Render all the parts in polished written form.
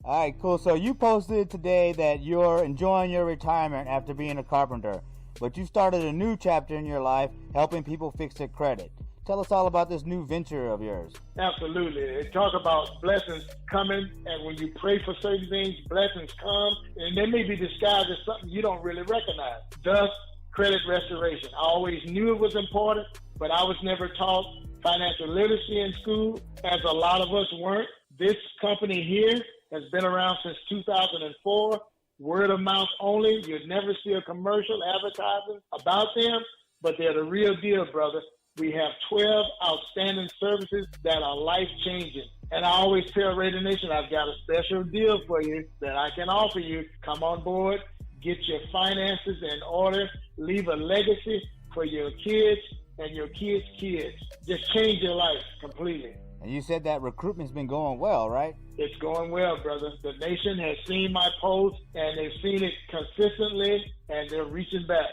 All right, cool. So you posted today that you're enjoying your retirement after being a carpenter, but you started a new chapter in your life helping people fix their credit. Tell us all about this new venture of yours. Absolutely. They talk about blessings coming, and when you pray for certain things, blessings come, and they may be disguised as something you don't really recognize. Thus, credit restoration. I always knew it was important, but I was never taught financial literacy in school, as a lot of us weren't. This company here has been around since 2004, word of mouth only. You'd never see a commercial advertising about them, but they're the real deal, brother. We have 12 outstanding services that are life-changing. And I always tell Raider Nation, I've got a special deal for you that I can offer you. Come on board, get your finances in order, leave a legacy for your kids and your kids' kids. Just change your life completely. And you said that recruitment's been going well, right? It's going well, brother. The nation has seen my posts, and they've seen it consistently, and they're reaching back.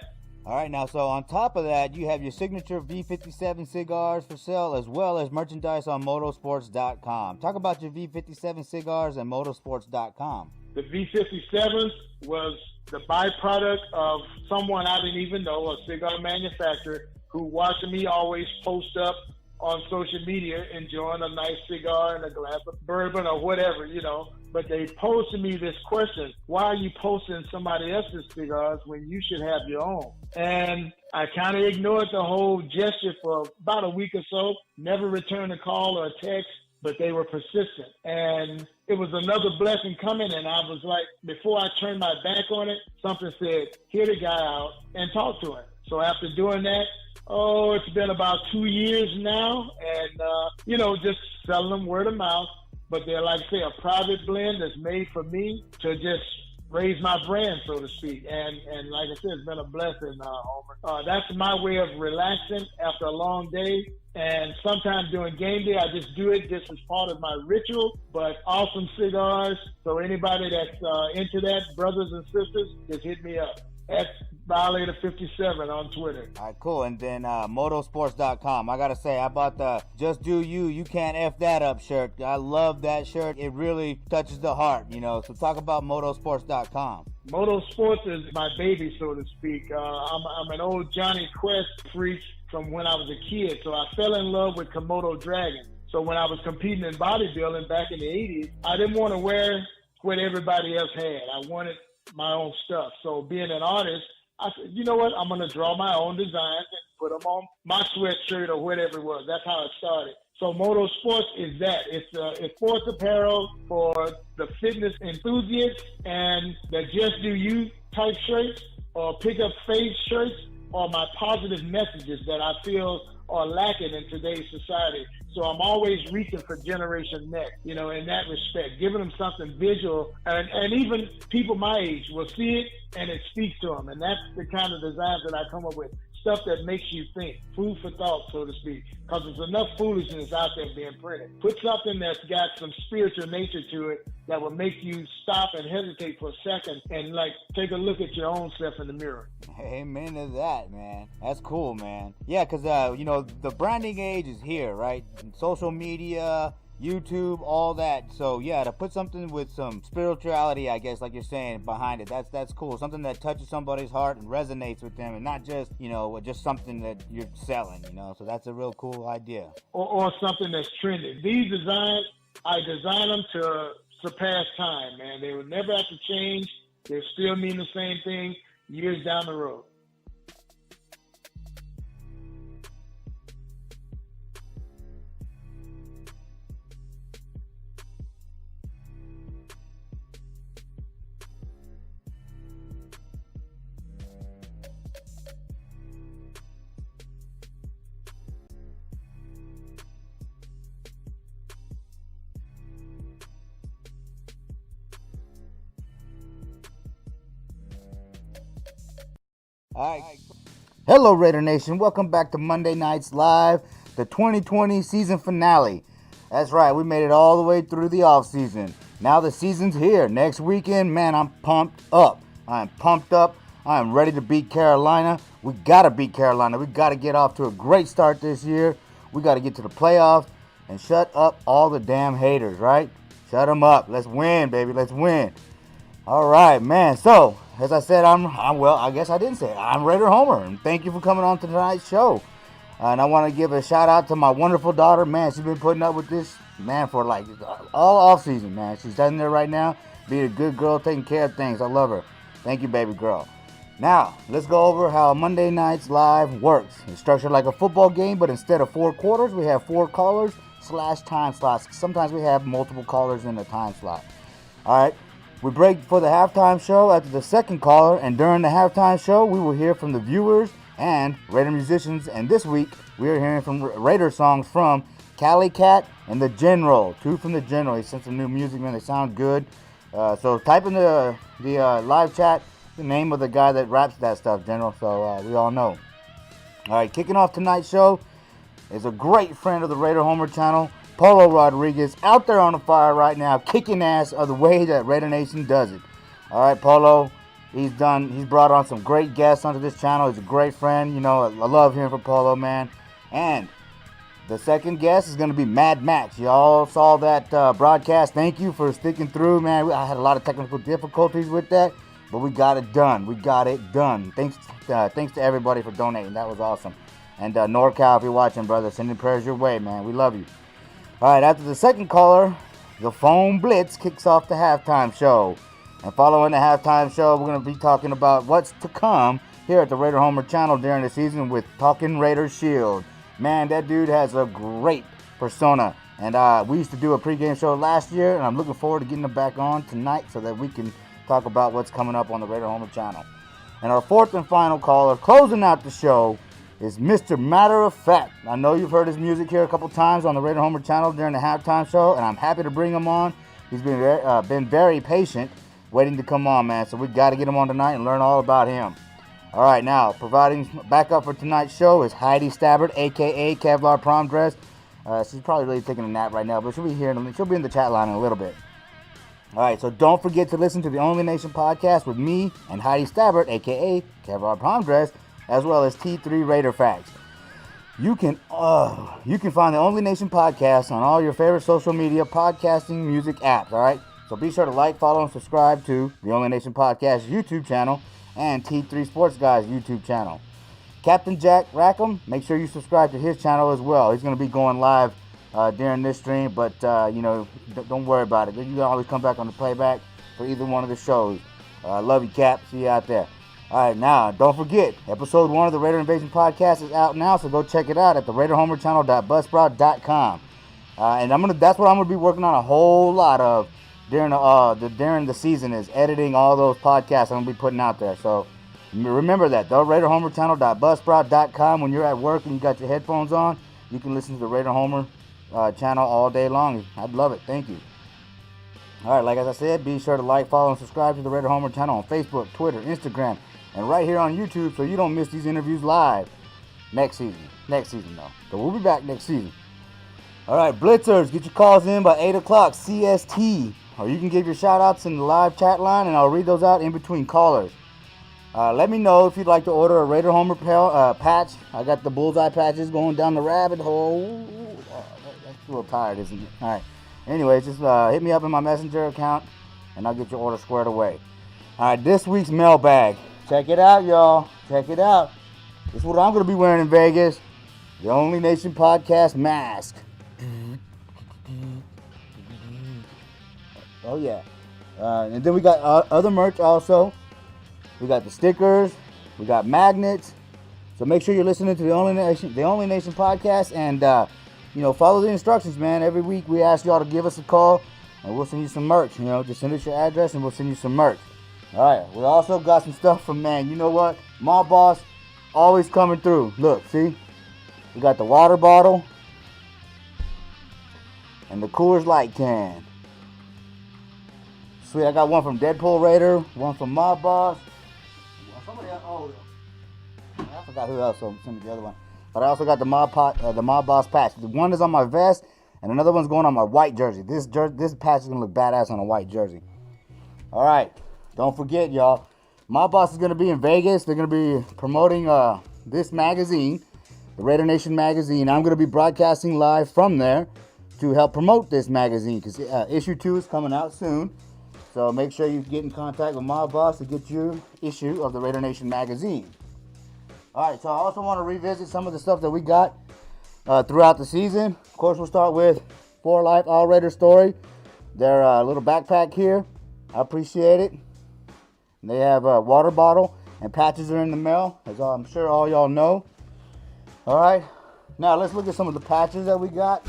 All right, now, so on top of that, you have your signature V57 cigars for sale, as well as merchandise on motorsports.com. Talk about your V57 cigars and motorsports.com. The V57s was the byproduct of someone I didn't even know, a cigar manufacturer, who watched me always post up on social media enjoying a nice cigar and a glass of bourbon or whatever, But they posed to me this question: why are you posting somebody else's cigars when you should have your own? And I kind of ignored the whole gesture for about a week or so, never returned a call or a text, but they were persistent. And it was another blessing coming, and I was like, before I turned my back on it, something said, hear the guy out and talk to him. So after doing that, it's been about 2 years now, and, just selling them word of mouth. But they're, like I say, a private blend that's made for me to just raise my brand, so to speak. And like I said, it's been a blessing, Homer. That's my way of relaxing after a long day. And sometimes during game day, I just do it just as part of my ritual. But awesome cigars. So anybody that's into that, brothers and sisters, just hit me up at Violator57 on Twitter. All right, cool. And then motorsports.com. I got to say, I bought the Just Do You, You Can't F That Up shirt. I love that shirt. It really touches the heart, So talk about motorsports.com. Motorsports is my baby, so to speak. I'm an old Johnny Quest freak from when I was a kid. So I fell in love with Komodo Dragon. So when I was competing in bodybuilding back in the 80s, I didn't want to wear what everybody else had. I wanted my own stuff. So being an artist, I said, you know what? I'm going to draw my own designs and put them on my sweatshirt or whatever it was. That's how it started. So Motorsports is that. It's sports apparel for the fitness enthusiasts, and the Just Do You type shirts or pick up face shirts are my positive messages that I feel are lacking in today's society. So I'm always reaching for Generation Next, in that respect, giving them something visual. And even people my age will see it and it speaks to them. And that's the kind of designs that I come up with. Stuff that makes you think, food for thought, so to speak, because there's enough foolishness out there being printed. Put something that's got some spiritual nature to it that will make you stop and hesitate for a second and take a look at your own self in the mirror. Amen to that, man. That's cool, man. Yeah, because the branding age is here, right? Social media, YouTube, all that. So yeah, to put something with some spirituality, I guess, like you're saying, behind it, that's cool. Something that touches somebody's heart and resonates with them, and not just just something that you're selling. So that's a real cool idea. Or something that's trending. These designs, I design them to surpass time, man. They will never have to change. They still mean the same thing years down the road. All right. Hello, Raider Nation. Welcome back to Monday Nights Live, the 2020 season finale. That's right. We made it all the way through the off season. Now the season's here. Next weekend, man, I'm pumped up. I'm pumped up. I'm ready to beat Carolina. We got to beat Carolina. We got to get off to a great start this year. We got to get to the playoffs and shut up all the damn haters, right? Shut them up. Let's win, baby. Let's win. All right, man. So, as I said, I guess I didn't say it. I'm Raider Homer, and thank you for coming on to tonight's show. And I want to give a shout out to my wonderful daughter. Man, she's been putting up with this, man, for like all off season, man. She's sitting there right now, being a good girl, taking care of things. I love her. Thank you, baby girl. Now, let's go over how Monday Nights Live works. It's structured like a football game, but instead of 4 quarters, we have 4 callers / time slots. Sometimes we have multiple callers in a time slot. All right. We break for the halftime show after the second caller, and during the halftime show, we will hear from the viewers and Raider musicians. And this week, we are hearing from Raider songs from Cali Cat and the General. 2 from the General. He sent some new music, man. They sound good. So type in the live chat the name of the guy that raps that stuff, General, so we all know. All right, kicking off tonight's show is a great friend of the Raider Homer channel, Polo Rodriguez, out there on the fire right now, kicking ass of the way that Raider Nation does it. All right, Polo, he's brought on some great guests onto this channel. He's a great friend. You know, I love hearing from Polo, man. And the second guest is going to be Mad Maxx. Y'all saw that broadcast. Thank you for sticking through, man. I had a lot of technical difficulties with that, but we got it done. We got it done. Thanks to everybody for donating. That was awesome. And NorCal, if you're watching, brother, sending prayers your way, man. We love you. All right, after the second caller, the phone blitz kicks off the halftime show. And following the halftime show, we're going to be talking about what's to come here at the Raider Homer channel during the season with Talking Raider Shield. Man, that dude has a great persona. And we used to do a pregame show last year, and I'm looking forward to getting him back on tonight so that we can talk about what's coming up on the Raider Homer channel. And our fourth and final caller, closing out the show, is Mr. Matter of Fact. I know you've heard his music here a couple times on the Raider Homer channel during the halftime show, and I'm happy to bring him on. He's been very patient, waiting to come on, man. So we got to get him on tonight and learn all about him. All right, now, providing backup for tonight's show is Heidi Stabbert, a.k.a. Kevlar Prom Dress. She's probably really taking a nap right now, but she'll be here. She'll be in the chat line in a little bit. All right, so don't forget to listen to the Only Nation podcast with me and Heidi Stabbert, a.k.a. Kevlar Prom Dress, as well as T3 Raider Facts. You can find the Only Nation podcast on all your favorite social media podcasting music apps, all right? So be sure to like, follow, and subscribe to the Only Nation podcast YouTube channel and T3 Sports Guys YouTube channel. Captain Jack Rackham, make sure you subscribe to his channel as well. He's going to be going live during this stream, but don't worry about it. You can always come back on the playback for either one of the shows. Love you, Cap. See you out there. All right, now, don't forget, episode 1 of the Raider Invasion podcast is out now, so go check it out at the RaiderHomerChannel.buzzsprout.com. And that's what I'm going to be working on a whole lot of during the season, is editing all those podcasts I'm going to be putting out there. So remember that, the RaiderHomerChannel.buzzsprout.com. When you're at work and you got your headphones on, you can listen to the Raider Homer channel all day long. I'd love it. Thank you. All right, like as I said, be sure to like, follow, and subscribe to the Raider Homer channel on Facebook, Twitter, Instagram, and right here on YouTube, so you don't miss these interviews live next season though. So we'll be back next season. All right, Blitzers, get your calls in by 8 o'clock CST, or you can give your shout outs in the live chat line, and I'll read those out in between callers. Let me know if you'd like to order a Raider Homer patch. I got the bullseye patches going down the rabbit hole. That's a little tired, isn't it? All right. Anyways, just hit me up in my messenger account, and I'll get your order squared away. All right, this week's mailbag. Check it out, y'all. Check it out. This is what I'm going to be wearing in Vegas. The Only Nation podcast mask. Oh, yeah. And then we got other merch also. We got the stickers. We got magnets. So make sure you're listening to the Only Nation podcast, and follow the instructions, man. Every week we ask y'all to give us a call, and we'll send you some merch. Just send us your address, and we'll send you some merch. All right. We also got some stuff from, man, you know what? Mall Boss always coming through. Look, see? We got the water bottle and the Coors Light can. Sweet. I got one from Deadpool Raider, one from Mob Boss. Somebody else, I forgot who else sent me the other one. But I also got the Mob Boss patch. The one is on my vest, and another one's going on my white jersey. This patch is going to look badass on a white jersey. All right. Don't forget, y'all. Mob Boss is going to be in Vegas. They're going to be promoting this magazine, the Raider Nation magazine. I'm going to be broadcasting live from there to help promote this magazine, because issue 2 is coming out soon. So make sure you get in contact with my boss to get your issue of the Raider Nation magazine. All right, so I also want to revisit some of the stuff that we got throughout the season. Of course, we'll start with For Life All Raider Story. Their little backpack here, I appreciate it. They have a water bottle and patches are in the mail, as I'm sure all y'all know. All right, now let's look at some of the patches that we got.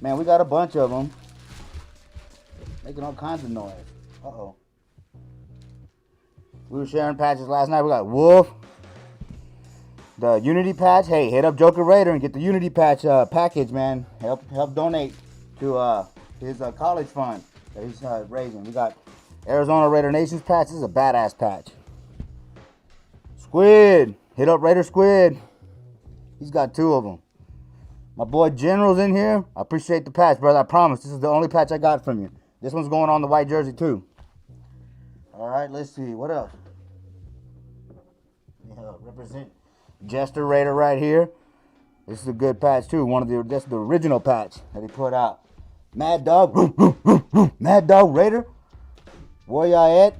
Man, we got a bunch of them. Making all kinds of noise. Uh-oh. We were sharing patches last night. We got Wolf. The Unity patch. Hey, hit up Joker Raider and get the Unity patch package, man. Help donate to his college fund that he's raising. We got Arizona Raider Nations patch. This is a badass patch. Squid. Hit up Raider Squid. He's got 2 of them. My boy General's in here. I appreciate the patch, brother. I promise. This is the only patch I got from you. This one's going on the white jersey too. All right, let's see. What else? Yeah, represent Jester Raider right here. This is a good patch too. That's the original patch that he put out. Mad Dog. Mad Dog Raider. Warrior Ed.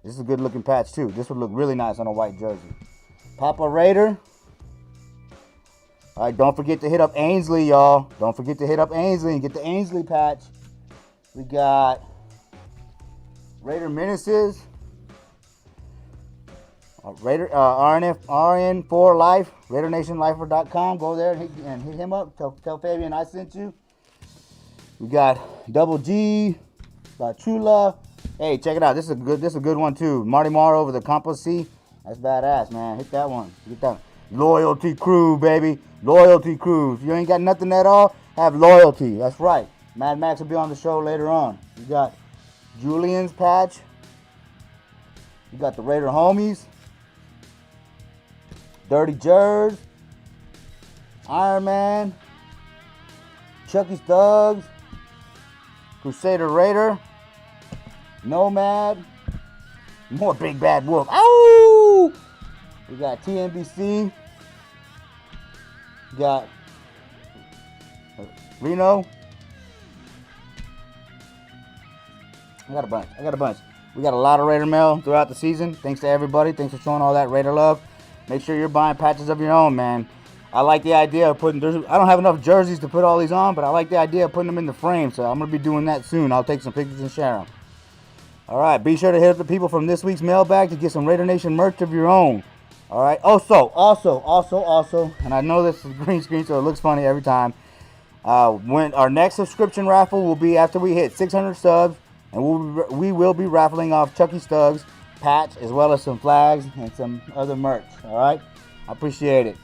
This is a good looking patch too. This would look really nice on a white jersey. Papa Raider. All right, don't forget to hit up Ainsley, y'all. Don't forget to hit up Ainsley and get the Ainsley patch. We got Raider Menaces. RN for Life. RaiderNationLifer.com. Go there and hit him up. Tell Fabian I sent you. We got Double G. Got Chula. Hey, check it out. This is a good one too. Marty Marr over the Compost C. That's badass, man. Hit that one. Get that one. Loyalty Crew, baby. Loyalty Crew. If you ain't got nothing at all, have loyalty. That's right. Mad Max will be on the show later on. You got Julian's patch. You got the Raider Homies. Dirty Jers. Iron Man. Chucky's Thugs. Crusader Raider. Nomad. More Big Bad Wolf. Ow! We got TNBC. We got Reno. I got a bunch. We got a lot of Raider mail throughout the season. Thanks to everybody. Thanks for showing all that Raider love. Make sure you're buying patches of your own, man. I like the idea of putting... I don't have enough jerseys to put all these on, but I like the idea of putting them in the frame, so I'm going to be doing that soon. I'll take some pictures and share them. All right, be sure to hit up the people from this week's mailbag to get some Raider Nation merch of your own. All right. Also, and I know this is green screen, so it looks funny every time. When our next subscription raffle will be after we hit 600 subs, and we will be raffling off Chucky Stugs patch as well as some flags and some other merch. All right. I appreciate it,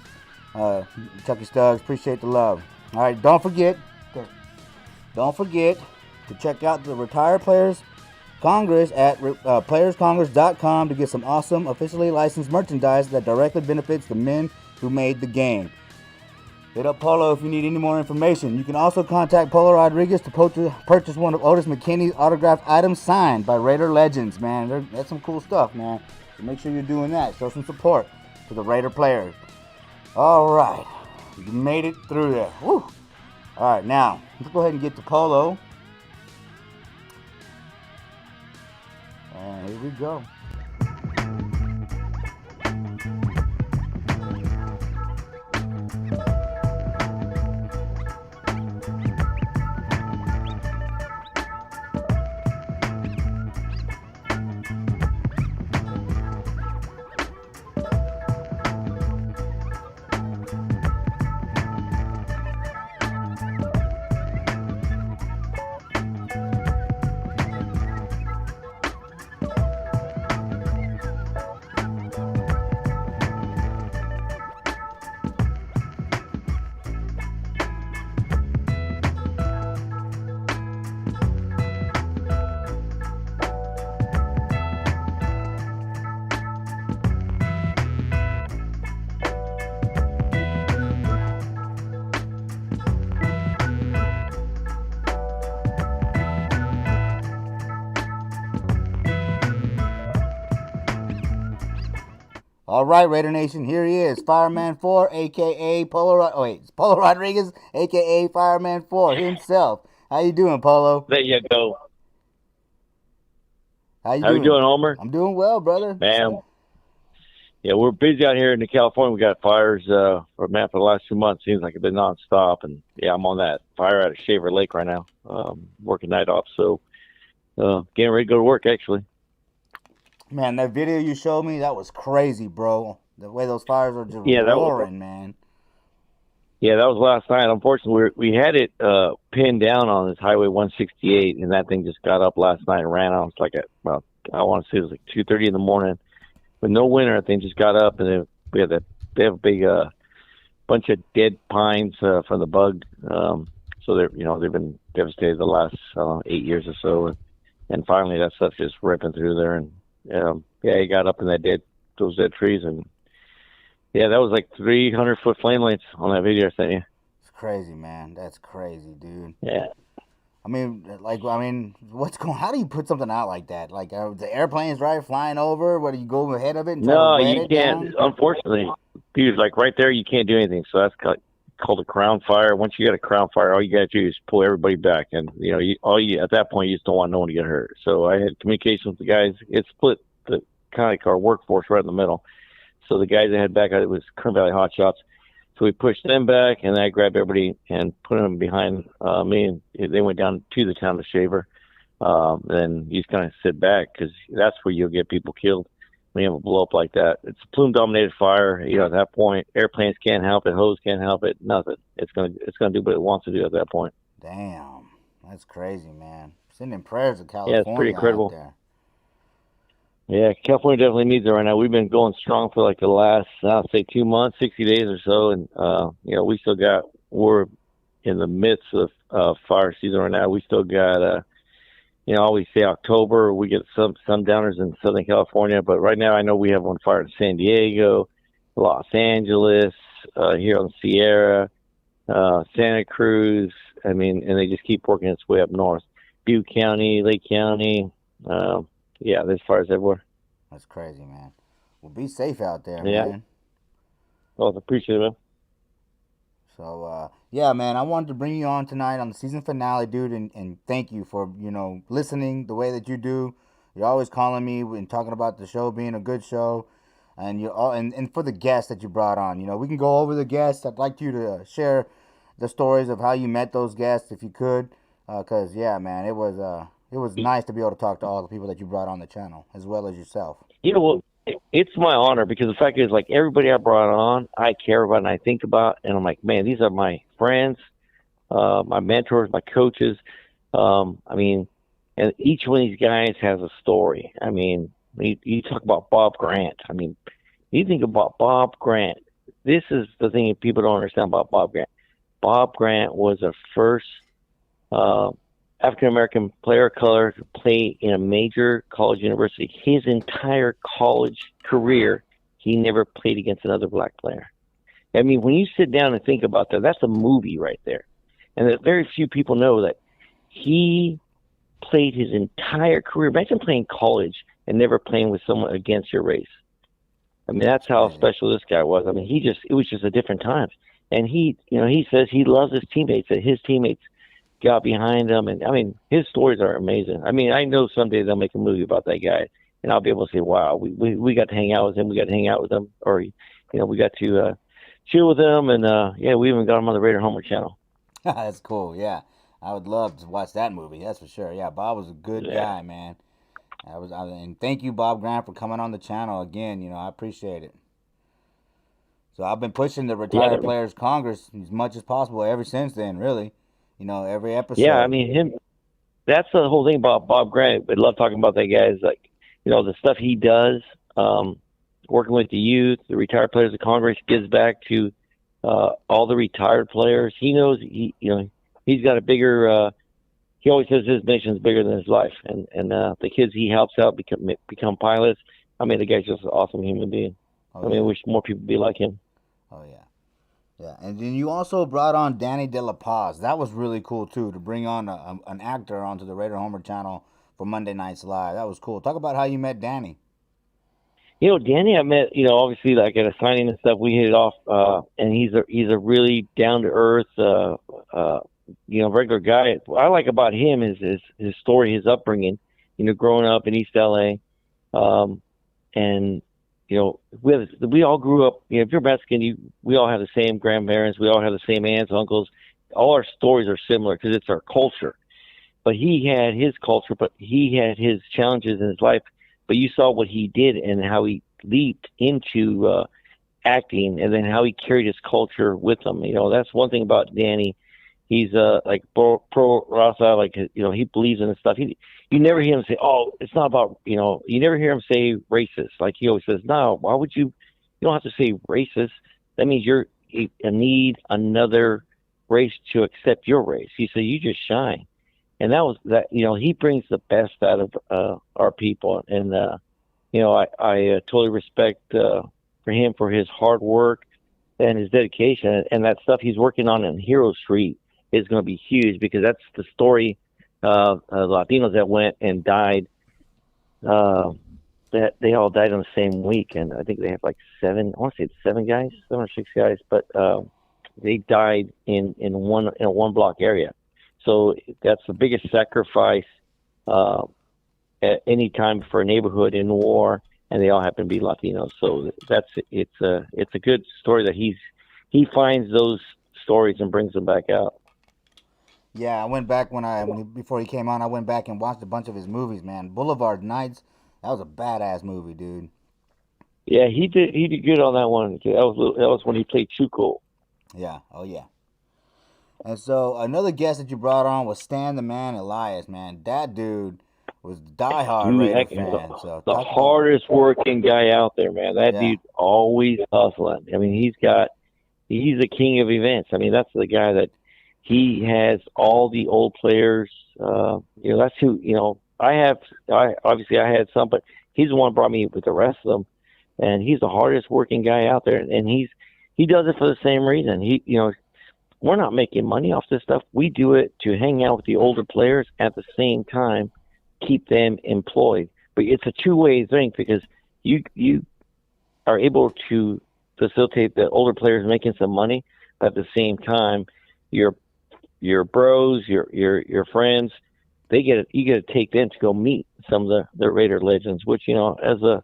Chucky Stugs. Appreciate the love. All right. Don't forget to check out the Retired Players Congress at playerscongress.com to get some awesome officially licensed merchandise that directly benefits the men who made the game. Hit up Polo if you need any more information. You can also contact Polo Rodriguez to purchase one of Otis McKinney's autographed items signed by Raider legends, man. That's some cool stuff, man. So make sure you're doing that. Show some support to the Raider players. All right. You made it through there. Woo. All right, now, let's go ahead and get to Polo. And here we go. All right, Raider Nation, here he is, Fireman 4, a.k.a. Polo. Oh, wait, it's Polo Rodriguez, a.k.a. Fireman 4 himself. How you doing, Polo? There you go. How you How you doing? doing, Homer? I'm doing well, brother. Man, yeah, we're busy out here in California. We got fires for the last 2 months. Seems like it's been nonstop, and yeah, I'm on that fire out of Shaver Lake right now, working night off. So getting ready to go to work actually. Man, that video you showed me, that was crazy, bro. The way those fires are just Yeah, roaring, man. that was last night. Unfortunately, we had it pinned down on this Highway 168, and that thing just got up last night and ran out. It's like I want to say it was like 2:30 in the morning. With no winter, that thing just got up, and then they have a big bunch of dead pines from the bug. So they've been devastated the last 8 years or so, and finally that stuff's just ripping through there, and it got up in those dead trees, and yeah, that was like 300-foot flame lengths on that video I sent you. It's crazy, man. That's crazy, dude. Yeah. I mean, what's going? How do you put something out like that? Like, the airplanes, right, flying over? What do you go ahead of it and try No, to wet you it can't. down? Unfortunately, dude, like right there, you can't do anything. So that's called a crown fire. Once you get a crown fire, all you got to do is pull everybody back, and at that point, you just don't want no one to get hurt. So I had communication with the guys. It split the kind of like our workforce right in the middle. So the guys that had back, it was Kern Valley Hot Shots. So we pushed them back, and I grabbed everybody and put them behind me, and they went down to the town of Shaver. Then you just kind of sit back because that's where you'll get people killed when you have a blow up like that. It's a plume-dominated fire. At that point, airplanes can't help it, hose can't help it, nothing. It's gonna do what it wants to do at that point. Damn, that's crazy, man. Sending prayers to California. Yeah, it's pretty incredible. Out there. Yeah, California definitely needs it right now. We've been going strong for like the last, I'll say 2 months, 60 days or so. And, we're in the midst of fire season right now. We still got, I always say October, we get some sundowners in Southern California. But right now I know we have one fire in San Diego, Los Angeles, here on Sierra, Santa Cruz. I mean, and they just keep working its way up north. Butte County, Lake County, yeah, there's fires everywhere. That's crazy, man. Well, be safe out there, yeah. man. Well, I appreciate it, man. So, man, I wanted to bring you on tonight on the season finale, dude, and thank you for, listening the way that you do. You're always calling me and talking about the show being a good show, and and for the guests that you brought on. We can go over the guests. I'd like you to share the stories of how you met those guests, if you could, because, man, it was nice to be able to talk to all the people that you brought on the channel, as well as yourself. It's my honor because the fact is, like, everybody I brought on, I care about and I think about, and I'm like, man, these are my friends, my mentors, my coaches. And each one of these guys has a story. I mean, you talk about Bob Grant. I mean, you think about Bob Grant. This is the thing that people don't understand about Bob Grant. Bob Grant was the first African-American player of color to play in a major college university. His entire college career, he never played against another black player. I mean, when you sit down and think about that, that's a movie right there. And that very few people know that he played his entire career. Imagine playing college and never playing with someone against your race. I mean, that's how special this guy was. I mean, it was just a different time. And he says he loves his teammates, that his teammates got behind him. And I mean, his stories are amazing. I mean, I know someday they'll make a movie about that guy, and I'll be able to say, wow, we got to hang out with him. We got to hang out with him. Or, we got to chill with him. And, we even got him on the Raider Homer channel. That's cool. Yeah. I would love to watch that movie. That's for sure. Yeah. Bob was a good guy, man. And thank you, Bob Grant, for coming on the channel again. I appreciate it. So I've been pushing the Retired Players Congress as much as possible ever since then, really. Every episode. Yeah, I mean, that's the whole thing about Bob Grant. I love talking about that guy. Is like, the stuff he does, working with the youth, the Retired Players of Congress, gives back to all the retired players. He knows he's got a bigger. He always says his mission is bigger than his life, and the kids he helps out become pilots. I mean, the guy's just an awesome human being. I mean, I wish more people be like him. Oh yeah. Yeah, and then you also brought on Danny De La Paz. That was really cool, too, to bring on an actor onto the Raider Homer channel for Monday Nights Live. That was cool. Talk about how you met Danny. Danny, I met, obviously like at a signing and stuff, we hit it off, and he's a really down to earth, regular guy. What I like about him is his story, his upbringing, growing up in East LA, and we all grew up. If you're Mexican, we all have the same grandparents, we all have the same aunts, uncles. All our stories are similar because it's our culture. But he had his culture, but he had his challenges in his life. But you saw what he did and how he leaped into acting, and then how he carried his culture with him. That's one thing about Danny. He's like pro Raza, like he believes in this stuff. You never hear him say, "Oh, it's not about." You never hear him say racist. Like he always says, "No, why would you? You don't have to say racist. That means you need another race to accept your race." He said, "You just shine." And that was that. He brings the best out of our people, and I totally respect for him for his hard work and his dedication, and that stuff he's working on in Hero Street is going to be huge, because that's the story of Latinos that went and died. That they all died on the same week, and I think they have like seven. I want to say it's 7 or 6 guys, but they died in a one block area. So that's the biggest sacrifice at any time for a neighborhood in war, and they all happen to be Latinos. So it's a good story that he finds those stories and brings them back out. Yeah, I went back before he came on. I went back and watched a bunch of his movies, man. Boulevard Nights, that was a badass movie, dude. Yeah, he did good on that one. That was when he played Chuco. Yeah, oh yeah. And so another guest that you brought on was Stan the Man Elias, man. That dude was diehard Raider fan. The hardest working guy out there, man. That dude always hustling. I mean, he's a king of events. I mean, that's the guy that he has all the old players. That's who, I obviously had some, but he's the one who brought me with the rest of them. And he's the hardest working guy out there. And he does it for the same reason. We're not making money off this stuff. We do it to hang out with the older players, at the same time keep them employed. But it's a two-way thing, because you are able to facilitate the older players making some money, but at the same time your bros, your friends, you get to take them to go meet some of the Raider legends, which as a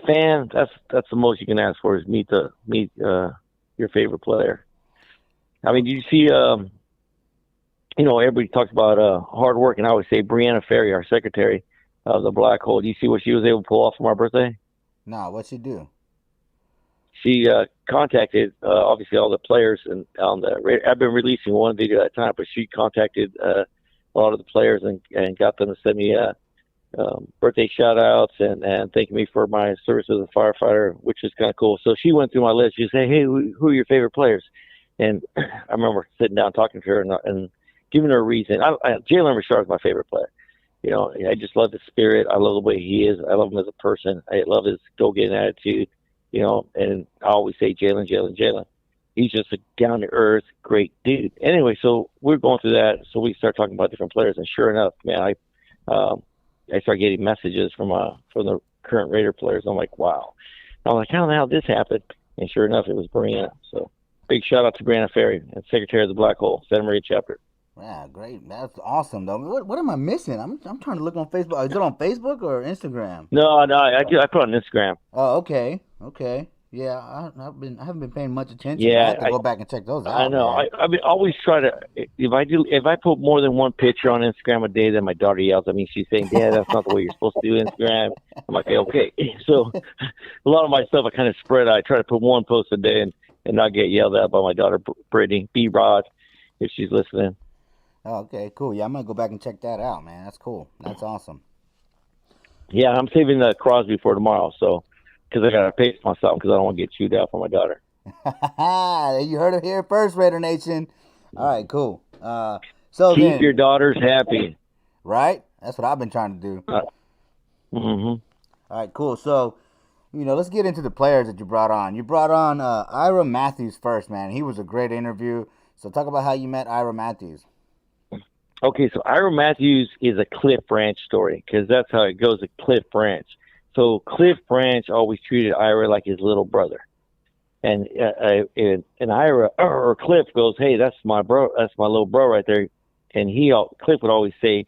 fan, that's the most you can ask for, is meet your favorite player. I mean, you see, everybody talks about hard work, and I always say Brianna Ferry, our secretary of the Black Hole. Do you see what she was able to pull off for my birthday? No, what'd she do? She contacted obviously all the players, and I've been releasing one video at a time, but she contacted a lot of the players and got them to send me birthday shout outs and thanking me for my service as a firefighter, which is kind of cool. So she went through my list. She said, "Hey, who are your favorite players?" And I remember sitting down talking to her and giving her a reason. Jalen Richard is my favorite player. I just love his spirit. I love the way he is. I love him as a person. I love his go-getting attitude. And I always say Jalen. He's just a down-to-earth, great dude. Anyway, so we're going through that. So we start talking about different players, and sure enough, man, I start getting messages from the current Raider players. I'm like, wow. I'm like, how the hell did this happen? And sure enough, it was Brianna. So big shout out to Brianna Ferry, and Secretary of the Black Hole, Santa Maria chapter. Yeah, great. That's awesome, though. What am I missing? I'm trying to look on Facebook. Is it on Facebook or Instagram? No, I put it on Instagram. Oh, okay. Yeah, I haven't been paying much attention. Yeah, I have to go back and check those out. I know. I mean, always try to. If I put more than one picture on Instagram a day, then my daughter yells at me. She's saying, "Dad, that's not the way you're supposed to do Instagram." I'm like, okay. So a lot of my stuff I kind of spread out. I try to put one post a day and not get yelled at by my daughter Brittany B-Rod, if she's listening. Oh, okay, cool. Yeah, I'm gonna go back and check that out, man. That's cool. That's awesome. Yeah, I'm saving the Crosby for tomorrow, so because I gotta pace myself because I don't want to get chewed out for my daughter. You heard it here first, Raider Nation. All right, cool. So keep your daughters happy. Right? That's what I've been trying to do. All right, cool. So, let's get into the players that you brought on. You brought on Ira Matthews first, man. He was a great interview. So talk about how you met Ira Matthews. Okay, so Ira Matthews is a Cliff Branch story, because that's how it goes, a Cliff Branch. So Cliff Branch always treated Ira like his little brother. And Ira or Cliff goes, "Hey, that's my bro. That's my little bro right there." And Cliff would always say,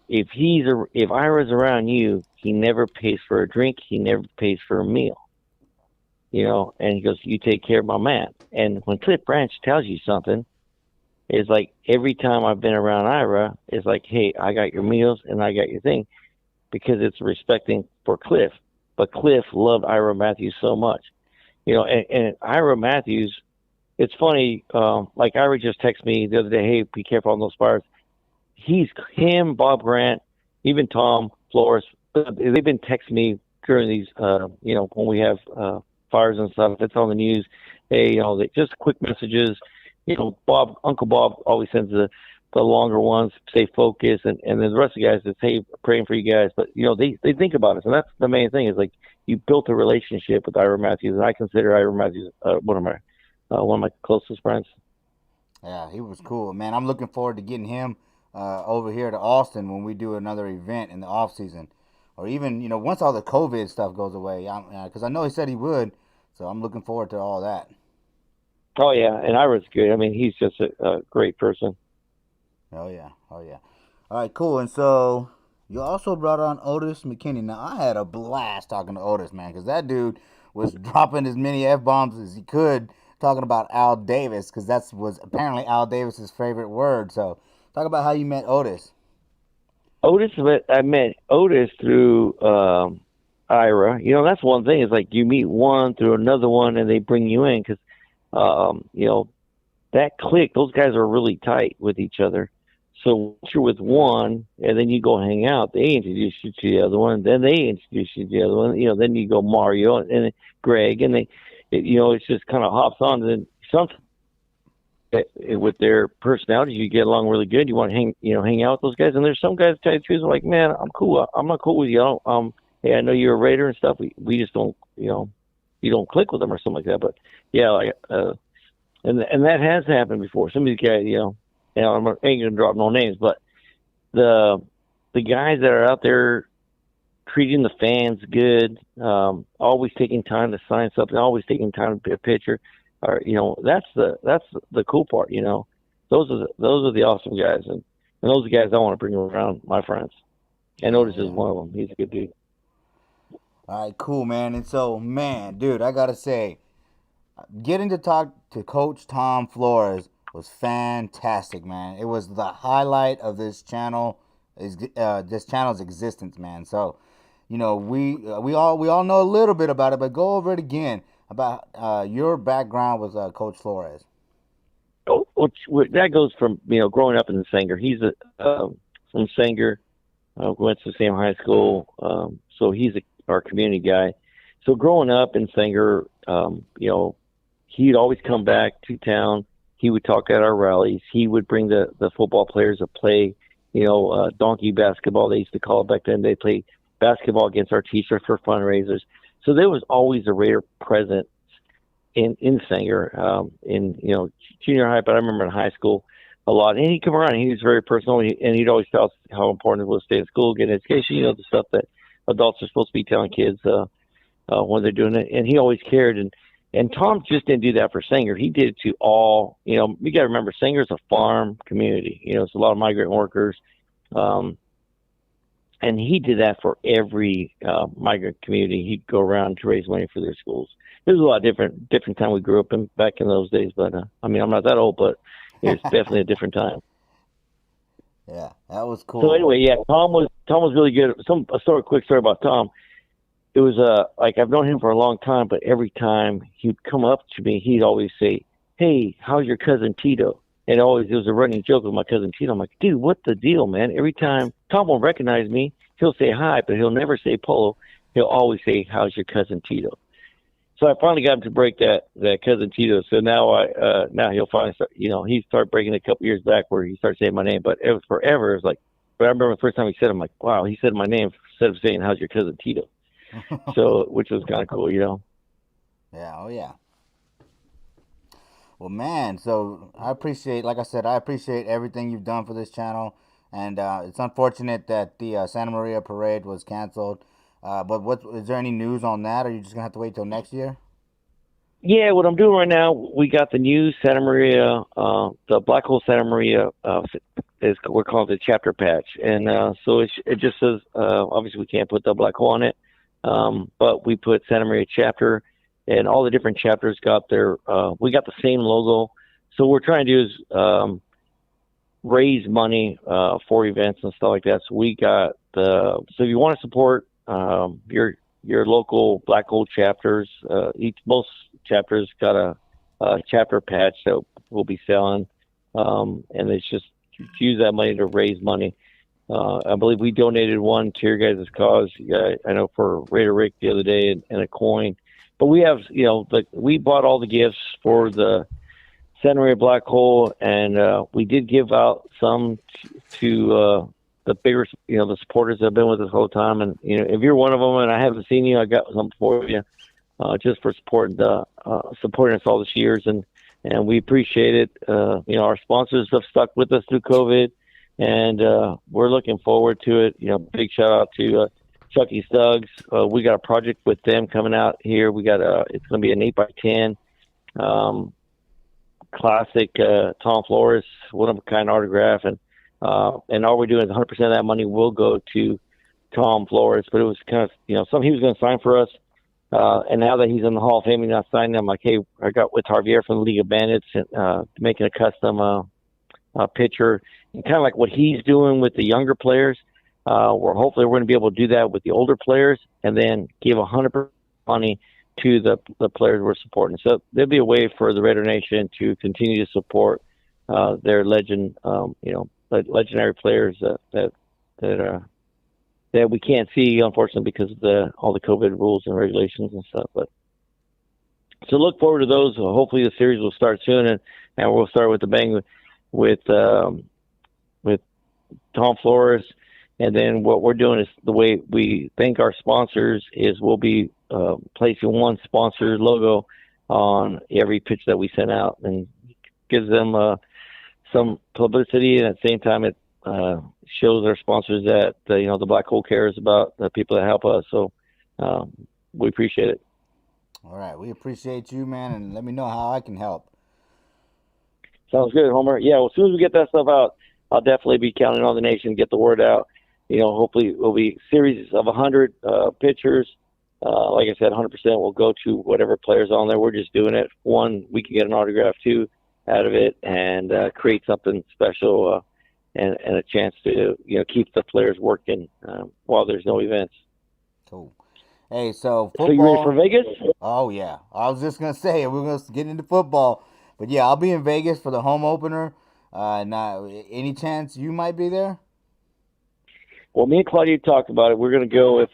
if Ira's around you, he never pays for a drink. He never pays for a meal. And he goes, "You take care of my man." And when Cliff Branch tells you something, it's like every time I've been around Ira, it's like, "Hey, I got your meals and I got your thing," because it's respecting for Cliff. But Cliff loved Ira Matthews so much. And Ira Matthews, it's funny, like Ira just texted me the other day, "Hey, be careful on those fires." Him, Bob Grant, even Tom Flores, they've been texting me during these, when we have fires and stuff. It's on the news. Hey, just quick messages. Uncle Bob always sends the longer ones, stay focused, and then the rest of the guys just, "Hey, praying for you guys." But they think about us, and that's the main thing. Is like you built a relationship with Ira Matthews, and I consider Ira Matthews one of my closest friends. Yeah, he was cool, man. I'm looking forward to getting him over here to Austin when we do another event in the off season, or even once all the COVID stuff goes away. Because I know he said he would, so I'm looking forward to all that. Oh yeah, and Ira's good. I mean, he's just a great person. Oh yeah, oh yeah. All right, cool. And so you also brought on Otis McKinney. Now I had a blast talking to Otis, man, because that dude was dropping as many f bombs as he could, talking about Al Davis, because that was apparently Al Davis's favorite word. So talk about how you met Otis. I met Otis through Ira. That's one thing. Is like you meet one through another one, and they bring you in because that clique. Those guys are really tight with each other. So once you're with one, and then you go hang out, they introduce you to the other one. Then they introduce you to the other one. Then you go Mario and Greg, and it's just kind of hops on. And then sometimes with their personalities, you get along really good. You want to hang out with those guys. And there's some guys tell you the truth, like, "Man, I'm cool. I'm not cool with you. Hey, I know you're a Raider and stuff. We just don't, you don't click with them or something like that." But yeah, and that has happened before. Some of these guys, I ain't gonna drop no names, but the guys that are out there treating the fans good, always taking time to sign something, always taking time to be a picture, or that's the cool part. Those are the awesome guys, and those are the guys I want to bring around my friends. And Otis is one of them. He's a good dude. All right, cool, man. And so, man, dude, I gotta say, getting to talk to Coach Tom Flores was fantastic, man. It was the highlight of this channel's existence, man. So, we all know a little bit about it, but go over it again about your background with Coach Flores. Oh, that goes from growing up in Sanger. He's from Sanger. Went to the same high school, so he's our community guy. So growing up in Sanger, he'd always come back to town. He would talk at our rallies. He would bring the football players to play, donkey basketball. They used to call it back then. They played basketball against our teachers for fundraisers. So there was always a Raider presence in Sanger, in junior high. But I remember in high school a lot. And he'd come around. And he was very personal, and he'd always tell us how important it was to stay in school, get an education. The stuff that adults are supposed to be telling kids when they're doing it. And he always cared. And Tom just didn't do that for Sanger. He did it to all, you got to remember, Sanger's a farm community. It's a lot of migrant workers. And he did that for every migrant community. He'd go around to raise money for their schools. It was a lot different time we grew up in back in those days. But, I'm not that old, but it's definitely a different time. Yeah, that was cool. So anyway, yeah, Tom was really good. Quick story about Tom. It was like I've known him for a long time, but every time he'd come up to me, he'd always say, "Hey, how's your cousin Tito?" And it was a running joke with my cousin Tito. I'm like, "Dude, what the deal, man?" Every time Tom will recognize me, he'll say hi, but he'll never say Polo. He'll always say, "How's your cousin Tito?" So I finally got him to break that cousin Tito. So now now he'll finally start. He started breaking it a couple years back where he started saying my name, but it was forever. It was like, but I remember the first time he said it, I'm like, wow, he said my name instead of saying, "How's your cousin Tito?" So, which was kind of cool, Yeah, oh yeah. Well, man, so like I said, I appreciate everything you've done for this channel, and it's unfortunate that the Santa Maria parade was canceled. But what is there any news on that, or are you just gonna have to wait till next year? Yeah, what I'm doing right now, we got the new Santa Maria, the Black Hole Santa Maria is we're calling it the chapter patch, and so it just says obviously we can't put the black hole on it, but we put Santa Maria chapter, and all the different chapters got their we got the same logo. So what we're trying to do is raise money for events and stuff like that. So we got the so if you want to support your local black hole chapters, most chapters got a chapter patch that we'll be selling, and it's just to use that money to raise money. I believe we donated one to your guys' cause. I know for Raider Rick the other day and a coin, but we have we bought all the gifts for the Santa Maria Black Hole, and we did give out some to the bigger, the supporters that have been with us the whole time. And if you're one of them, and I haven't seen you, I got something for you, just for supporting us all these years, and we appreciate it. Our sponsors have stuck with us through COVID, and we're looking forward to it. Big shout out to Chucky Stuggs. We got a project with them coming out here. We got it's going to be an 8x10. Classic Tom Flores, one of a kind autograph, and all we're doing is 100% of that money will go to Tom Flores. But it was kind of something he was going to sign for us, and now that he's in the Hall of Fame, he's not signing. I'm like, hey, I got with Javier from the League of Bandits, making a custom picture, and kind of like what he's doing with the younger players. Hopefully we're going to be able to do that with the older players, and then give 100% money to the players we're supporting. So there'll be a way for the Raider Nation to continue to support their legendary players that we can't see, unfortunately, because of all the COVID rules and regulations and stuff. But so look forward to those. Hopefully the series will start soon, and we'll start with the bang with Tom Flores. And then what we're doing is the way we thank our sponsors is we'll be placing one sponsor logo on every pitch that we send out, and gives them some publicity, and at the same time it shows our sponsors that the Black Hole cares about the people that help us. So we appreciate it. All right, we appreciate you, man, and let me know how I can help. Sounds good, Homer. Yeah, well, as soon as we get that stuff out, I'll definitely be counting on the nation to get the word out. Hopefully it will be series of 100 pitchers. Like I said, 100% will go to whatever player's on there. We're just doing it. One, we can get an autograph, too, out of it, and create something special and a chance to keep the players working while there's no events. Cool. Hey, so football. So you ready for Vegas? Oh yeah, I was just gonna say we're gonna get into football, but yeah, I'll be in Vegas for the home opener. Now, any chance you might be there? Well, me and Claudia talked about it. We're going to go if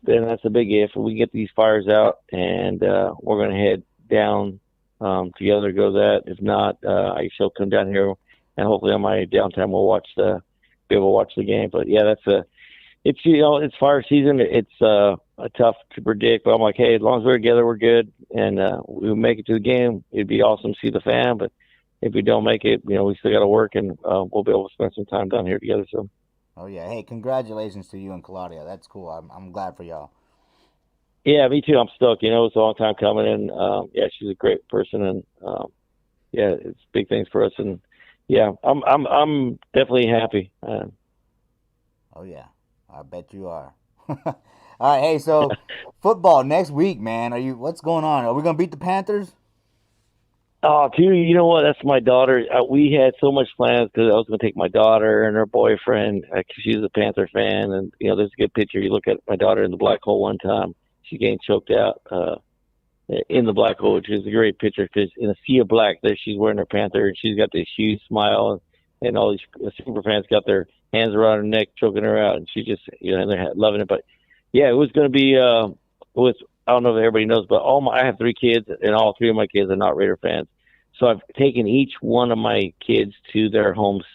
then that's a big if we get these fires out, and we're going to head down together to go to that. If not, I shall come down here, and hopefully on my downtime we'll be able to watch the game. But yeah, it's fire season. It's tough to predict, but I'm like, hey, as long as we're together, we're good, and we make it to the game. It'd be awesome to see the fan, but if we don't make it, we still got to work, and we'll be able to spend some time down here together. So. Oh yeah, hey, congratulations to you and Claudia. That's cool. I'm glad for y'all. Yeah, me too. I'm stoked. It's a long time coming, and yeah, she's a great person, and yeah, it's big things for us, and yeah, I'm definitely happy. Oh yeah, I bet you are. All right, hey, so football next week, man. What's going on? Are we gonna beat the Panthers? Oh, dude, you know what? That's my daughter. We had so much plans because I was going to take my daughter and her boyfriend because she's a Panther fan. And, there's a good picture. You look at my daughter in the black hole one time. She getting choked out in the black hole, which is a great picture because in a sea of black there she's wearing her Panther, and she's got this huge smile. And all these super fans got their hands around her neck, choking her out. And she just, and they're loving it. But, yeah, it was going to be I don't know if everybody knows, but I have 3 kids, and all 3 of my kids are not Raider fans. So I've taken each one of my kids to their homes,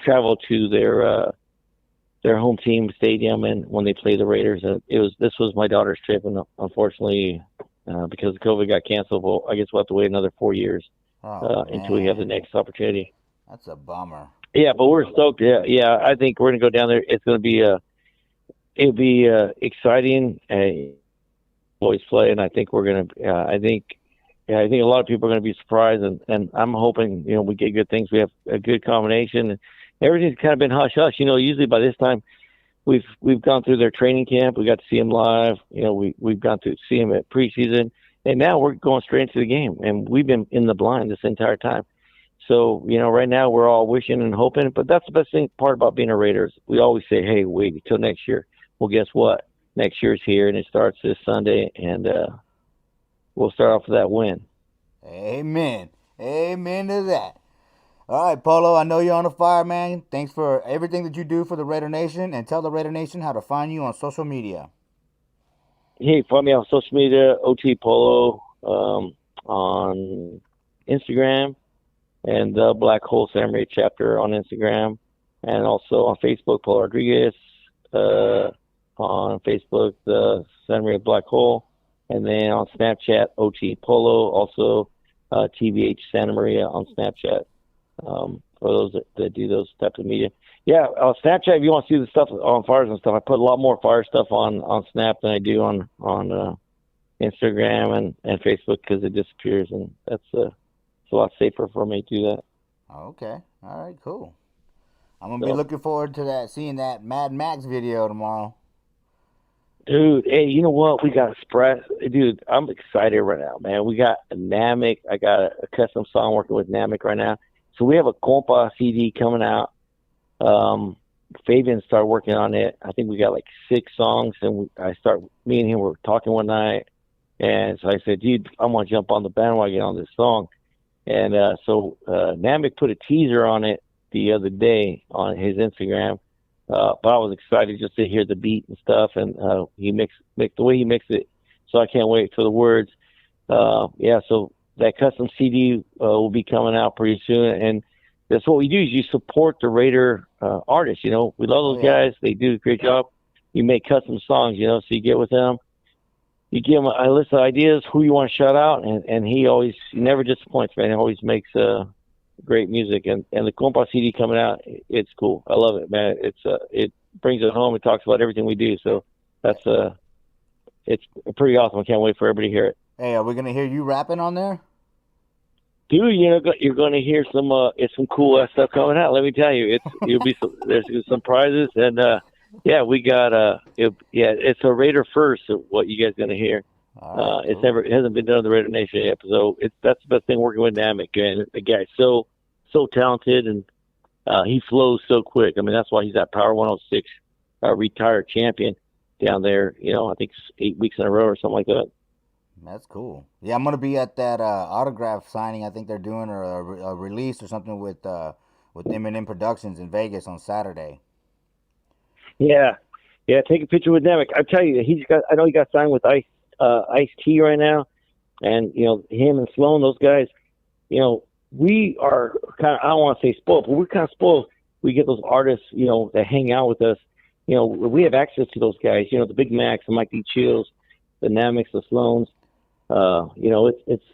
travel to their home team stadium, and when they play the Raiders. This was my daughter's trip, and unfortunately, because COVID got canceled, well, I guess we'll have to wait another 4 years until we have the next opportunity. That's a bummer. Yeah, but we're stoked. Yeah. I think we're gonna go down there. It's gonna be it'll be exciting. Boys play, and I think we're gonna. I think a lot of people are gonna be surprised, and I'm hoping we get good things. We have a good combination. Everything's kind of been hush hush. Usually by this time we've gone through their training camp. We got to see them live. We've gone to see them at preseason, and now we're going straight into the game. And we've been in the blind this entire time. So right now we're all wishing and hoping. But that's the best part about being a Raiders. We always say, "Hey, wait until next year." Well, guess what? Next year's here, and it starts this Sunday, and we'll start off with that win. Amen. Amen to that. All right, Polo, I know you're on the fire, man. Thanks for everything that you do for the Raider Nation, and tell the Raider Nation how to find you on social media. Hey, find me on social media, OT Polo, on Instagram, and the Black Hole Samurai chapter on Instagram, and also on Facebook, Polo Rodriguez, on Facebook, the Samurai Black Hole, and then on Snapchat, OT Polo, also TVH Santa Maria on Snapchat. For those that do those types of media. Yeah, Snapchat, if you want to see the stuff on fires and stuff, I put a lot more fire stuff on Snap than I do on Instagram and Facebook because it disappears, and it's a lot safer for me to do that. Okay. All right, cool. I'm going to be looking forward to seeing that Mad Max video tomorrow. Dude, hey, you know what? We got Express. Dude, I'm excited right now, man. We got a Namek. I got a custom song working with Namek right now. So we have a compa CD coming out. Fabian started working on it. I think we got like 6 songs, and me and him were talking one night, and so I said, dude, I want to jump on the bandwagon on this song. And so Namek put a teaser on it the other day on his Instagram, but I was excited just to hear the beat and stuff, and he mixed the way he mixed it. So I can't wait for the words. So that custom CD will be coming out pretty soon, and that's what we do. Is you support the Raider artists. We love those guys. They do a great job. You make custom songs, so you get with them. You give him a list of ideas, who you want to shout out, and he never disappoints, man. He always makes great music, and the compa CD coming out, it's cool. I love it, man. It brings it home. It talks about everything we do. So that's it's pretty awesome. I can't wait for everybody to hear it. Hey, are we gonna hear you rapping on there? Dude, you're gonna hear some cool ass stuff coming out. Let me tell you, there's some prizes, and we got it's a Raider first. What you guys gonna hear? Right, cool. It hasn't been done on the Raider Nation yet, so that's the best thing working with Namek. And the guy's so talented, and he flows so quick. I mean, that's why he's that Power 106 retired champion down there. I think 8 weeks in a row or something like that. That's cool. Yeah, I'm gonna be at that autograph signing. I think they're doing a release or something with M&M Productions in Vegas on Saturday. Yeah. Take a picture with Namek. I tell you, I know he got signed with Ice-T right now, and him and Sloan, those guys. We are kind of, I don't want to say spoiled, but we're kind of spoiled. We get those artists, that hang out with us. We have access to those guys. The Big Maxx, the Mike D. Chills, the Nameks, the Sloans. It's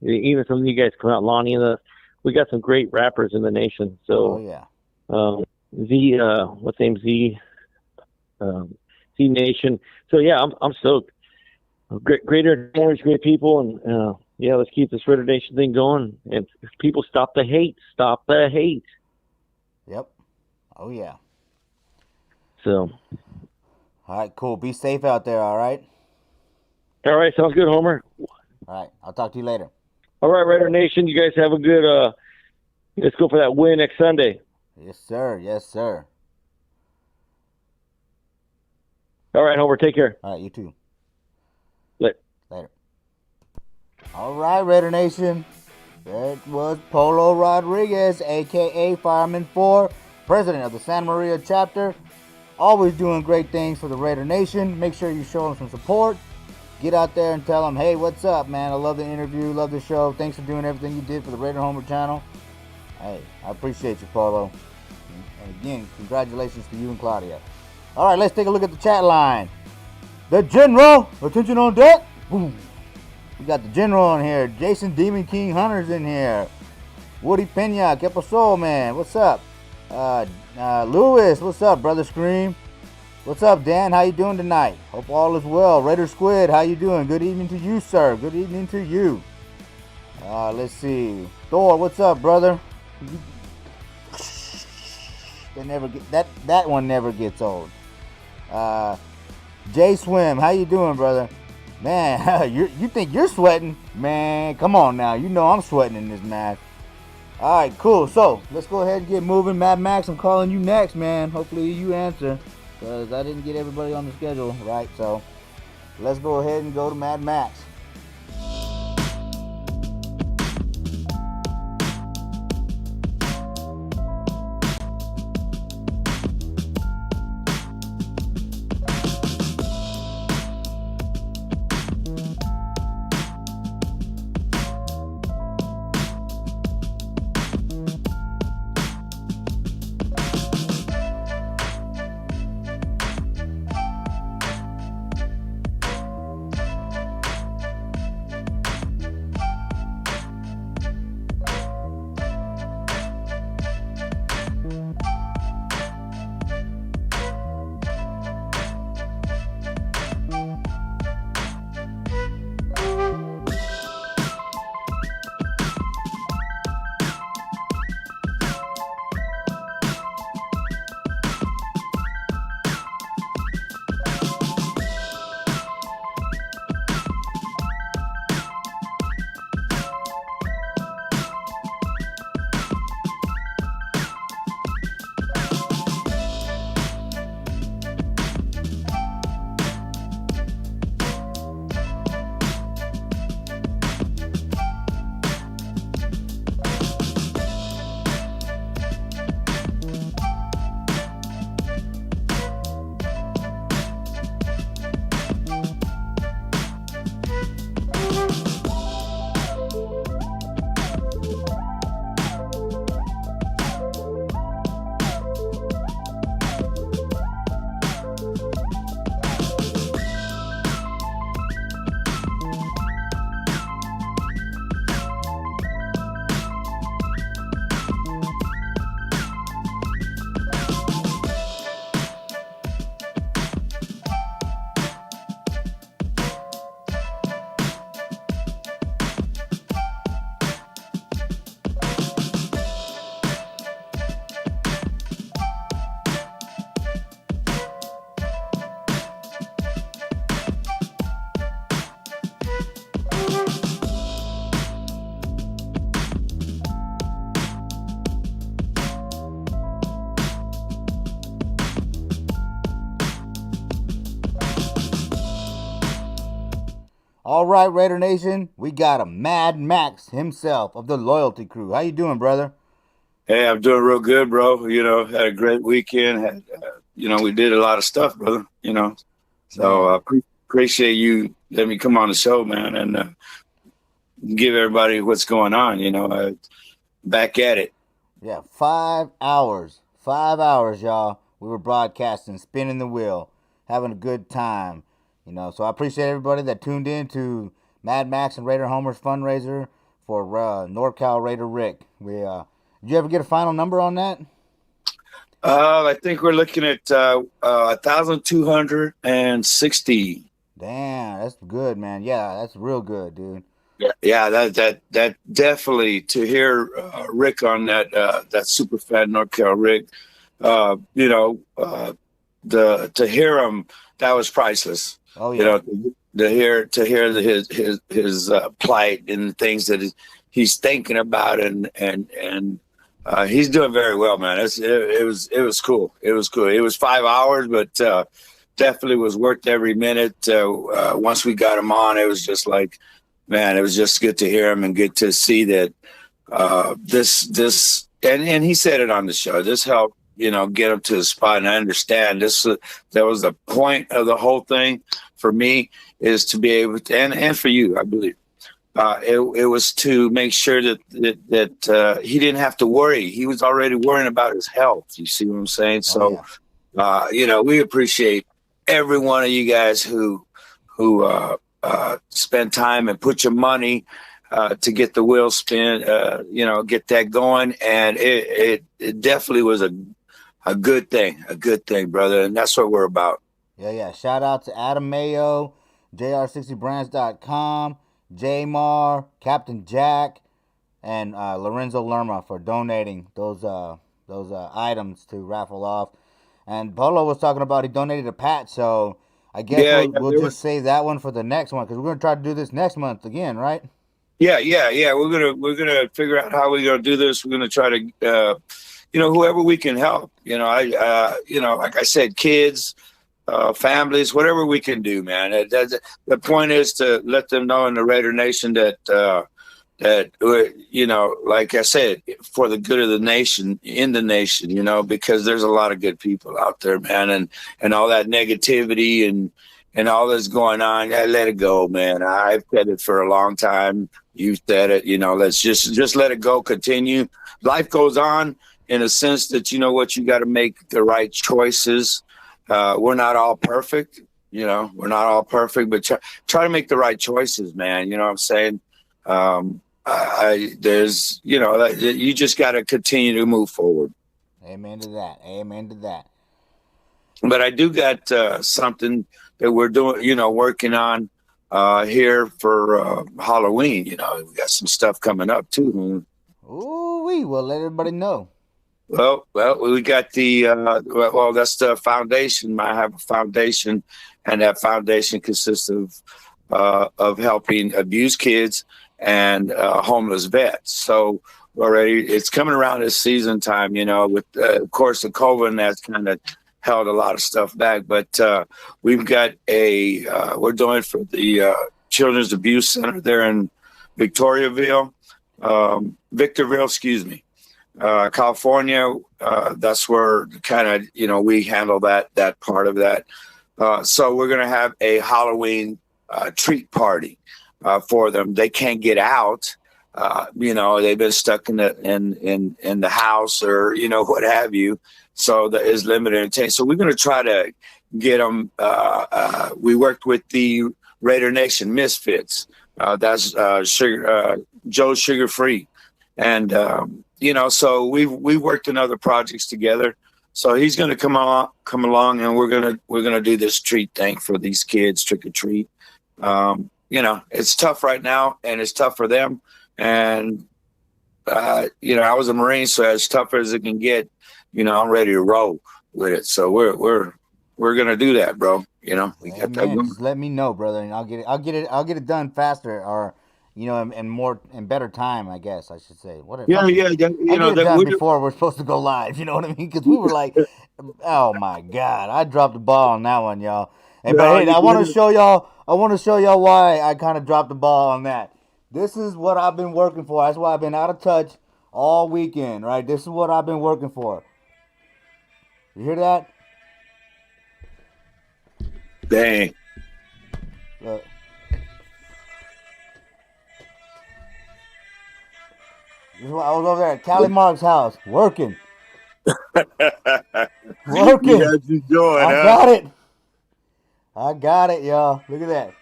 even some of you guys come out, Lonnie, and we got some great rappers in the nation. So, what's name Z Nation. So I'm stoked. Greater owners, great people, and let's keep this Raider Nation thing going. And people, stop the hate. Stop the hate. Yep. Oh yeah. So. All right, cool. Be safe out there. All right. All right, sounds good, Homer. All right, I'll talk to you later. All right, Raider Nation, you guys have a good. Let's go for that win next Sunday. Yes, sir. Yes, sir. All right, Homer, take care. All right, you too. Later. All right, Raider Nation. That was Polo Rodriguez, a.k.a. Fireman 4, president of the Santa Maria chapter. Always doing great things for the Raider Nation. Make sure you show him some support. Get out there and tell him, hey, what's up, man? I love the interview, love the show. Thanks for doing everything you did for the Raider Homer channel. Hey, I appreciate you, Polo. And again, congratulations to you and Claudia. All right, let's take a look at the chat line. The General, attention on deck. Boom. We got the General in here. Jason Demon King Hunter's in here. Woody Pena, Que Paso, man. What's up? Lewis, what's up, brother Scream? What's up, Dan? How you doing tonight? Hope all is well. Raider Squid, how you doing? Good evening to you, sir. Good evening to you. Let's see. Thor, what's up, brother? They never get that one never gets old. J Swim, how you doing, brother? Man, you think you're sweating? Man, come on now. You know I'm sweating in this match. All right, cool. So let's go ahead and get moving. Mad Max, I'm calling you next, man. Hopefully you answer, because I didn't get everybody on the schedule right. So let's go ahead and go to Mad Max. All right, Raider Nation, we got a Mad Max himself of the Loyalty Crew. How you doing, brother? Hey, I'm doing real good, bro. Had a great weekend. We did a lot of stuff, brother. So I appreciate you letting me come on the show, man, and give everybody what's going on. Back at it. Yeah, 5 hours. 5 hours, y'all. We were broadcasting, spinning the wheel, having a good time. So I appreciate everybody that tuned in to Mad Max and Raider Homer's fundraiser for NorCal Raider Rick. Did you ever get a final number on that? I think we're looking at 1,260. Damn, that's good, man. Yeah, that's real good, dude. Yeah, that definitely, to hear Rick on that super fat NorCal Rick, to hear him, that was priceless. Oh yeah. To hear his plight and the things that he's thinking about, and he's doing very well, man. It was cool. It was cool. It was 5 hours, but definitely was worth every minute. Once we got him on, it was just like, man, it was just good to hear him and good to see that this and he said it on the show. This helped, get him to the spot. And I understand that was the point of the whole thing for me, is to be able to, and for you, I believe, it was to make sure that he didn't have to worry. He was already worrying about his health. You see what I'm saying? So, we appreciate every one of you guys who spend time and put your money to get the wheel spin, get that going. And it definitely was a good thing, brother. And that's what we're about. Yeah. Shout out to Adam Mayo, jr60brands.com, Jamar, Captain Jack, and Lorenzo Lerma for donating those items to raffle off. And Polo was talking about he donated a patch, so I guess we'll just save that one for the next one because we're gonna try to do this next month again, right? Yeah. We're gonna figure out how we're gonna do this. We're gonna try to, whoever we can help. Like I said, kids, families, whatever we can do, man. The point is to let them know in the Raider Nation that like I said, for the good of the nation, in the nation, because there's a lot of good people out there, man, and all that negativity and all that's going on, let it go, man. I've said it for a long time. You said it, let's just let it go, continue. Life goes on in a sense that, you got to make the right choices. We're not all perfect, we're not all perfect, but try to make the right choices, man. You know what I'm saying? You just got to continue to move forward. Amen to that. But I do got something that we're doing, working on here for Halloween. We got some stuff coming up too. Ooh, we will let everybody know. Well, we got that's the foundation. I have a foundation, and that foundation consists of helping abused kids and homeless vets. So it's coming around this season time, with of course the COVID, and that's kind of held a lot of stuff back. But we've got we're doing for the Children's Abuse Center there in Victoriaville, excuse me. California, that's where kind of, we handle that part of that. So we're going to have a Halloween treat party for them. They can't get out. They've been stuck in the house or, what have you. So there is limited entertainment. So we're going to try to get them. We worked with the Raider Nation Misfits. That's Joe Sugar Free. And, so we worked in other projects together. So he's going to come along, and we're going to do this treat thing for these kids, trick or treat. It's tough right now, and it's tough for them. And, I was a Marine, so as tough as it can get, I'm ready to roll with it. So we're going to do that, bro. We got that. Just let me know, brother, and I'll get it done faster, or, in better time, I guess I should say. Yeah. Before we're supposed to go live, you know what I mean? Because we were like, oh my God, I dropped the ball on that one, y'all. I want to show y'all why I kind of dropped the ball on that. This is what I've been working for. That's why I've been out of touch all weekend, right? This is what I've been working for. You hear that? Dang. Look. I was over there at Callie Mark's house working. Working. You guys enjoy, I got it, y'all. Look at that.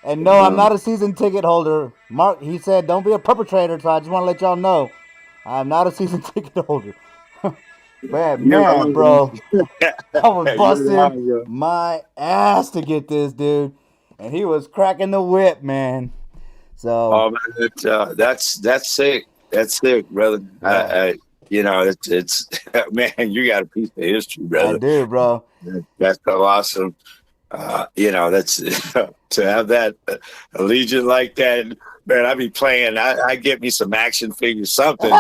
And no, I'm not a season ticket holder. Mark, he said, don't be a perpetrator, so I just want to let y'all know. I'm not a season ticket holder. Man, bro. I was busting my ass to get this, dude. And he was cracking the whip, man. So, man, that's sick. That's sick, brother. Yeah. It's man, you got a piece of history, brother. I do, bro. That's so awesome. That's to have that allegiance like that. Man, I be playing. I get me some action figures, something.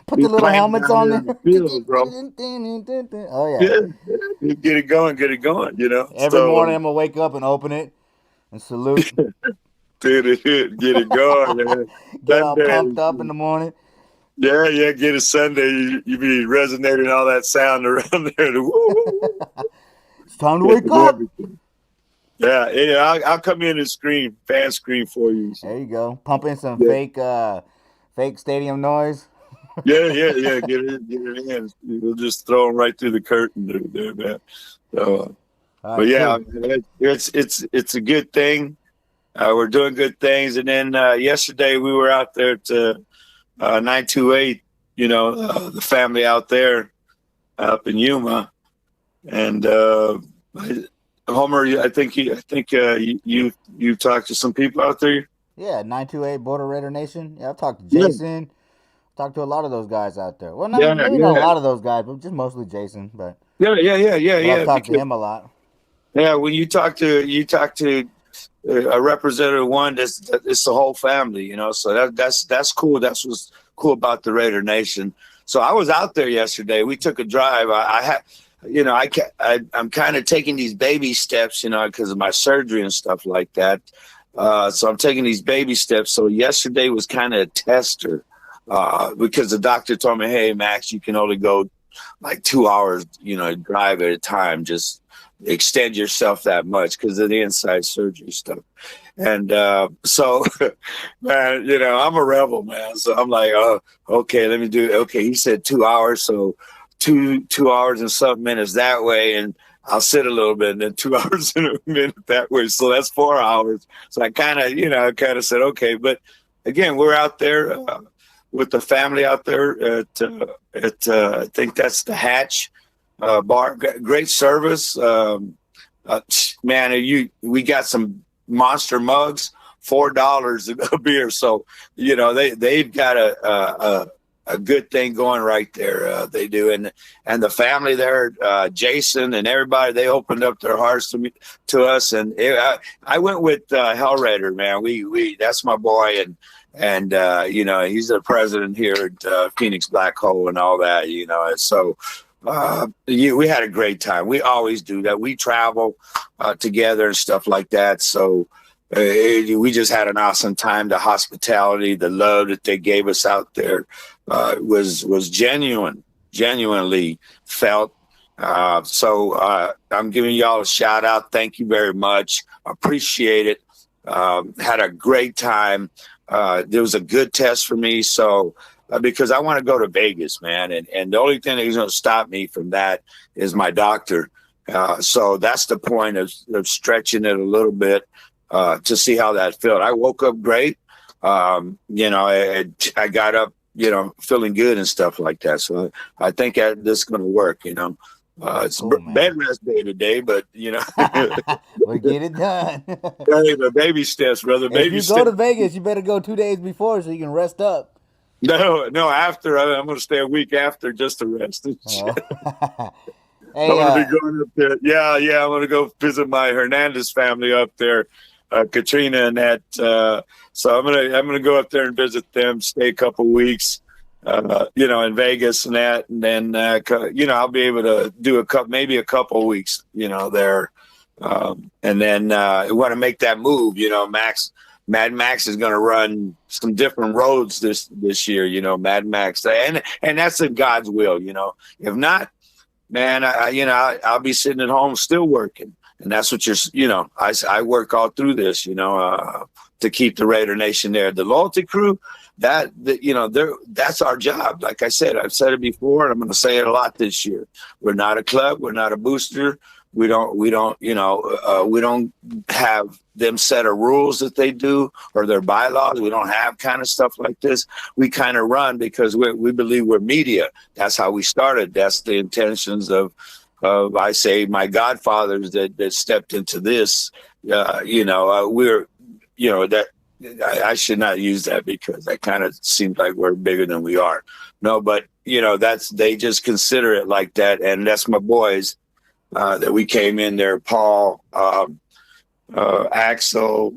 Put the little helmets on there, bro. Oh yeah. Get it going. Every morning I'm gonna wake up and open it and salute. Get it going, man. Get all pumped up in the morning. Yeah, get it Sunday. You be resonating all that sound around there. It's time to wake up. Yeah, I'll come in and fan scream for you. There you go. Pump in some fake stadium noise. Yeah. Get it in. We'll just throw them right through the curtain there, man. So, but yeah, it's a good thing. we're doing good things. And then yesterday we were out there to 928. The family out there up in Yuma, and Homer, I think you talked to some people out there. Yeah, 928 Border Raider Nation. Yeah, I've talked to Yeah, Jason. Talked to a lot of those guys out there. Well, not yeah, maybe not a yeah, lot of those guys, but just mostly Jason. But I've yeah. talked to Because him a lot. yeah, when you talk to a representative one, it's the whole family, So that's cool. That's what's cool about the Raider Nation. So I was out there yesterday. We took a drive. I had, I'm kind of taking these baby steps, because of my surgery and stuff like that. So I'm taking these baby steps. So yesterday was kind of a tester, because the doctor told me, "Hey, Max, you can only go like 2 hours, drive at a time. Just extend yourself that much because of the inside surgery stuff." And so, man, I'm a rebel, man. So I'm like, "Oh, okay, let me do it." Okay, he said 2 hours, so two hours and something minutes that way, and I'll sit a little bit, and then 2 hours and a minute that way. So that's 4 hours. So I kind of said, okay. But again, we're out there with the family out there at I think that's the Hatch bar. Great service, man. We got some monster mugs, $4 a beer. So they've got a good thing going right there. They do, and the family there, Jason and everybody, they opened up their hearts to us. And I went with Hell Raider, man. We that's my boy, and he's the president here at Phoenix Black Hole and all that. And so we had a great time. We always do that. We travel together and stuff like that. So. We just had an awesome time. The hospitality, the love that they gave us out there was genuinely felt. So I'm giving y'all a shout out. Thank you very much. Appreciate it. Had a great time. There was a good test for me. So because I want to go to Vegas, man. And the only thing that's going to stop me from that is my doctor. So that's the point of stretching it a little bit. To see how that felt. I woke up great. I got up, feeling good and stuff like that. So I think this is going to work, It's Cool, bed rest day today, but, We get it done. hey, the baby steps, brother. If Baby you steps. go to Vegas, you better go 2 days before so you can rest up. No, after. I'm going to stay a week after just to rest. Oh. I'm Hey, going to be going up there. Yeah, I'm going to go visit my Hernandez family up there. Katrina and that, so I'm gonna go up there and visit them, stay a couple weeks, in Vegas and that, and then I'll be able to do maybe a couple weeks, there, and then I want to make that move. Mad Max is going to run some different roads this year. Mad Max, and that's in God's will. If not, man, I'll be sitting at home still working. And that's what I work all through this, to keep the Raider Nation there. The loyalty crew, that's our job. Like I said, I've said it before, and I'm going to say it a lot this year. We're not a club. We're not a booster. We don't have them set of rules that they do or their bylaws. We don't have kind of stuff like this. We kind of run because we believe we're media. That's how we started. That's the intentions of I say my godfathers that stepped into this, we're, that I should not use that because that kind of seems like we're bigger than we are. No, but they just consider it like that. And that's my boys that we came in there, Paul, Axel,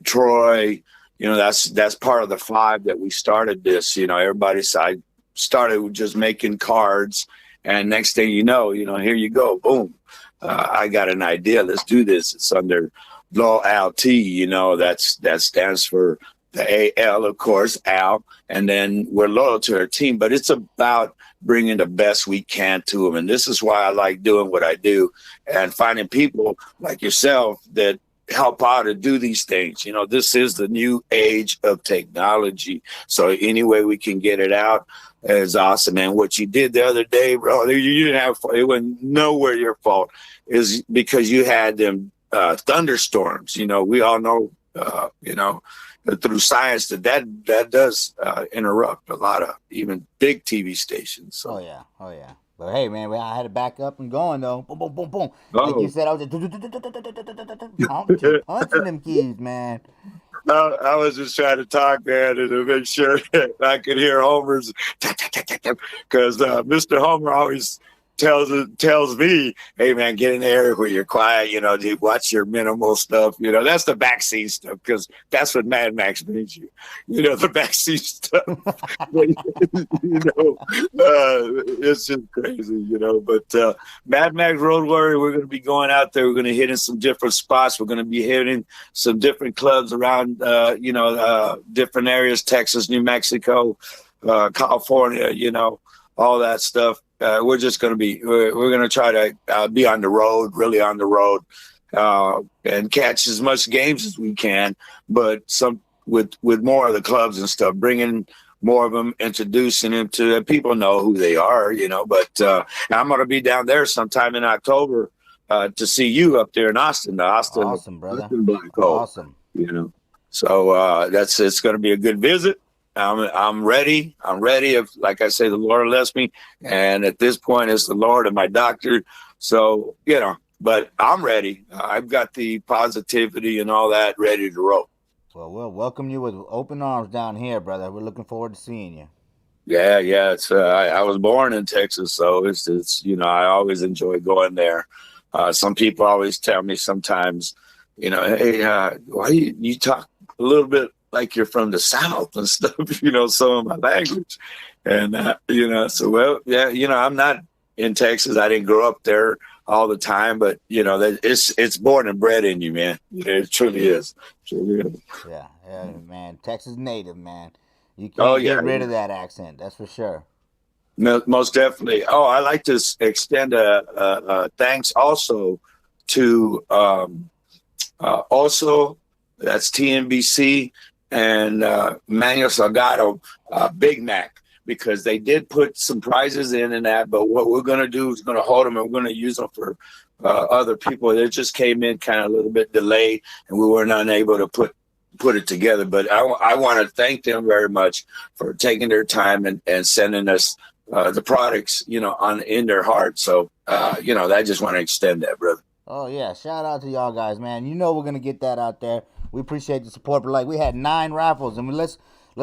Troy, that's part of the 5 that we started this, I started just making cards. And next thing you know, here you go, boom. I got an idea. Let's do this. It's under loyalty. That stands for the AL, of course, Al. And then we're loyal to our team. But it's about bringing the best we can to them. And this is why I like doing what I do and finding people like yourself that help out to do these things. This is the new age of technology. So any way we can get it out is awesome. And what you did the other day, bro, you didn't have, it was nowhere your fault, is because you had them thunderstorms. We all know you know, through science that does interrupt a lot of even big TV stations. So. Oh yeah. But hey, man, I had to back up and going though. Boom, boom, boom, boom. Like you Oh. said, I was just punching them keys, man. I was just trying to talk, man, and to make sure I could hear Homer's because Mr. Homer always tells me, "Hey, man, get in the area where you're quiet. You know, dude, watch your minimal stuff. You know, that's the backseat stuff because that's what Mad Max brings you. You know, the backseat stuff. You know, it's just crazy. You know, but Mad Max Road Warrior, we're going to be going out there. We're going to hit in some different spots. We're going to be hitting some different clubs around, different areas: Texas, New Mexico, California. You know, all that stuff. We're just going to be, we're going to try to be on the road, really on the road, and catch as much games as we can, but some with more of the clubs and stuff, bringing more of them, introducing them to people know who they are, you know, but I'm going to be down there sometime in October to see you up there in Austin, Awesome, brother. Austin Black Hole, awesome. You know, so it's going to be a good visit. I'm ready. I'm ready. If, like I say, the Lord lets me. And at this point, it's the Lord and my doctor. So, you know, but I'm ready. I've got the positivity and all that ready to roll. Well, we'll welcome you with open arms down here, brother. We're looking forward to seeing you. Yeah. It's I was born in Texas, so it's you know, I always enjoy going there. Some people always tell me sometimes, you know, hey, why you talk a little bit like you're from the South and stuff, you know, some of my language. And, you know, so, well, yeah, you know, I'm not in Texas. I didn't grow up there all the time, but, you know, it's born and bred in you, man. It truly is. Yeah, man. Texas native, man. You can't get rid of that accent. That's for sure. Most definitely. Oh, I like to extend a thanks also to also, that's TNBC, and Manuel Salgado, Big Mac, because they did put some prizes in that. But what we're going to do is going to hold them and we're going to use them for other people. It just came in kind of a little bit delayed, and we weren't unable to put it together. But I want to thank them very much for taking their time and sending us the products, you know, in their heart. So, you know, I just want to extend that, brother. Oh, yeah. Shout out to y'all guys, man. You know we're going to get that out there. We appreciate the support. But, like, we had 9 raffles. And let's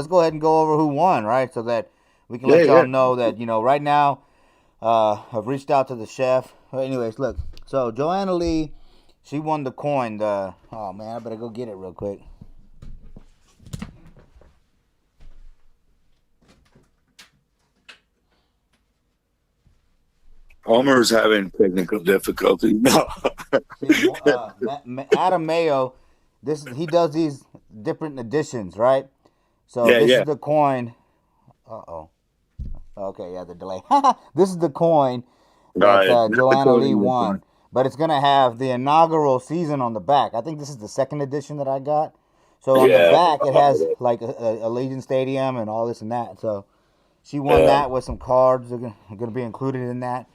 go ahead and go over who won, right? So that we can let y'all know that, you know, right now I've reached out to the chef. But anyways, look. So, Joanna Lee, she won the coin. Oh, man, I better go get it real quick. Homer's having technical difficulties. No. Adam Mayo, he does these different editions, right? So this is the coin. Okay, the delay. This is the coin that Joanna Lee won. But it's going to have the inaugural season on the back. I think this is the 2nd edition that I got. So on the back, it has like a Allegiant Stadium and all this and that. So she won that with some cards. They're going to be included in that.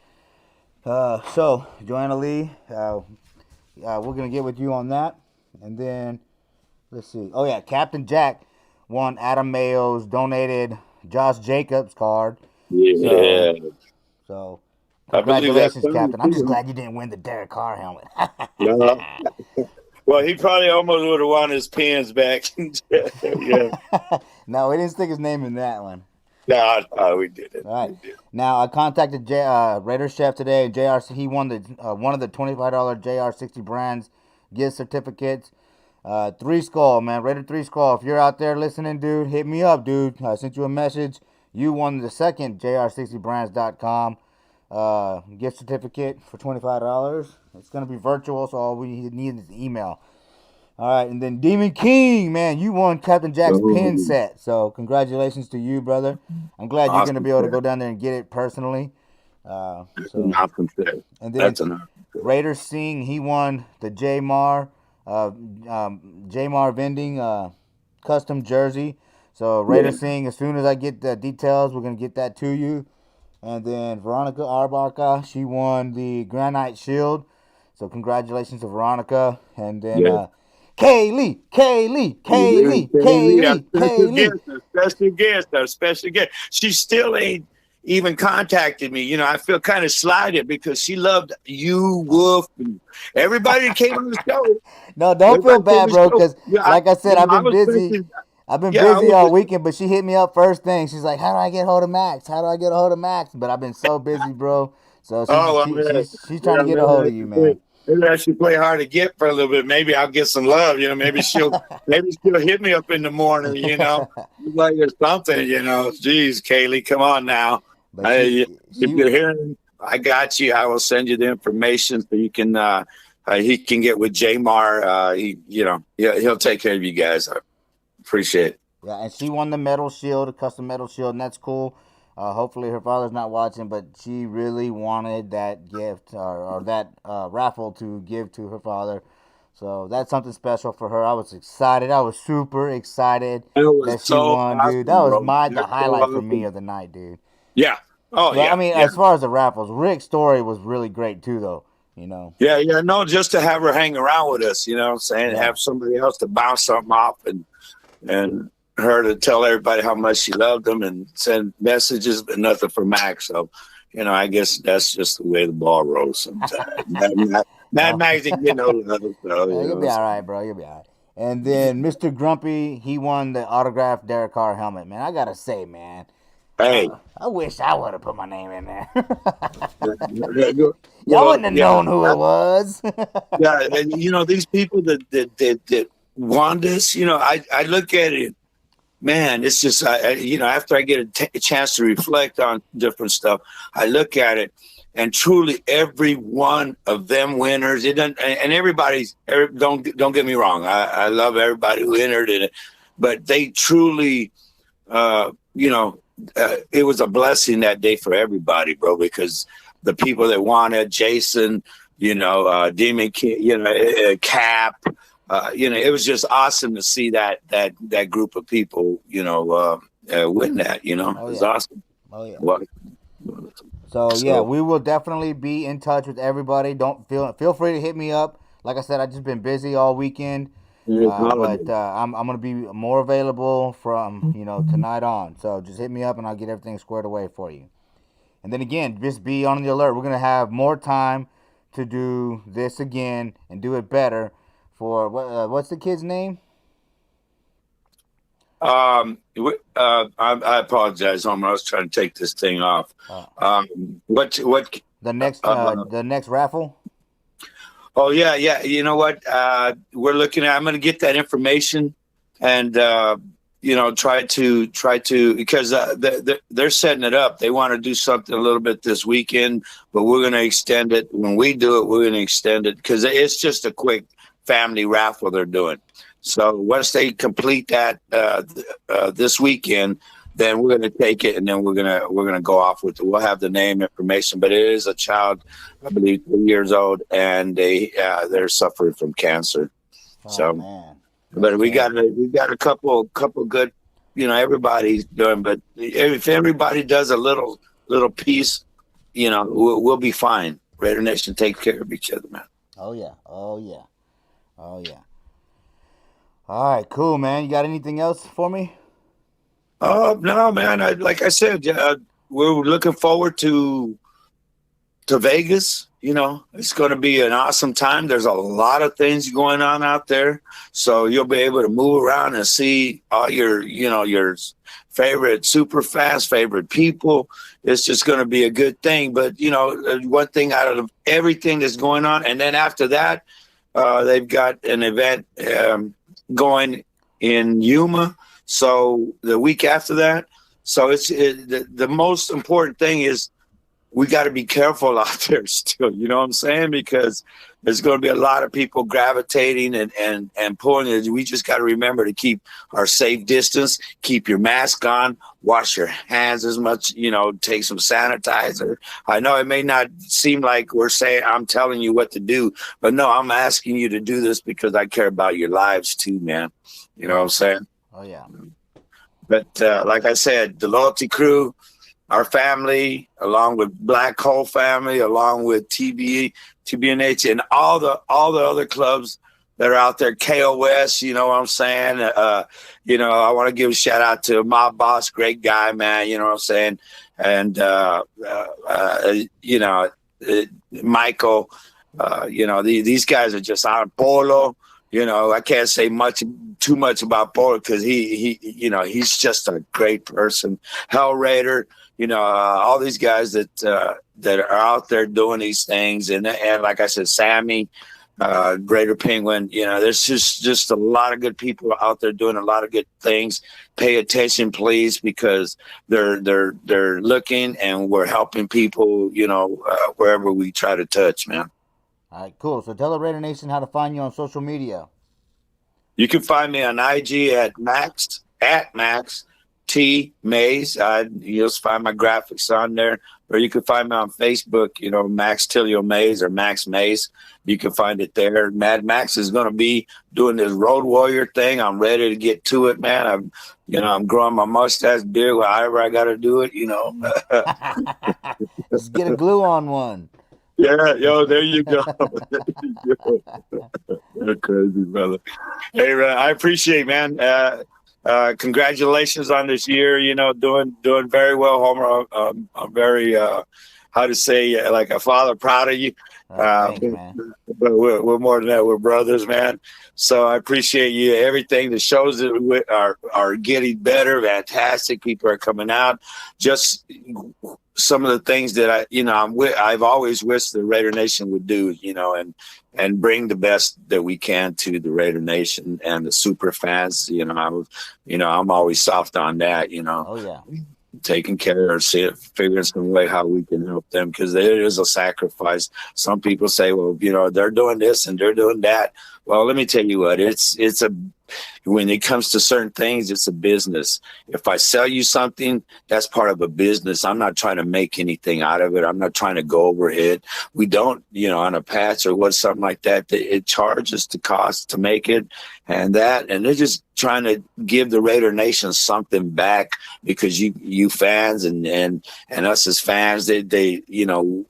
So, Joanna Lee, we're going to get with you on that. And then, let's see. Oh, yeah, Captain Jack won Adam Mayo's donated Josh Jacobs card. Yeah. So congratulations, Captain. I'm just glad you didn't win the Derek Carr helmet. No. Well, he probably almost would have won his pins back. Yeah. No, we didn't stick his name in that one. No, we didn't. All right. Now, I contacted Raider Chef today. He won one of the $25 JR60 brands gift certificates. 3 Skull, man. Raider 3 Skull. If you're out there listening, dude, hit me up, dude. I sent you a message. You won the second JR60brands.com gift certificate for $25. It's going to be virtual, so all we need is email. All right, and then Demon King, man, you won Captain Jack's pin set. So congratulations to you, brother. I'm glad you're going to be able to go down there and get it personally. And then Raider Singh, he won the J-Mar vending custom jersey. So Raider Singh, as soon as I get the details, we're going to get that to you. And then Veronica Arbarca, she won the Granite Shield. So congratulations to Veronica. And then Kaylee, Kaylee, Kaylee, Kaylee, Kaylee. Our special guest. She still ain't even contacted me. I feel kind of slighted because she loved you, Wolf, and everybody that came on the show. No, don't feel bad, bro, because like I said, I've been busy. Thinking, I've been busy all weekend, but she hit me up first thing. She's like, "How do I get hold of Maxx? How do I get a hold of Maxx?" But I've been so busy, bro. So she's trying to get a hold of you, man. Maybe I should play hard to get for a little bit. Maybe I'll get some love. Maybe she'll hit me up in the morning. Like or something. Jeez, Kaylee, come on now. If you're hearing, I got you. I will send you the information so you can. He can get with Jamar. He'll take care of you guys. I appreciate it. Yeah, and she won the medal shield, a custom medal shield, and that's cool. Hopefully her father's not watching, but she really wanted that gift or that raffle to give to her father. So that's something special for her. I was excited. I was super excited that she won, awesome, dude. That was the highlight for me of the night, dude. Yeah. Oh, yeah. I mean, as far as the raffles, Rick's story was really great too, though. Yeah. No, just to have her hang around with us, saying have somebody else to bounce something off and her to tell everybody how much she loved them and send messages, but nothing for Maxx. So, I guess that's just the way the ball rolls sometimes. Mad Maxx didn't get no love. So, you'll be all right, bro. You'll be all right. And then Mr. Grumpy, he won the autographed Derek Carr helmet, man. I got to say, man. Hey. I wish I would have put my name in there. Y'all wouldn't have known who it was. Yeah, and, these people that want this, I look at it. Man, it's just, after I get a chance to reflect on different stuff, I look at it, and truly every one of them winners, and everybody's, don't get me wrong, I love everybody who entered in it, but they truly, it was a blessing that day for everybody, bro, because the people that wanted, Jason, Demon King, Cap, it was just awesome to see that group of people, win that. It was awesome. Oh yeah. So yeah, we will definitely be in touch with everybody. Don't feel free to hit me up. Like I said, I've just been busy all weekend, but I'm gonna be more available from tonight on. So just hit me up and I'll get everything squared away for you. And then again, just be on the alert. We're gonna have more time to do this again and do it better. For what's the kid's name? I apologize, Homer. I was trying to take this thing off. What the next raffle? Oh yeah. You know what? We're looking at. I'm going to get that information and try to because they're setting it up. They want to do something a little bit this weekend, but we're going to extend it. When we do it, we're going to extend it because it's just a quick family raffle they're doing. So once they complete that this weekend, then we're going to take it and then we're going to go off with it. We'll have the name information, but it is a child, I believe 3 years old, and they're suffering from cancer. Man. But we got a couple good, everybody's doing, but if everybody does a little piece, we'll be fine. Raider Nation takes care of each other, man. Oh yeah. All right, cool, man. You got anything else for me? No, man. Like I said, we're looking forward to Vegas. It's going to be an awesome time. There's a lot of things going on out there, so you'll be able to move around and see all your favorite super fast favorite people. It's just going to be a good thing. But one thing out of everything that's going on, and then after that, they've got an event going in Yuma. So the week after that, so the most important thing is we got to be careful out there still. You know what I'm saying? Because there's going to be a lot of people gravitating and pulling it. We just got to remember to keep our safe distance, keep your mask on, wash your hands as much, take some sanitizer. I know it may not seem like we're saying, I'm telling you what to do, but no, I'm asking you to do this because I care about your lives too, man. You know what I'm saying? Oh yeah. But like I said, the Loyalty Crew, our family, along with Black Hole family, along with TBNH and all the other clubs that are out there. KOS, you know what I'm saying? You know, I want to give a shout out to my boss, great guy, man. You know what I'm saying? And you know, Michael. You know, these guys are just on Polo. You know, I can't say too much about Polo because you know, he's just a great person. Hell Raider, you know, all these guys that are out there doing these things, and like I said, Sammy, Greater Penguin. You know, there's just a lot of good people out there doing a lot of good things. Pay attention, please, because they're looking, and we're helping people. You know, wherever we try to touch, man. All right, cool. So tell the Raider Nation how to find you on social media. You can find me on IG at Maxx T Mays. You'll find my graphics on there, or you can find me on Facebook. You know, Max Tilio Mays or Max Mays. You can find it there. Mad Max is going to be doing this Road Warrior thing. I'm ready to get to it, man. I'm growing my mustache beard. However I got to do it. You know. Just get a glue on one. Yeah, yo, there you go. You're crazy, brother. Hey, I appreciate, man. Congratulations on this year. You know, doing very well, Homer. I'm very, how to say, like a father, proud of you. Thank you, man. But we're more than that. We're brothers, man. So I appreciate you. Everything. The shows that are getting better. Fantastic. People are coming out. Just some of the things that I've always wished the Raider Nation would do, you know, and bring the best that we can to the Raider Nation and the super fans. You know, I'm always soft on that. You know, oh yeah, taking care of, figuring some way how we can help them, because there is a sacrifice. Some people say, well, you know, they're doing this and they're doing that. Well, let me tell you what, when it comes to certain things, it's a business. If I sell you something, that's part of a business. I'm not trying to make anything out of it. I'm not trying to go overhead. We don't, you know, on a patch or something like that, it charges the cost to make it, and they're just trying to give the Raider Nation something back, because you fans and us as fans, they you know,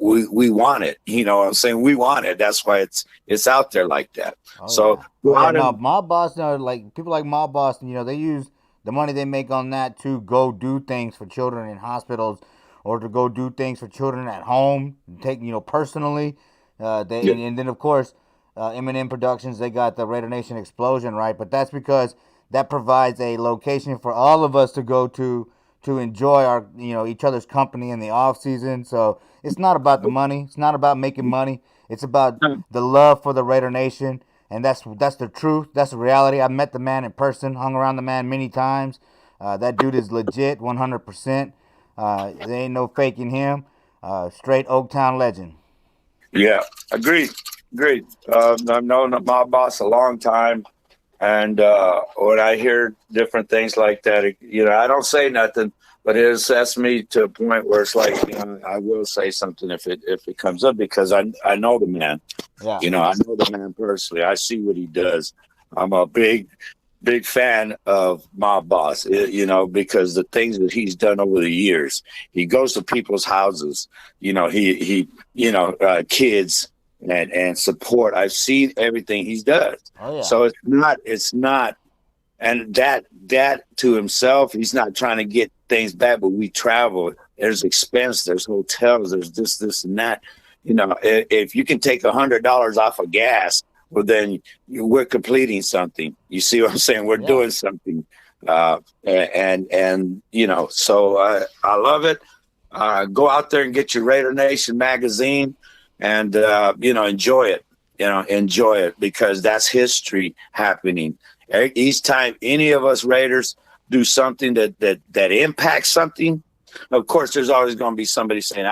we want it. You know what I'm saying? We want it. That's why it's out there like that. Oh, so yeah. Mob Boston, like people like Mob Boston, you know, they use the money they make on that to go do things for children in hospitals, or to go do things for children at home, personally. And then of course, M&M Productions, they got the Raider Nation Explosion, right? But that's because that provides a location for all of us to go to enjoy our, each other's company in the off season. So it's not about the money. It's not about making money. It's about the love for the Raider Nation. And that's the truth. That's the reality. I met the man in person, hung around the man many times. That dude is legit, 100%. There ain't no faking him. Straight Oaktown legend. Yeah, agreed. I've known my boss a long time. And when I hear different things like that, I don't say nothing, but it sets me to a point where it's like, I will say something if it comes up, because I know the man. Yeah. I know the man personally. I see what he does. I'm a big fan of my boss, because the things that he's done over the years. He goes to people's houses, kids. And support. I've seen everything he's done. Oh, yeah. So it's not, and that to himself, he's not trying to get things back, but we travel. There's expense, there's hotels, there's this and that. If you can take $100 off of gas, well, then we're completing something. You see what I'm saying? We're doing something. So I love it. Go out there and get your Raider Nation magazine. And, enjoy it, because that's history happening. Each time any of us Raiders do something that impacts something, of course, there's always going to be somebody saying,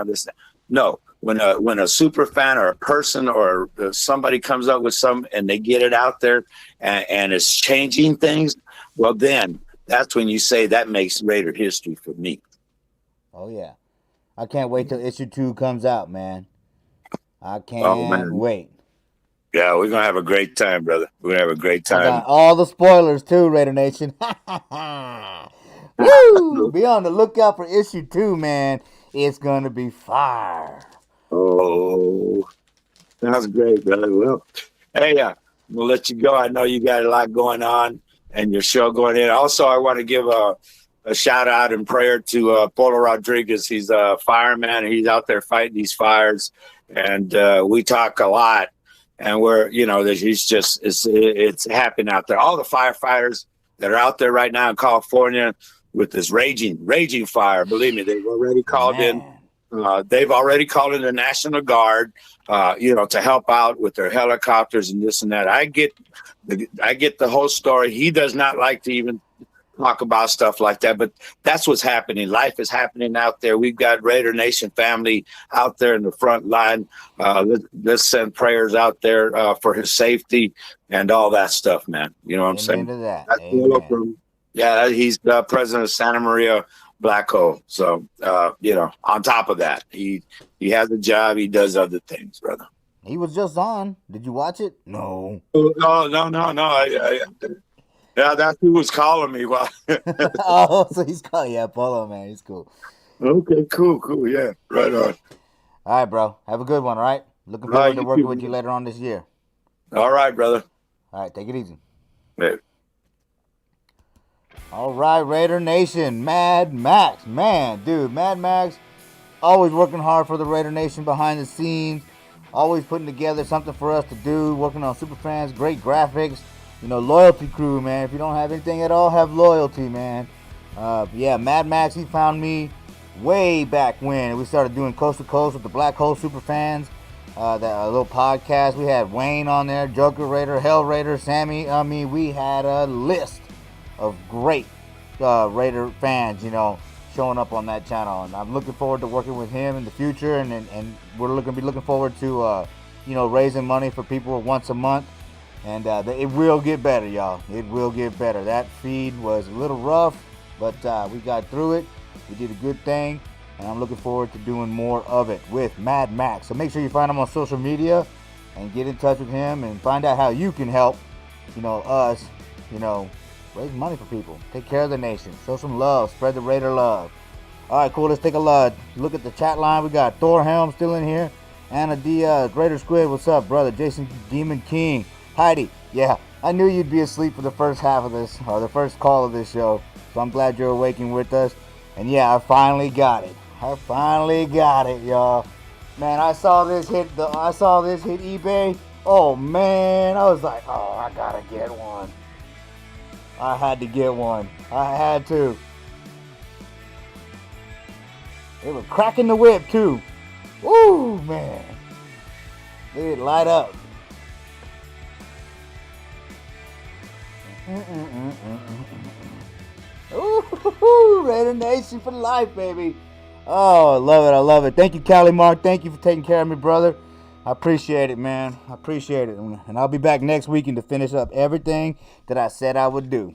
this. No, when a super fan or a person or somebody comes up with and they get it out there and it's changing things, well, then that's when you say that makes Raider history for me. Oh, yeah. I can't wait till issue 2 comes out, man. I can't wait. Yeah, we're going to have a great time, brother. We're going to have a great time. I got all the spoilers, too, Raider Nation. Woo! Be on the lookout for issue 2, man. It's going to be fire. Oh, that's great, brother. Well, Hey, we'll let you go. I know you got a lot going on and your show going in. Also, I want to give a shout out and prayer to Polo Rodriguez. He's a fireman. He's out there fighting these fires, and we talk a lot. And he's just it's happening out there. All the firefighters that are out there right now in California with this raging fire. Believe me, they've already called in. They've already called in the National Guard, to help out with their helicopters and this and that. I get the whole story. He does not like to even talk about stuff like that, but that's what's happening. Life is happening out there. We've got Raider Nation family out there in the front line. Let's send prayers out there for his safety and all that stuff, man. You know what I'm saying? To that. Yeah, he's the president of Santa Maria Black Hole. So, on top of that, he has a job. He does other things, brother. He was just on. Did you watch it? No. No. Yeah, that's who was calling me. Oh, so he's calling. Yeah, Polo, man. He's cool. Okay, cool. Yeah, right on. All right, bro. Have a good one, all right? Looking forward to working with you later on this year. All right, brother. All right, take it easy. Yeah. All right, Raider Nation, Mad Maxx. Man, dude, Mad Maxx, always working hard for the Raider Nation behind the scenes, always putting together something for us to do, working on Superfans, great graphics, loyalty crew, man. If you don't have anything at all, have loyalty, man. Mad Maxx, he found me way back when we started doing Coast to Coast with the Black Hole Superfans, that little podcast. We had Wayne on there, Joker Raider, Hell Raider, Sammy. We had a list of great Raider fans, showing up on that channel, and I'm looking forward to working with him in the future, and we're looking forward to raising money for people once a month, and it will get better, y'all. It will get better. That feed was a little rough, but we got through it. We did a good thing, and I'm looking forward to doing more of it with Mad Maxx. So make sure you find him on social media and get in touch with him and find out how you can help us raise money for people. Take care of the nation. Show some love. Spread the Raider love. All right, cool. Let's take a look at the chat line. We got Thor Helm still in here. Anna Diaz, Raider Squid. What's up, brother? Jason Demon King. Heidi. Yeah, I knew you'd be asleep for the first half of this, or the first call of this show. So I'm glad you're awaking with us. And yeah, I finally got it. Y'all. Man, I saw this hit eBay. Oh man, I was like, I gotta get one. I had to get one. I had to. They were cracking the whip too. Woo, man. They'd light up. Ooh, Raider Nation for life, baby. Oh, I love it. Thank you, Cali Mark. Thank you for taking care of me, brother. I appreciate it, man. I appreciate it. And I'll be back next weekend to finish up everything that I said I would do.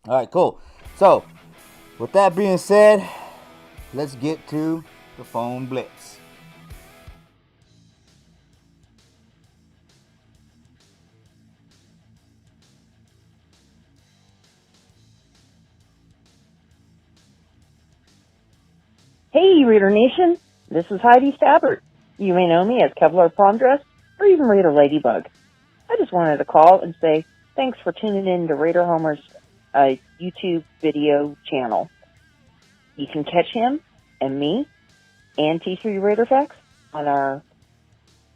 All right, cool. So, with that being said, let's get to the phone blitz. Hey, Raider Nation. This is Heidi Stabbert. You may know me as Kevlar Prom Dress or even Raider Ladybug. I just wanted to call and say thanks for tuning in to Raider Homer's YouTube video channel. You can catch him and me and T3 Raider Facts on our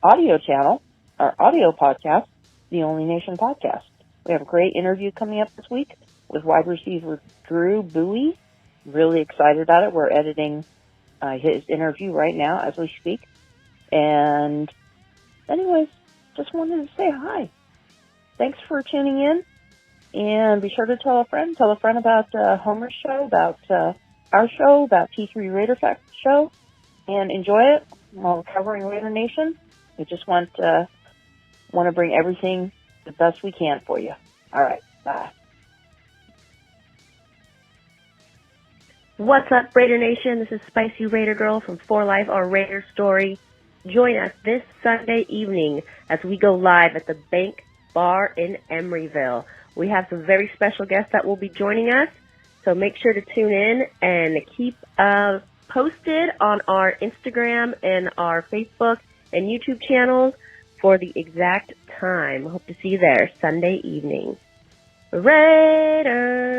audio channel, our audio podcast, The Only Nation Podcast. We have a great interview coming up this week with wide receiver Drew Bowie. Really excited about it. We're editing his interview right now as we speak. And anyways, just wanted to say hi. Thanks for tuning in. And be sure to tell a friend about Homer's show, about our show, about T3 Raider Facts show, and enjoy it while we're covering Raider Nation. We just want to bring everything the best we can for you. All right, bye. What's up, Raider Nation? This is Spicy Raider Girl from For Life, Our Raider Story. Join us this Sunday evening as we go live at the Bank Bar in Emeryville. We have some very special guests that will be joining us, so make sure to tune in and keep posted on our Instagram and our Facebook and YouTube channels for the exact time. Hope to see you there Sunday evening. Raiders!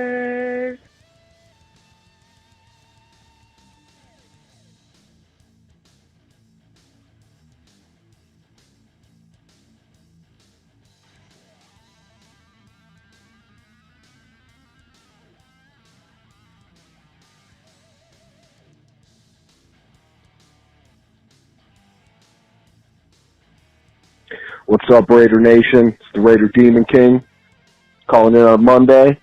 What's up, Raider Nation? It's the Raider Demon King calling in on Monday.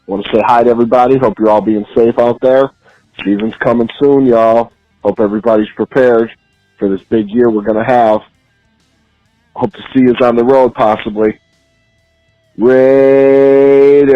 Want to say hi to everybody. Hope you're all being safe out there. Season's coming soon, y'all. Hope everybody's prepared for this big year we're going to have. Hope to see us on the road, possibly. Raiders!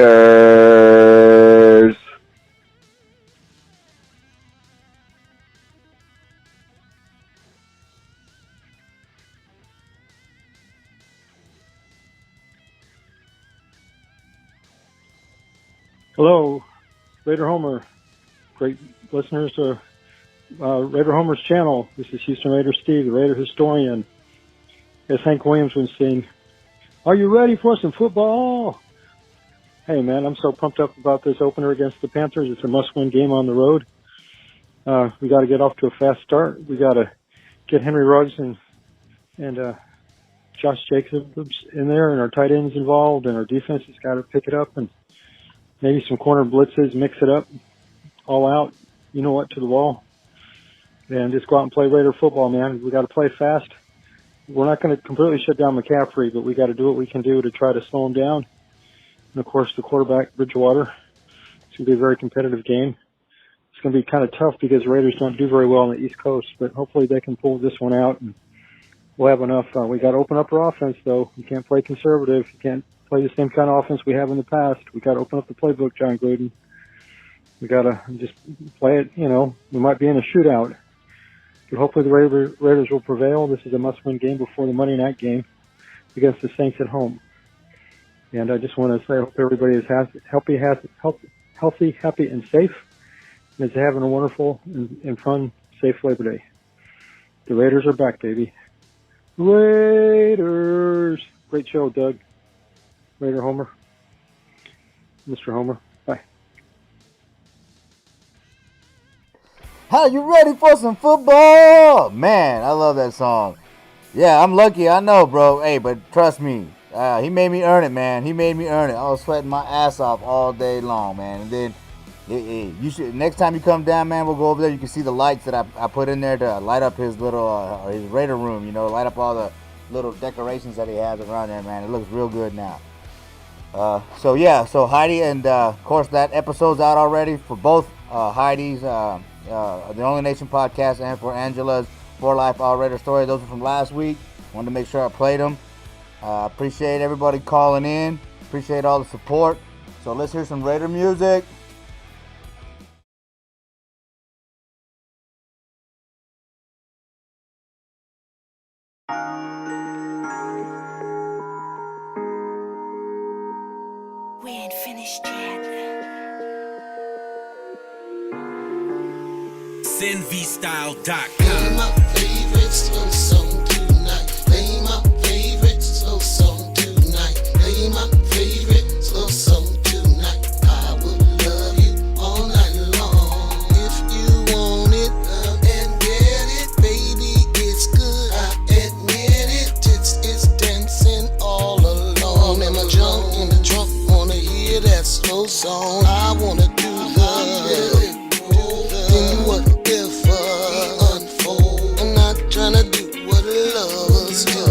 Hello, Raider Homer. Great listeners to Raider Homer's channel. This is Houston Raider Steve, the Raider historian. As Hank Williams was saying, are you ready for some football? Hey, man, I'm so pumped up about this opener against the Panthers. It's a must-win game on the road. We got to get off to a fast start. We got to get Henry Ruggs and Josh Jacobs in there, and our tight ends involved, and our defense has got to pick it up, and maybe some corner blitzes, mix it up, all out, you know what, to the wall. And just go out and play Raider football, man. We got to play fast. We're not going to completely shut down McCaffrey, but we got to do what we can do to try to slow him down. And, of course, the quarterback, Bridgewater. It's going to be a very competitive game. It's going to be kind of tough because the Raiders don't do very well on the East Coast, but hopefully they can pull this one out, and we'll have enough. We got to open up our offense, though. You can't play conservative. You can't play the same kind of offense we have in the past. We got to open up the playbook, John Gruden. We got to just play it, you know. We might be in a shootout. But hopefully the Raiders will prevail. This is a must-win game before the Monday night game against the Saints at home. And I just want to say I hope everybody is healthy, happy, and safe, and is having a wonderful and fun, safe Labor Day. The Raiders are back, baby. Raiders! Great show, Doug. Raider Homer. Mr. Homer. Bye. Are you ready for some football? Man, I love that song. Yeah, I'm lucky. I know, bro. Hey, but trust me. He made me earn it, man. He made me earn it. I was sweating my ass off all day long, man. And then you should, next time you come down, man, we'll go over there. You can see the lights that I put in there to light up his little his Raider room, you know, light up all the little decorations that he has around there, man. It looks real good now. So Heidi, and of course that episode's out already for both Heidi's the Only Nation podcast and for Angela's For Life All Raider Story. Those are from last week. Wanted to make sure I played them. Appreciate everybody calling in. Appreciate all the support. So let's hear some Raider music. We ain't finished yet. SenVStyle.com. Play my favorite slow song tonight. Play my favorite slow song tonight. Play my favorite slow song tonight. I will love you all night long. If you want it and get it, baby, it's good. I admit it. It's dancing all along. And my junk in the trunk wanna hear that slow song. I wanna do the then whatever unfold. I'm not tryna do what lovers do.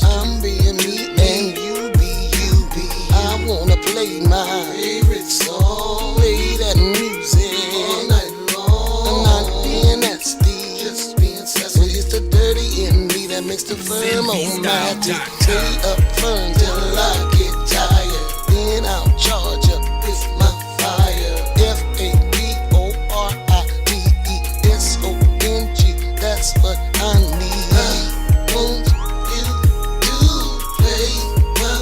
I'm being me and you be you. I wanna play my favorite song. Play that music all night long. I'm not being nasty, just being sassy. Well, it's the dirty in me that makes the firm on magic. Stay up firm till I get tired. Then I'll charge up with my fire. FABORIDESONG, that's what I need. I want you to play my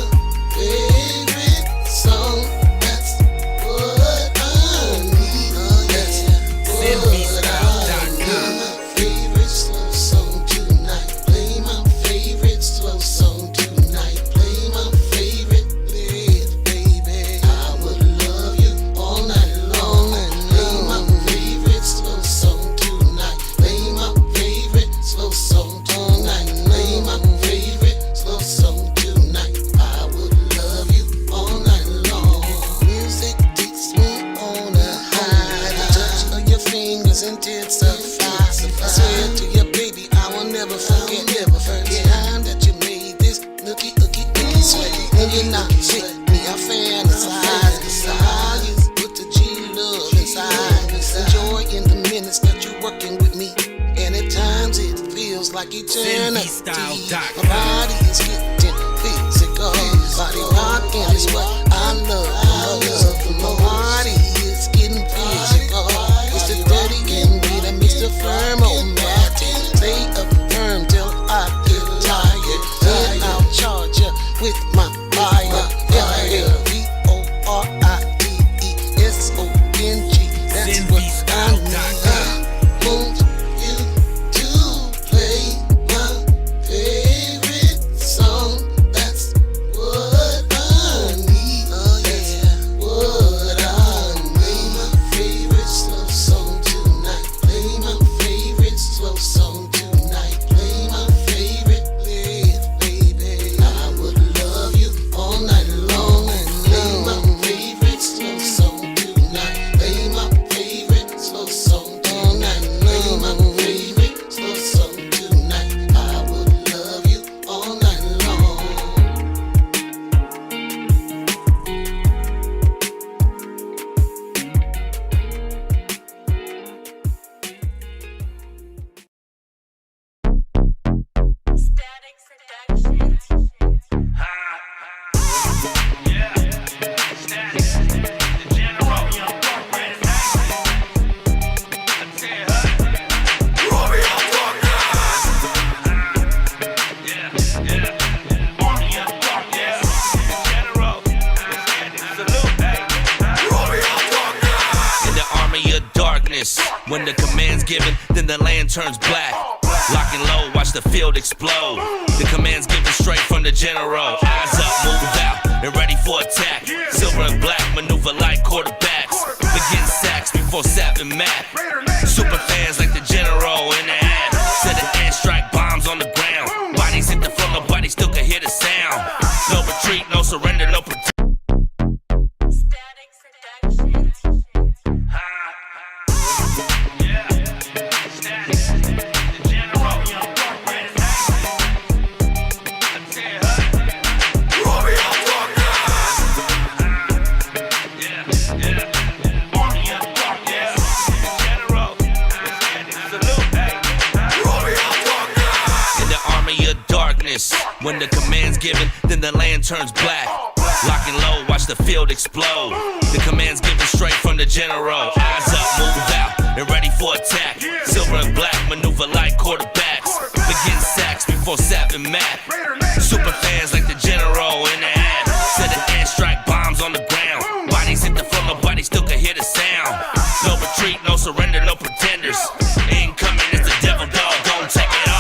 favorite song. That's what I need. That's what I need. My favorite slow song tonight. Play my favorite slow song. did suffice. I swear to you, baby, I will never forget. Never forget time that you made this nookie sweat. When you're not with me, I fantasize. How you put the G love inside. Enjoying the minutes that you're working with me. And at times it feels like eternity. My body is getting physical. Body rocking is what I love. My body is getting physical. It's the dirty game that makes the firm romantic. Stay up firm till I get tired. Then I'll charge you with my fire. L-A-V-O-R-I-D-E-S-O-N-G. That's what I need. Won't you to play my favorite song? That's what I need. Oh yeah, what I need. My favorite slow song tonight. Play my favorite slow song tonight. Play my favorite live, baby. I would love you all night long. Play my favorite slow song tonight. Play my favorite slow song tonight. Play my favorite slow song tonight. I would love you all night long. When the command's given, then the land turns black. Lock and low, watch the field explode. The command's given straight from the general. Eyes up, move out, and ready for attack. Silver and black, maneuver like quarterbacks. Begin sacks before sapping Matt. Super fans like the general in the ad. Set an airstrike, bombs on the ground. Bodies hit the floor, nobody still can hear the sound. No retreat, no surrender, no protection. When the command's given, then the land turns black. Lock and low, watch the field explode. The command's given straight from the general. Eyes up, move out, and ready for attack. Silver and black, maneuver like quarterbacks. Begin sacks before sapping Matt. Super fans like the general in the ad. Set an airstrike, bombs on the ground. Bodies hit the floor, nobody still can hear the sound. No retreat, no surrender, no pretenders. Incoming is the devil dog, gon' take it all.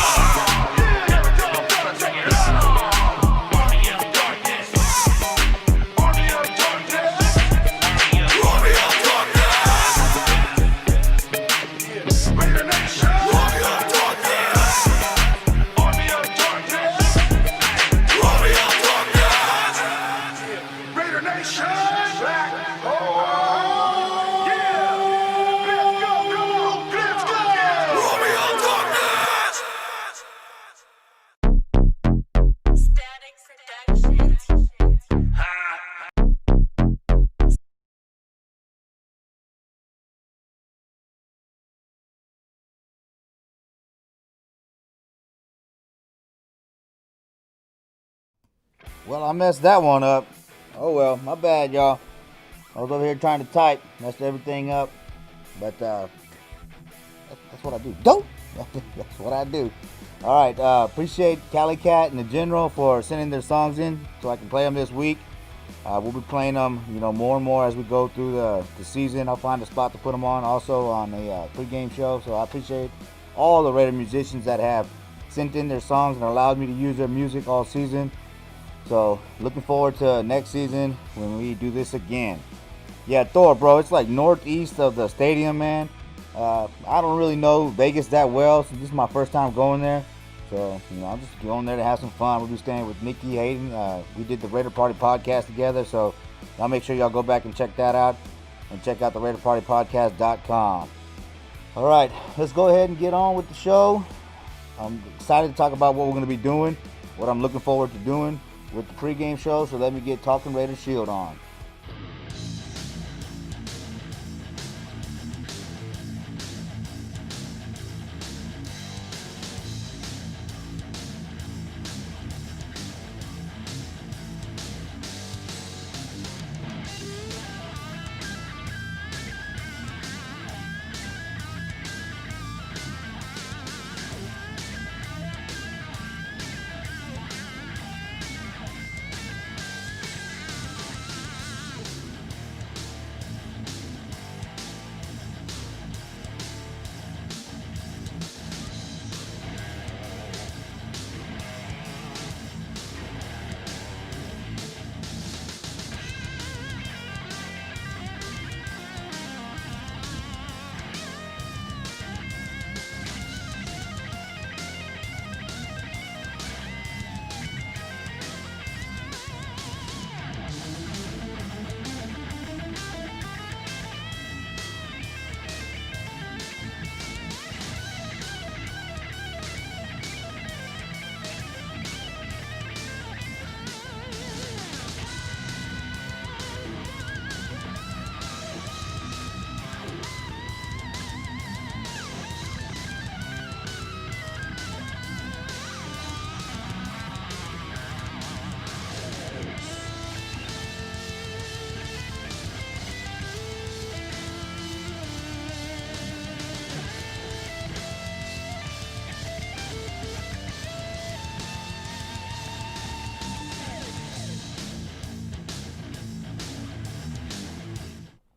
Well, I messed that one up. Oh well, my bad, y'all. I was over here trying to type, messed everything up. But that's what I do. Don't. That's what I do. All right. Appreciate Cali Cat and the General for sending their songs in so I can play them this week. We'll be playing them, more and more as we go through the season. I'll find a spot to put them on, also on a pregame show. So I appreciate all the Raider musicians that have sent in their songs and allowed me to use their music all season. So, looking forward to next season when we do this again. Yeah, Thor, bro, it's like northeast of the stadium, man. I don't really know Vegas that well, so this is my first time going there. So, I'm just going there to have some fun. We'll be staying with Nikki Hayden. We did the Raider Party podcast together, so y'all make sure y'all go back and check that out. And check out the RaiderPartyPodcast.com. All right, let's go ahead and get on with the show. I'm excited to talk about what we're going to be doing, what I'm looking forward to doing with the pregame show. So let me get Talking Raiders Shield on.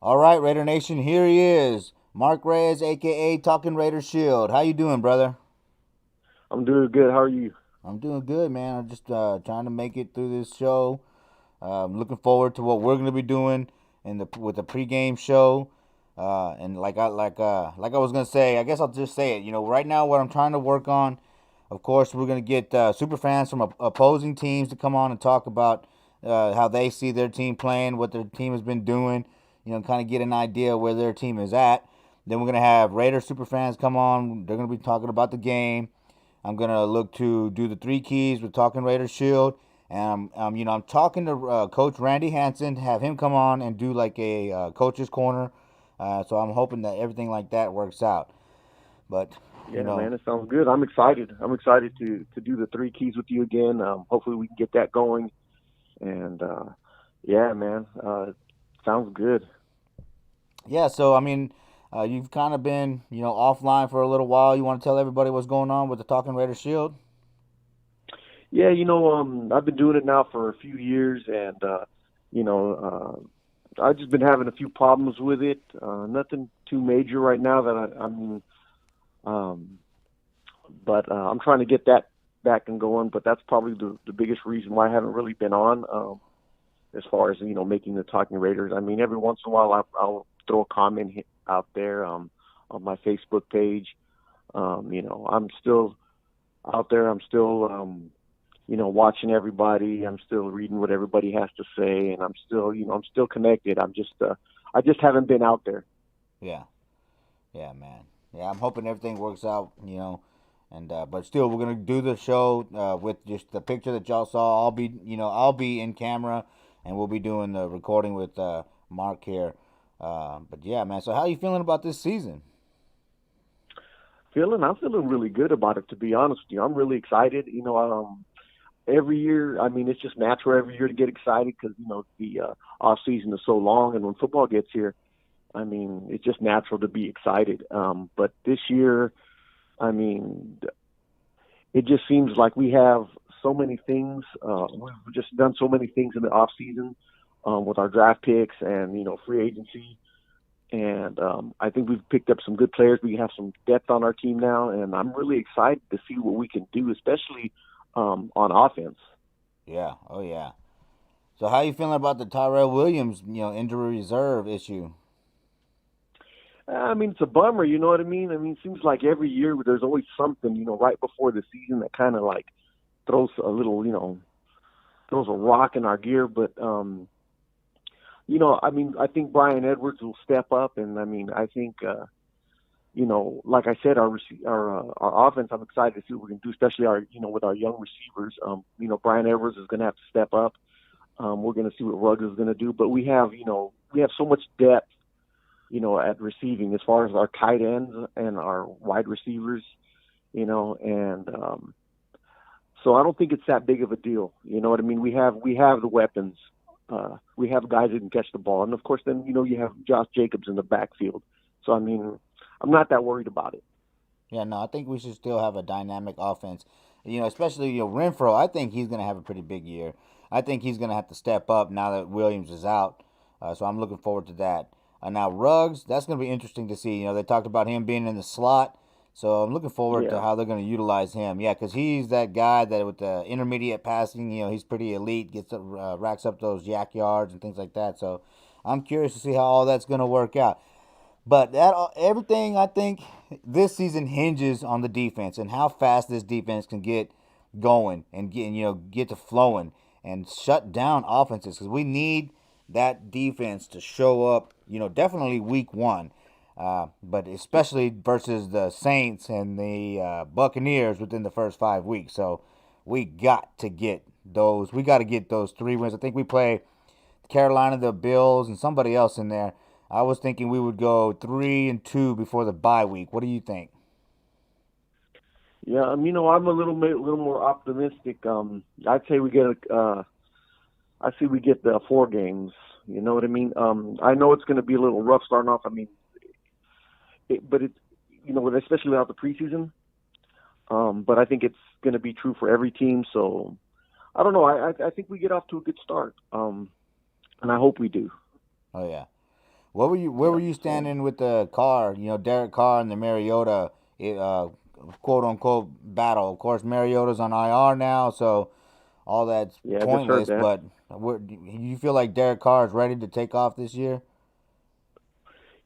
All right, Raider Nation, here he is, Mark Reyes, a.k.a. Talking Raider Shield. How you doing, brother? I'm doing good. How are you? I'm doing good, man. I'm just trying to make it through this show. I'm looking forward to what we're going to be doing with the pregame show. And like I was gonna say, I guess I'll just say it. You know, right now what I'm trying to work on, of course, we're gonna get super fans from opposing teams to come on and talk about how they see their team playing, what their team has been doing. You know, kind of get an idea where their team is at. Then we're gonna have Raider super fans come on. They're gonna be talking about the game. I'm gonna look to do the 3 keys with Talking Raider Shield. And I'm talking to Coach Randy Hansen, have him come on and do like a coach's corner. So I'm hoping that everything like that works out. But yeah, man, it sounds good. I'm excited. I'm excited to do the 3 keys with you again. Hopefully we can get that going. And yeah, man, sounds good. Yeah. So I mean, you've kind of been offline for a little while. You want to tell everybody what's going on with the Talking Raider Shield? Yeah, I've been doing it now for a few years, and I've just been having a few problems with it. Nothing too major right now but I'm trying to get that back and going. But that's probably the biggest reason why I haven't really been on. As far as making the Talking Raiders, I mean, every once in a while I'll throw a comment out there on my Facebook page. I'm still out there. I'm still watching everybody. I'm still reading what everybody has to say, and I'm still connected. I just haven't been out there. Yeah, man. Yeah, I'm hoping everything works out. And but still, we're gonna do the show with just the picture that y'all saw. I'll be in camera, and we'll be doing the recording with Mark here. But yeah, man. So how are you feeling about this season? I'm feeling really good about it, to be honest with you. I'm really excited. Every year, I mean, it's just natural every year to get excited because, the off season is so long, and when football gets here, I mean, it's just natural to be excited. But this year, I mean, it just seems like we have so many things. We've just done so many things in the off season with our draft picks and, free agency. And I think we've picked up some good players. We have some depth on our team now, and I'm really excited to see what we can do, especially on offense. Yeah. Oh, yeah. So how are you feeling about the Tyrell Williams, injury reserve issue? I mean, it's a bummer, you know what I mean? I mean, it seems like every year there's always something, right before the season that kind of like throws a little, throws a rock in our gear. But, I mean, I think Brian Edwards will step up. And, I mean, I think, like I said, our offense, I'm excited to see what we can do, especially with our young receivers. Brian Edwards is going to have to step up. We're going to see what Ruggs is going to do, but we have so much depth, at receiving as far as our tight ends and our wide receivers, and so I don't think it's that big of a deal. You know what I mean? We have the weapons. We have guys who can catch the ball, and of course, then you have Josh Jacobs in the backfield. So I mean, I'm not that worried about it. Yeah, no, I think we should still have a dynamic offense. Especially Renfro. I think he's going to have a pretty big year. I think he's going to have to step up now that Williams is out. So I'm looking forward to that. Now Ruggs, that's going to be interesting to see. They talked about him being in the slot, so I'm looking forward to how they're going to utilize him. Yeah, because he's that guy that with the intermediate passing, he's pretty elite, racks up those yak yards and things like that. So I'm curious to see how all that's going to work out. But everything, I think, this season hinges on the defense and how fast this defense can get going and get to flowing and shut down offenses, because we need that defense to show up. Definitely week one, but especially versus the Saints and the Buccaneers within the first 5 weeks. So we got to get those. We got to get those 3 wins. I think we play Carolina, the Bills, and somebody else in there. I was thinking we would go 3-2 before the bye week. What do you think? Yeah, I'm a little more optimistic. I'd say we get the 4 games. You know what I mean? I know it's going to be a little rough starting off. I mean, but it's especially without the preseason. But I think it's going to be true for every team. So I don't know. I think we get off to a good start. And I hope we do. Oh yeah. Where were you standing with the Carr? Derek Carr and the Mariota, quote unquote battle. Of course, Mariota's on IR now, so all that's pointless. But you feel like Derek Carr is ready to take off this year?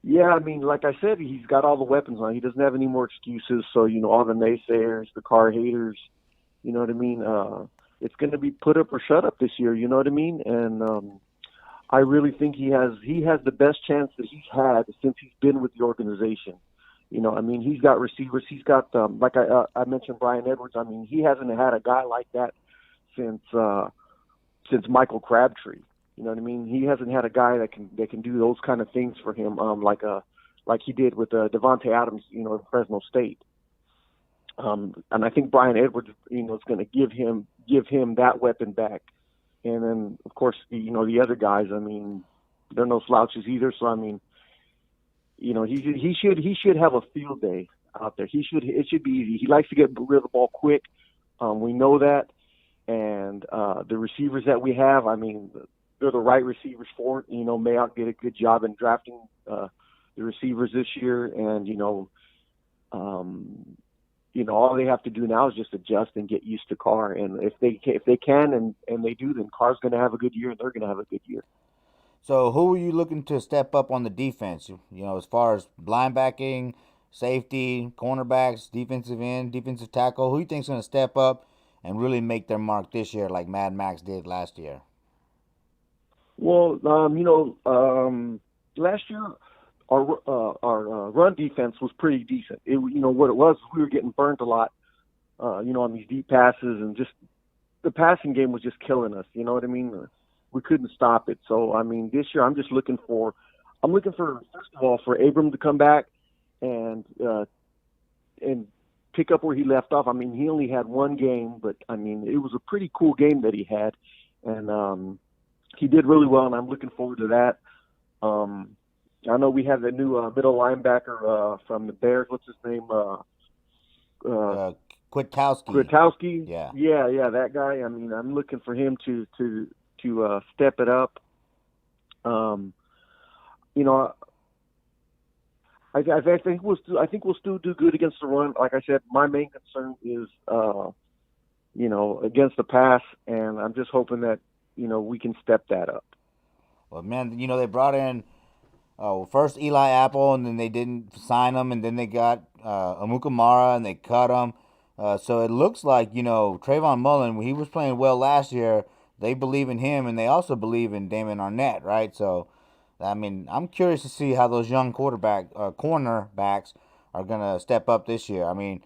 Yeah, I mean, like I said, he's got all the weapons on. He doesn't have any more excuses. So all the naysayers, the Carr haters, you know what I mean. It's going to be put up or shut up this year. You know what I mean? And I really think he has the best chance that he's had since he's been with the organization. I mean, he's got receivers. He's got, like I mentioned, Brian Edwards. I mean, he hasn't had a guy like that since Michael Crabtree. You know what I mean? He hasn't had a guy that can do those kind of things for him, like he did with Devontae Adams, in Fresno State. And I think Brian Edwards, is going to give him that weapon back. And then, of course, the other guys, I mean, they're no slouches either. So, I mean, he should have a field day out there. It should be easy. He likes to get rid of the ball quick. We know that. And the receivers that we have, I mean, they're the right receivers for it. Mayock did a good job in drafting the receivers this year. And, all they have to do now is just adjust and get used to Carr. And if they can and they do, then Carr's going to have a good year and they're going to have a good year. So who are you looking to step up on the defense? As far as linebacking, safety, cornerbacks, defensive end, defensive tackle, who you think's going to step up and really make their mark this year like Mad Max did last year? Well, last year our run defense was pretty decent. What it was, we were getting burnt a lot, on these deep passes, and just the passing game was just killing us. You know what I mean? We couldn't stop it. So, I mean, this year I'm looking for first of all, for Abram to come back and pick up where he left off. I mean, he only had 1 game, but I mean, it was a pretty cool game that he had, and he did really well, and I'm looking forward to that. I know we have the new middle linebacker from the Bears. What's his name? Kwiatkowski. Yeah, that guy. I mean, I'm looking for him to step it up. I think we'll still do good against the run. Like I said, my main concern is against the pass, and I'm just hoping that we can step that up. Well, man, they brought in first Eli Apple, and then they didn't sign him, and then they got Amukamara, and they cut him. So it looks like, Trayvon Mullen, he was playing well last year. They believe in him, and they also believe in Damon Arnett, right? So, I mean, I'm curious to see how those young cornerbacks are gonna step up this year. I mean,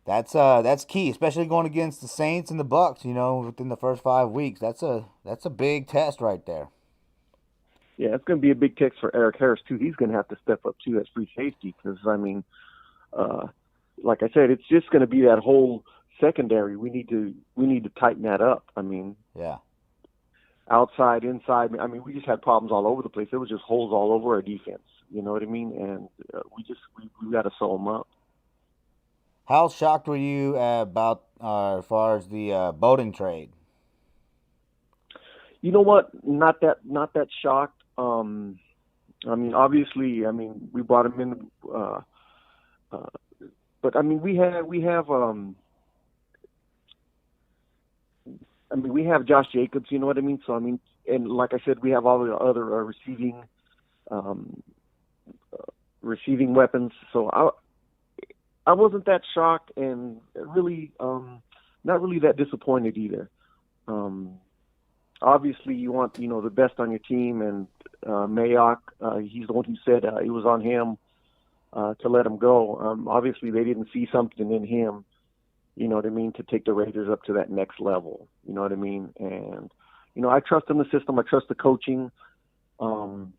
that's key, especially going against the Saints and the Bucks. You know, within the first 5 weeks, that's a big test right there. Yeah, it's going to be a big test for Eric Harris too. He's going to have to step up too as free safety because I mean, like I said, it's just going to be that whole secondary. We need to tighten that up. I mean, yeah, outside, inside. I mean, we just had problems all over the place. There was just holes all over our defense. You know what I mean? And we got to sew them up. How shocked were you about as far as the Bowden trade? You know what? Not that shocked. I mean, obviously, I mean, we brought him in, but I mean, we have Josh Jacobs. You know what I mean? So I mean, and like I said, we have all the other receiving weapons. So I wasn't that shocked, and really, not really that disappointed either. Obviously, you want the best on your team, and Mayock, he's the one who said it was on him to let him go. Obviously, they didn't see something in him, you know what I mean, to take the Raiders up to that next level. You know what I mean? And I trust in the system, I trust the coaching, and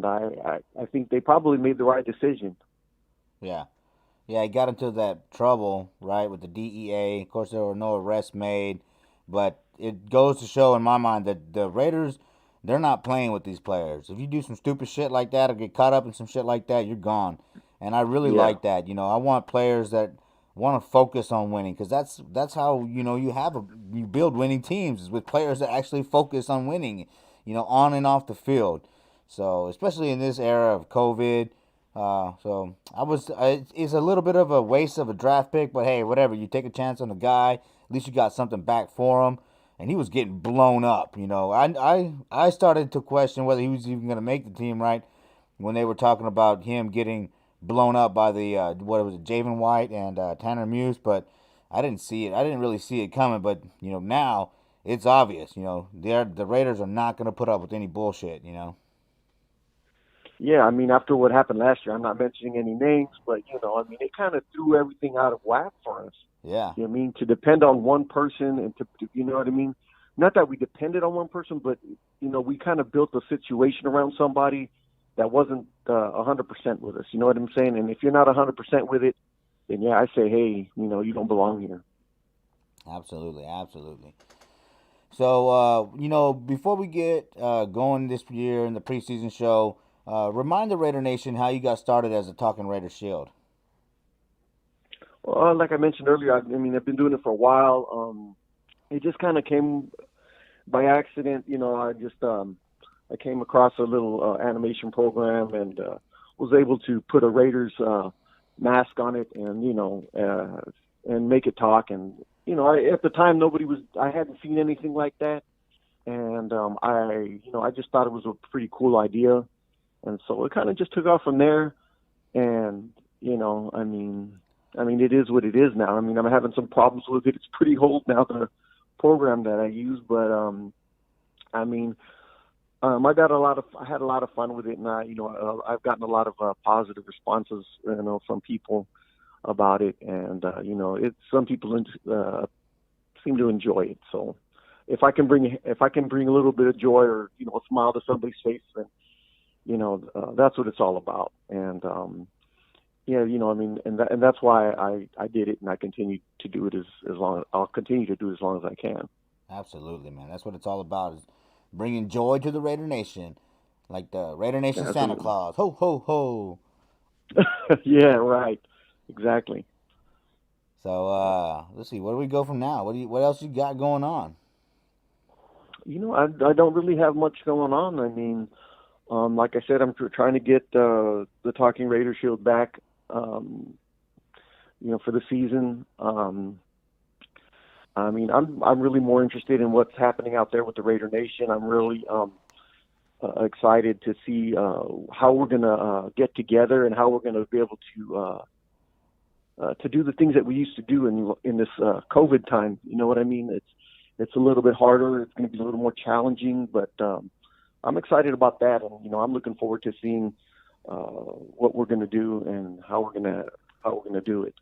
I think they probably made the right decision. Yeah. Yeah, he got into that trouble, right, with the DEA. Of course, there were no arrests made, but it goes to show in my mind that the Raiders, they're not playing with these players. If you do some stupid shit like that or get caught up in some shit like that, you're gone. And I really like that. I want players that want to focus on winning, because that's how you build winning teams, is with players that actually focus on winning, on and off the field. So especially in this era of COVID. So it's a little bit of a waste of a draft pick, but hey, whatever. You take a chance on the guy, at least you got something back for him. And he was getting blown up. I started to question whether he was even going to make the team, right, when they were talking about him getting blown up by the Javen White and Tanner Muse, but I didn't see it. I didn't really see it coming, but now it's obvious. The Raiders are not going to put up with any bullshit. Yeah, I mean, after what happened last year, I'm not mentioning any names, but I mean, it kind of threw everything out of whack for us. Yeah. You know what I mean? To depend on one person and to you know what I mean? Not that we depended on one person, but, we kind of built a situation around somebody that wasn't 100% with us. You know what I'm saying? And if you're not 100% with it, then yeah, I say, hey, you don't belong here. Absolutely, absolutely. So, before we get going this year in the preseason show, remind the Raider Nation how you got started as a Talking Raider Shield. Well, like I mentioned earlier, I've been doing it for a while. It just kind of came by accident. I came across a little animation program and was able to put a Raiders mask on it and, and make it talk. And, at the time, I hadn't seen anything like that. And I just thought it was a pretty cool idea. And so it kind of just took off from there. And, it is what it is now. I'm having some problems with it. It's pretty old now, the program that I use, but I had a lot of fun with it, and I've gotten a lot of positive responses, from people about it, and some people seem to enjoy it. So if I can bring a little bit of joy or a smile to somebody's face, then that's what it's all about. And and that's why I did it, and I continue to do it I'll continue to do it as long as I can. Absolutely, man. That's what it's all about, is bringing joy to the Raider Nation, like the Raider Nation Santa Claus. Ho, ho, ho. Yeah, right. Exactly. So let's see. Where do we go from now? What else you got going on? I don't really have much going on. Like I said, I'm trying to get the Talking Raider Shield back, for the season. I'm really more interested in what's happening out there with the Raider Nation. I'm really excited to see how we're gonna get together and how we're gonna be able to do the things that we used to do in this COVID time. You know what I mean? It's a little bit harder. It's going to be a little more challenging, but I'm excited about that, and I'm looking forward to seeing what we're going to do and how we're going to do it.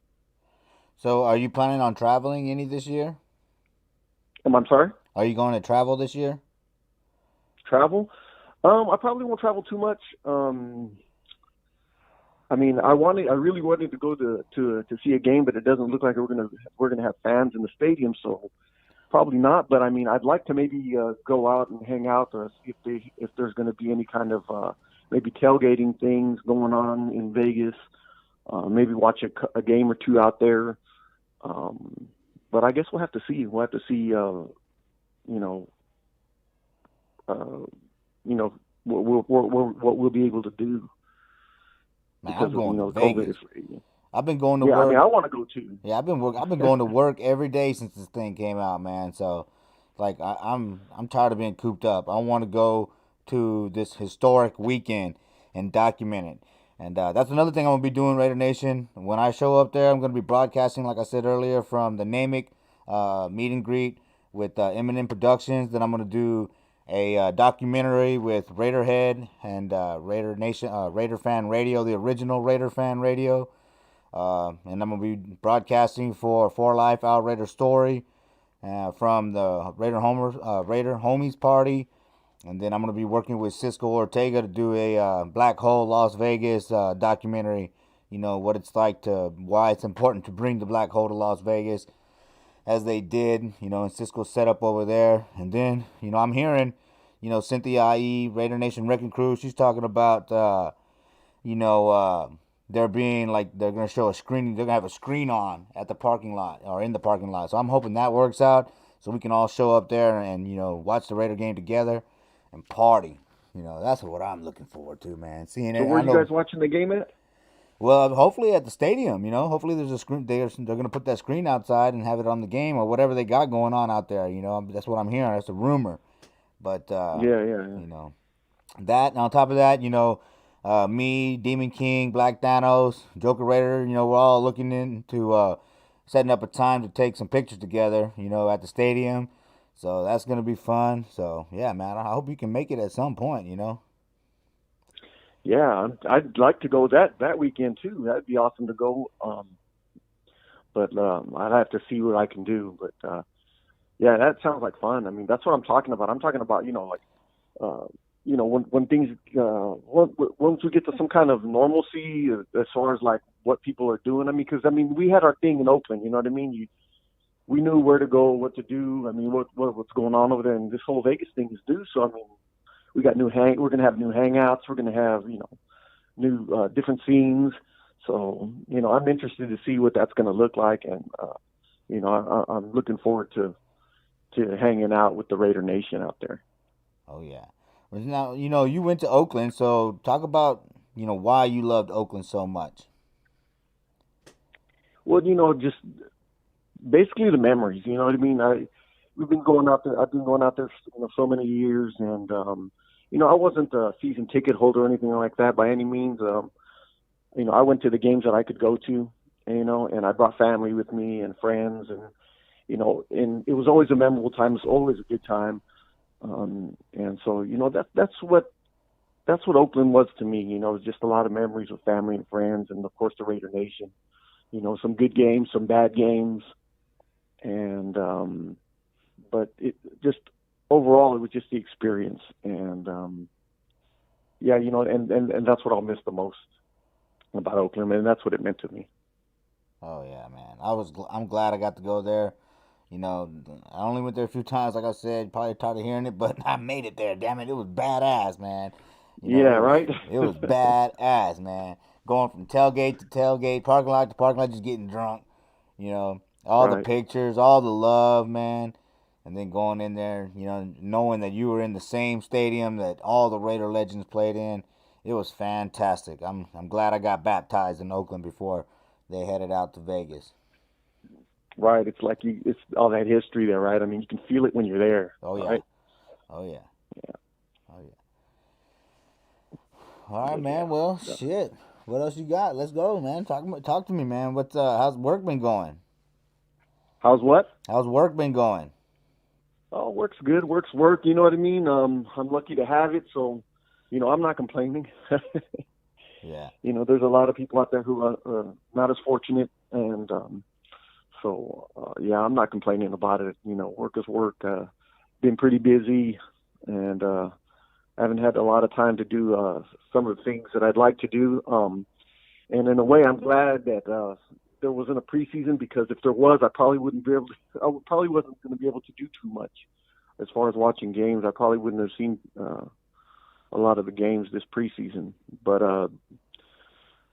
So, are you planning on traveling any this year? I'm sorry? Are you going to travel this year? Travel? I probably won't travel too much. I mean, I really wanted to go to see a game, but it doesn't look like we're gonna have fans in the stadium, so probably not. But I mean, I'd like to maybe go out and hang out, or see if there's going to be any kind of maybe tailgating things going on in Vegas. Maybe watch a game or two out there. But I guess we'll have to see. We'll have to see. What we'll be able to do. Man, Because I'm going to COVID Vegas. is, I've been going to yeah, work. I mean, I want to go too. Yeah, I've been going to work every day since this thing came out, man. So, like, I'm tired of being cooped up. I want to go to this historic weekend and document it. And that's another thing I'm gonna be doing, Raider Nation. When I show up there, I'm gonna be broadcasting, like I said earlier, from the Namick meet and greet with Eminem Productions. Then I'm gonna do a documentary with Raiderhead and Raider Nation, Raider Fan Radio, the original Raider Fan Radio. And I'm going to be broadcasting for Life Our Raider Story from the Raider Homies Party. And then I'm going to be working with Cisco Ortega to do a Black Hole Las Vegas documentary. You know, what it's like why it's important to bring the Black Hole to Las Vegas as they did, you know, and Cisco's set up over there. And then, you know, I'm hearing, you know, Cynthia IE, Raider Nation Wrecking Crew, she's talking about, they're going to show a screening. They're going to have a screen on at the parking lot or in the parking lot. So I'm hoping that works out so we can all show up there and, you know, watch the Raider game together and party. You know, that's what I'm looking forward to, man. Seeing So it. where are you guys watching the game at? Well, hopefully at the stadium, you know. Hopefully there's a screen. They're going to put that screen outside and have it on the game or whatever they got going on out there. You know, that's what I'm hearing. That's a rumor. But, yeah. You know, that. And on top of that, you know, me, Demon King, Black Thanos, Joker Raider, you know, we're all looking into setting up a time to take some pictures together, you know, at the stadium. So that's going to be fun. So, yeah, man, I hope you can make it at some point, you know. Yeah, I'd like to go that weekend too. That'd be awesome to go. But I'd have to see what I can do. But yeah, that sounds like fun. I mean, that's what I'm talking about. I'm talking about, you know, like, you know, when things once we get to some kind of normalcy as far as like what people are doing. I mean, because I mean, we had our thing in Oakland. You know what I mean? We knew where to go, what to do. I mean, what's going on over there, and this whole Vegas thing is due. So I mean. We got we're going to have new hangouts. We're going to have, you know, new different scenes. So, you know, I'm interested to see what that's going to look like. And, you know, I'm looking forward to hanging out with the Raider Nation out there. Oh, yeah. Now, you know, you went to Oakland. So talk about, you know, why you loved Oakland so much. Well, you know, just basically the memories, you know what I mean? We've been going out there. I've been going out there for, you know, so many years, and you know, I wasn't a season ticket holder or anything like that by any means. You know, I went to the games that I could go to, you know, and I brought family with me and friends, and you know, and it was always a memorable time. It was always a good time, and so you know, that's what Oakland was to me. You know, it was just a lot of memories with family and friends, and of course the Raider Nation. You know, some good games, some bad games, and but it just overall, it was just the experience, and yeah, you know, and that's what I'll miss the most about Oakland, and that's what it meant to me. Oh yeah, man, I'm glad I got to go there. You know, I only went there a few times, like I said, probably tired of hearing it, but I made it there. Damn it, it was badass, man. You know, yeah, right. It was badass, man. Going from tailgate to tailgate, parking lot to parking lot, just getting drunk. You know, all the pictures, all the love, man. And then going in there, you know, knowing that you were in the same stadium that all the Raider legends played in, it was fantastic. I'm glad I got baptized in Oakland before they headed out to Vegas. Right, it's like it's all that history there, right? I mean, you can feel it when you're there. Oh yeah, right? Oh yeah, oh yeah. All right, man. Well, shit. What else you got? Let's go, man. Talk to me, man. How's work been going? How's what? How's work been going? Oh, work's good. Work's work. You know what I mean? I'm lucky to have it, so you know I'm not complaining. Yeah. There's a lot of people out there who are not as fortunate, and yeah, I'm not complaining about it. Work is work. Been pretty busy, and I haven't had a lot of time to do some of the things that I'd like to do. And in a way, I'm glad that there wasn't a preseason, because if there was, I probably wouldn't be able to. Probably wasn't going to be able to do too much as far as watching games. I probably wouldn't have seen a lot of the games this preseason. But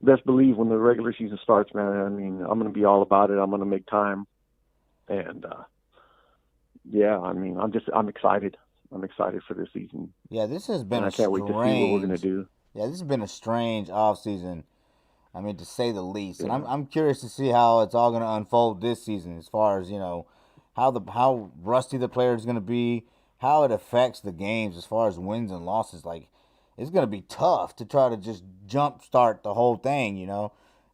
best believe when the regular season starts, man, I mean, I'm going to be all about it. I'm going to make time, and yeah, I mean, I'm excited. I'm excited for this season. Yeah, this has been I can't wait to see what we're going to do. Yeah, this has been a strange off season. I mean, to say the least. Yeah. And I'm curious to see how it's all going to unfold this season, as far as how rusty the player is going to be, how it affects the games as far as wins and losses. Like, it's going to be tough to try to just jump start the whole thing,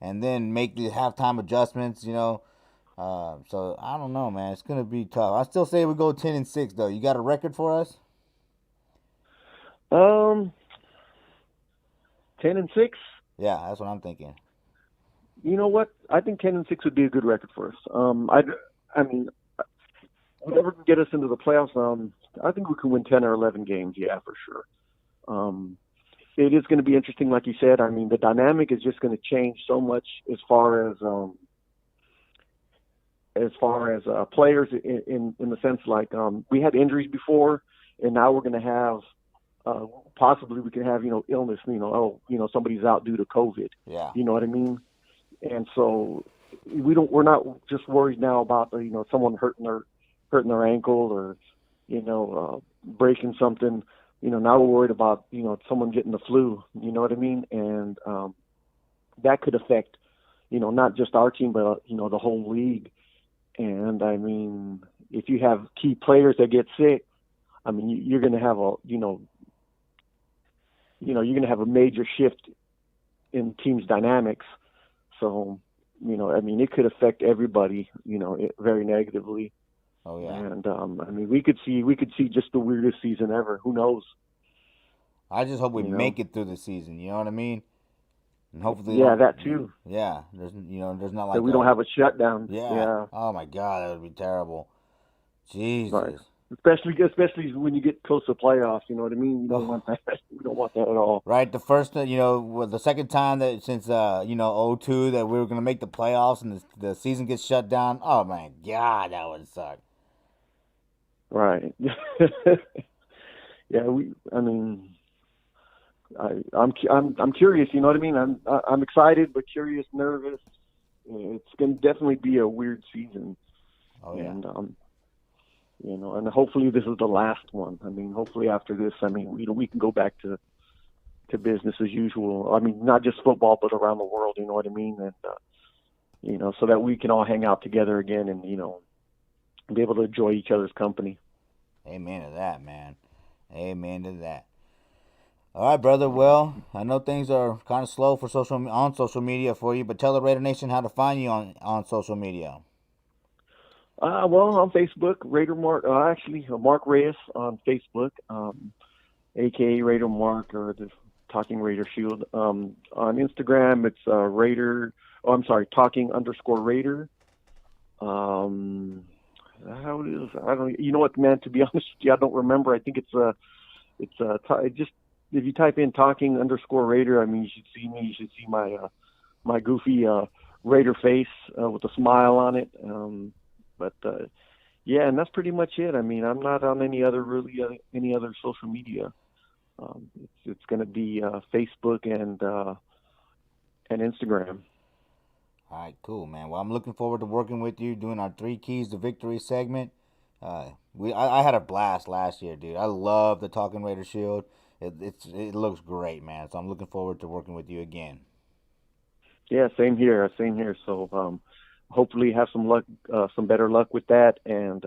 and then make the halftime adjustments, So I don't know, man. It's going to be tough. I still say we go 10-6 though. You got a record for us? 10-6. Yeah, that's what I'm thinking. You know what? I think 10-6 would be a good record for us. I mean, whatever can get us into the playoffs. I think we can win 10 or 11 games. Yeah, for sure. It is going to be interesting, like you said. I mean, the dynamic is just going to change so much as far as players in the sense, like, we had injuries before, and now we're going to have possibly we can have illness. Somebody's out due to COVID. Yeah. You know what I mean? And so we're not just worried now about someone hurting their ankle or breaking something. Now we're worried about someone getting the flu. You know what I mean? And that could affect not just our team, but the whole league. And I mean, if you have key players that get sick, I mean, you're going to have you're going to have a major shift in team's dynamics. So, I mean, it could affect everybody, very negatively. Oh yeah. And I mean, we could see just the weirdest season ever. Who knows? I just hope we make it through the season. You know what I mean? And hopefully. Yeah, that too. Yeah, there's not like that we don't have a shutdown. Yeah. Oh my God, that would be terrible. Jesus. Right. Especially when you get close to playoffs, you know what I mean? You don't want that. We don't want that at all. Right. The first, the second time that since 2002 that we were gonna make the playoffs and the season gets shut down. Oh my God, that would suck. Right. Yeah. I'm curious. You know what I mean? I'm excited, but curious, nervous. It's gonna definitely be a weird season. Oh yeah. And and hopefully this is the last one. I mean, hopefully after this, I mean, we can go back to business as usual. I mean, not just football, but around the world. You know what I mean? And so that we can all hang out together again, and be able to enjoy each other's company. Amen to that, man. Amen to that. All right, brother. Well, I know things are kind of slow on social media for you, but tell the Raider Nation how to find you on social media. Well, on Facebook, Raider Mark. Mark Reyes on Facebook, aka Raider Mark, or the Talking Raider Shield. On Instagram, it's Talking_Raider. How it is? I don't. You know what, man? To be honest with you, I don't remember. I think it's just if you type in Talking_Raider, I mean, you should see me. You should see my goofy Raider face with a smile on it. But yeah, and that's pretty much it. I mean, I'm not on any other social media. It's going to be Facebook and Instagram. All right, cool, man. Well, I'm looking forward to working with you, doing our 3 Keys to Victory segment. I had a blast last year, dude. I love the Talking Raider Shield. It looks great, man. So I'm looking forward to working with you again. Yeah, same here. So hopefully have some luck, some better luck with that, and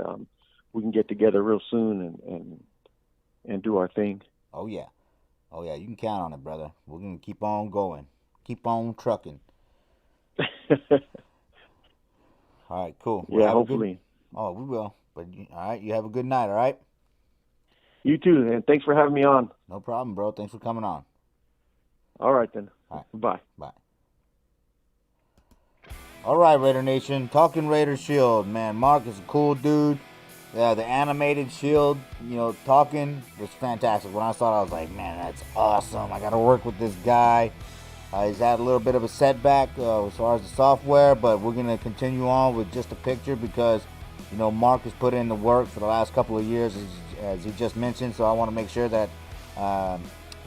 we can get together real soon and do our thing. Oh yeah, you can count on it, brother. We're gonna keep on going, keep on trucking. All right, cool. Yeah, hopefully. We will. But all right, you have a good night. All right. You too, and thanks for having me on. No problem, bro. Thanks for coming on. All right, then. All right. Bye. Bye. All right, Raider Nation. Talking Raider Shield, man. Mark is a cool dude. The animated Shield, talking was fantastic. When I saw it, I was like, man, that's awesome. I got to work with this guy. He's had a little bit of a setback as far as the software, but we're going to continue on with just a picture because, Mark has put in the work for the last couple of years, as he just mentioned. So I want to make sure that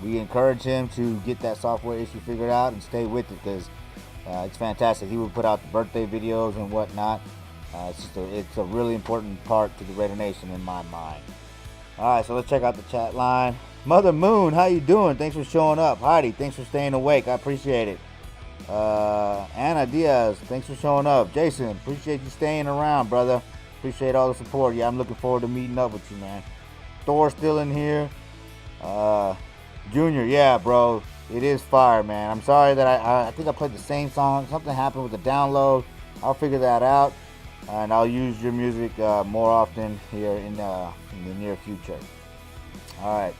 we encourage him to get that software issue figured out and stay with it because it's fantastic. He would put out the birthday videos and whatnot. It's a really important part to the Raider Nation in my mind. All right, so let's check out the chat line. Mother Moon, how you doing? Thanks for showing up. Heidi, thanks for staying awake. I appreciate it. Anna Diaz, thanks for showing up. Jason, appreciate you staying around, brother. Appreciate all the support. Yeah, I'm looking forward to meeting up with you, man. Thor's still in here. Junior, yeah, bro. It is fire, man. I'm sorry that I think I played the same song. Something happened with the download. I'll figure that out. And I'll use your music more often here in the near future. All right.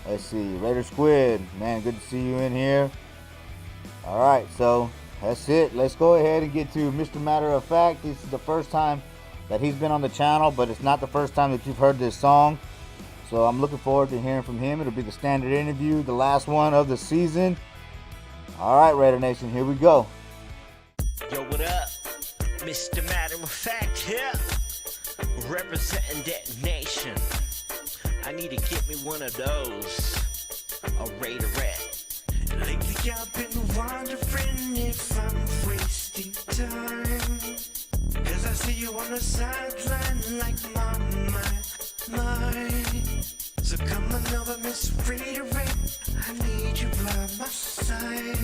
Let's see. Raider Squid, man, good to see you in here. All right, so that's it. Let's go ahead and get to Mr. Matter of Fact. This is the first time that he's been on the channel, but it's not the first time that you've heard this song. So I'm looking forward to hearing from him. It'll be the standard interview, the last one of the season. All right, Raider Nation, here we go. Yo, what up? Mr. Matter of Fact here, representing that nation. I need to get me one of those, a Raiderette. Lately I've been wondering if I'm wasting time, cause I see you on the sideline like my. So come on over, Miss Raiderette, I need you by my side,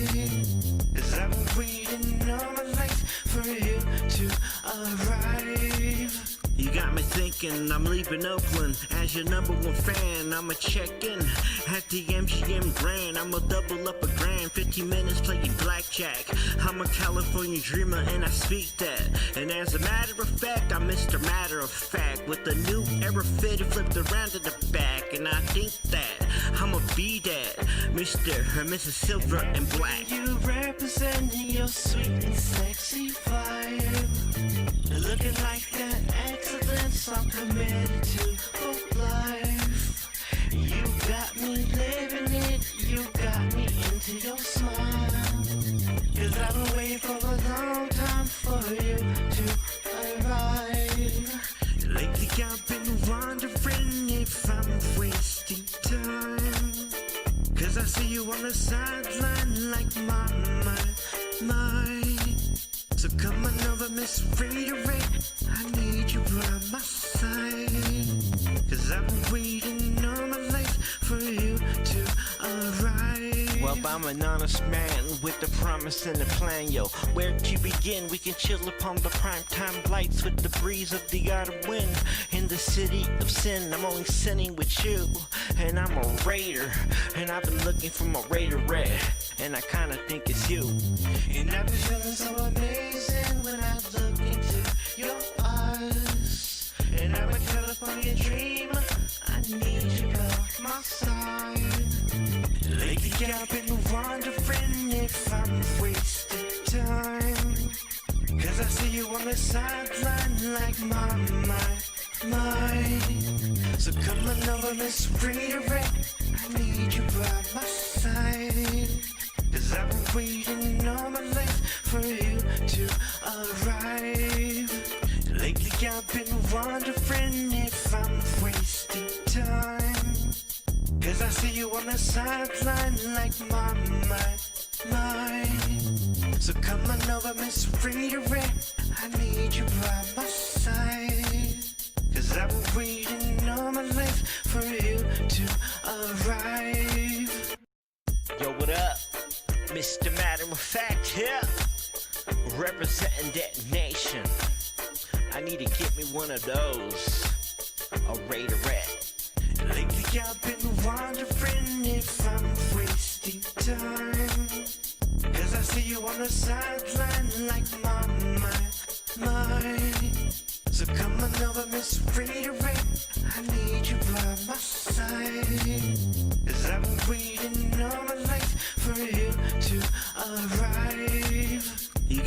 cause I've been waiting all my life for you to arrive. You got me thinking I'm leaving Oakland as your #1 fan. I'ma check in at the MGM Grand. I'ma double up a grand, 15 minutes playing blackjack. I'm a California dreamer and I speak that. And as a matter of fact, I'm Mr. Matter of Fact with the new era fitted flipped around to the back. And I think that I'ma be that Mr. or Mrs. Silver and Black. You representing your sweet and sexy vibe, looking like that excellence I'm committed to for life. You got me living it, you got me into your smile, cause I've been waiting for a long time for you to arrive. Lately I've been wondering if I'm wasting time, cause I see you on the sideline like my. So come on over, Miss Raiderette, I need you by my side, cause I've been waiting all my life for you to arrive. Well, I'm an honest man with a promise and a plan, yo. Where to begin? We can chill upon the primetime lights with the breeze of the autumn wind. In the city of sin, I'm only sinning with you, and I'm a Raider, and I've been looking for my Raiderette, and I kinda think it's you. And I've been feeling so amazing when I look into your eyes, and I'm a California dreamer, I need you by my side. Lately I've been wondering if I'm wasting time, cause I see you on the sideline like my. So come on over, Miss Raiderette, I need you by my side, cause I've been waiting all my life for you to arrive. Lately I've been wondering if I'm wasting time, cause I see you on the sideline like my. So come on over, Miss Raiderette, I need you by my side, cause I've been waiting all my life for you to arrive. Yo, what up? Mr. Matter of Fact here, representing that nation. I need to get me one of those, a Raiderette. Lately I've been wondering if I'm wasting time, cause I see you on the sideline like my. So come on over, Miss Raiderette, I need you by my side, cause I've been waiting all my life for you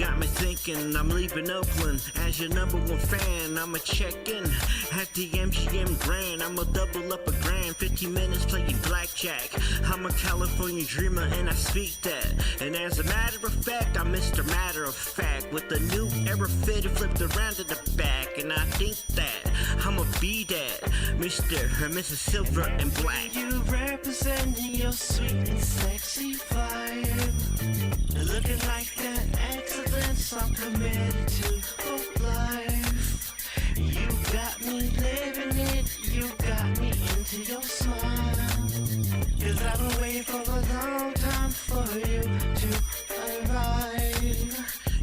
got me thinking I'm leaving Oakland as your number one fan. I'ma check in at the MGM Grand. I'ma double up a grand, 15 minutes playing blackjack. I'm a California dreamer and I speak that. And as a matter of fact, I'm Mr. Matter of Fact with the new era fitted flipped around to the back. And I think that I'ma be that Mr. or Mrs. Silver and Black. You representing your sweet and sexy vibe. Looking like that excellence I'm committed to for life. You got me living it, you got me into your smile. Cause I've been waiting for a long time for you to arrive.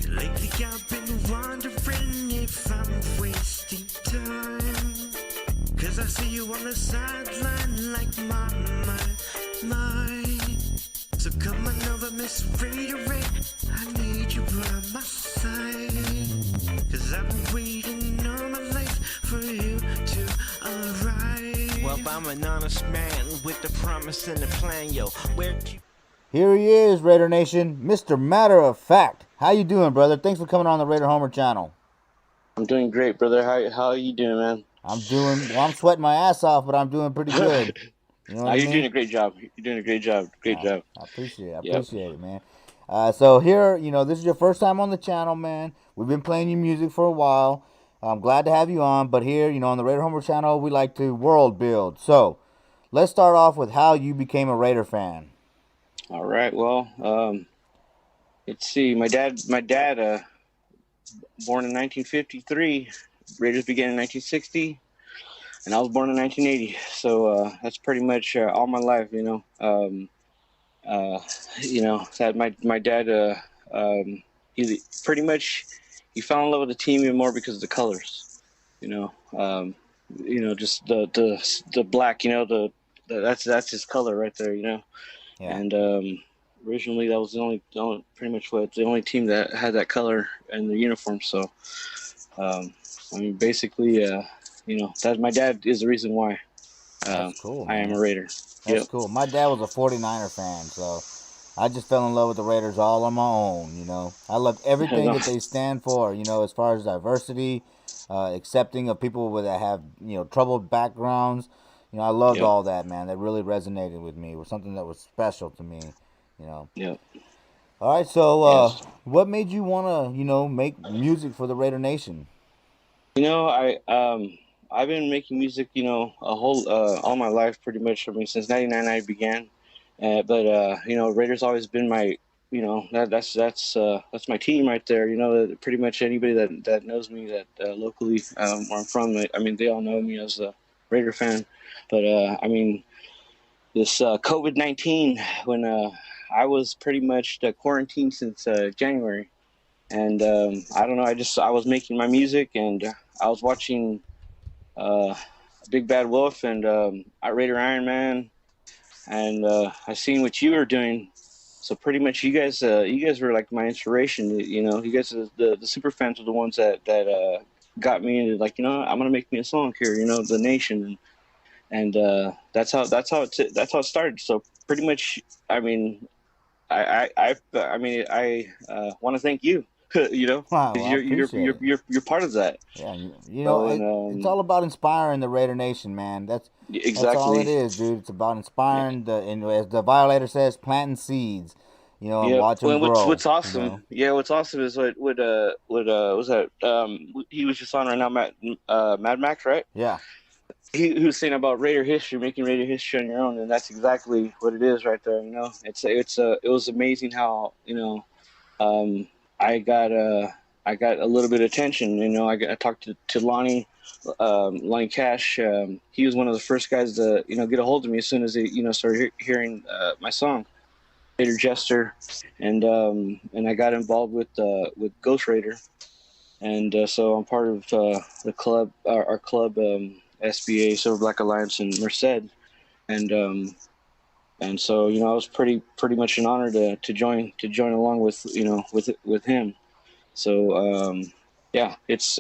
Lately I've been wondering if I'm wasting time. Cause I see you on the sideline like my. So come on over, Miss Reiterate. I need you by my side. Cause I've been waiting all my life for you to arrive. Well, I'm an honest man with a promise and a plan, yo. Where'd you... Here he is, Raider Nation, Mr. Matter of Fact. How you doing, brother? Thanks for coming on the Raider Homer channel. I'm doing great, brother. How are you doing, man? I'm sweating my ass off, but I'm doing pretty good. You know what I mean? Doing a great job. You're doing a great job. Great job. I appreciate it. I appreciate it, man. So here, this is your first time on the channel, man. We've been playing your music for a while. I'm glad to have you on. But here, on the Raider Homer channel, we like to world build. So let's start off with how you became a Raider fan. All right. Well, let's see. My dad, born in 1953. Raiders began in 1960. And I was born in 1980, so that's pretty much all my life, that my dad, he fell in love with the team even more because of the colors, just the black, that's his color right there, Yeah. And originally that was the only team that had that color in the uniform. So, basically. That my dad is the reason why That's cool, I am a Raider. That's cool. My dad was a 49er fan, so I just fell in love with the Raiders all on my own, I love everything that they stand for, as far as diversity, accepting of people that have, troubled backgrounds. I loved all that, man. That really resonated with me. It was something that was special to me, Yeah. All right, so what made you want to, make music for the Raider Nation? I've been making music, all my life pretty much. Since '99 I began, but Raiders always been my, that's my team right there. Pretty much anybody that knows me that locally where I'm from, they all know me as a Raider fan. But this COVID-19 when I was pretty much quarantined since January, and I don't know, I was making my music and I was watching. Big Bad Wolf and Raider Iron Man, and I seen what you were doing. So pretty much, you guys were like my inspiration. You guys, the super fans, are the ones that got me into I'm gonna make me a song here. The Nation, and that's how it started. So pretty much, I want to thank you. Wow, you're part of that. Yeah, it's all about inspiring the Raider Nation, man. That's all it is, dude. It's about inspiring as the Violator says, planting seeds. And watching them grow. What's awesome? What's awesome is what was that? He was just on right now, Mad Max, right? Yeah. He was saying about Raider history, making Raider history on your own, and that's exactly what it is right there. It was amazing how I got a little bit of attention. I talked to Lonnie Cash. He was one of the first guys to get a hold of me as soon as they started hearing my song, Raider Jester, and I got involved with Ghost Raider, and so I'm part of the club, our club, SBA Silver Black Alliance in Merced, and so I was pretty much an honor to join along with with him. So it's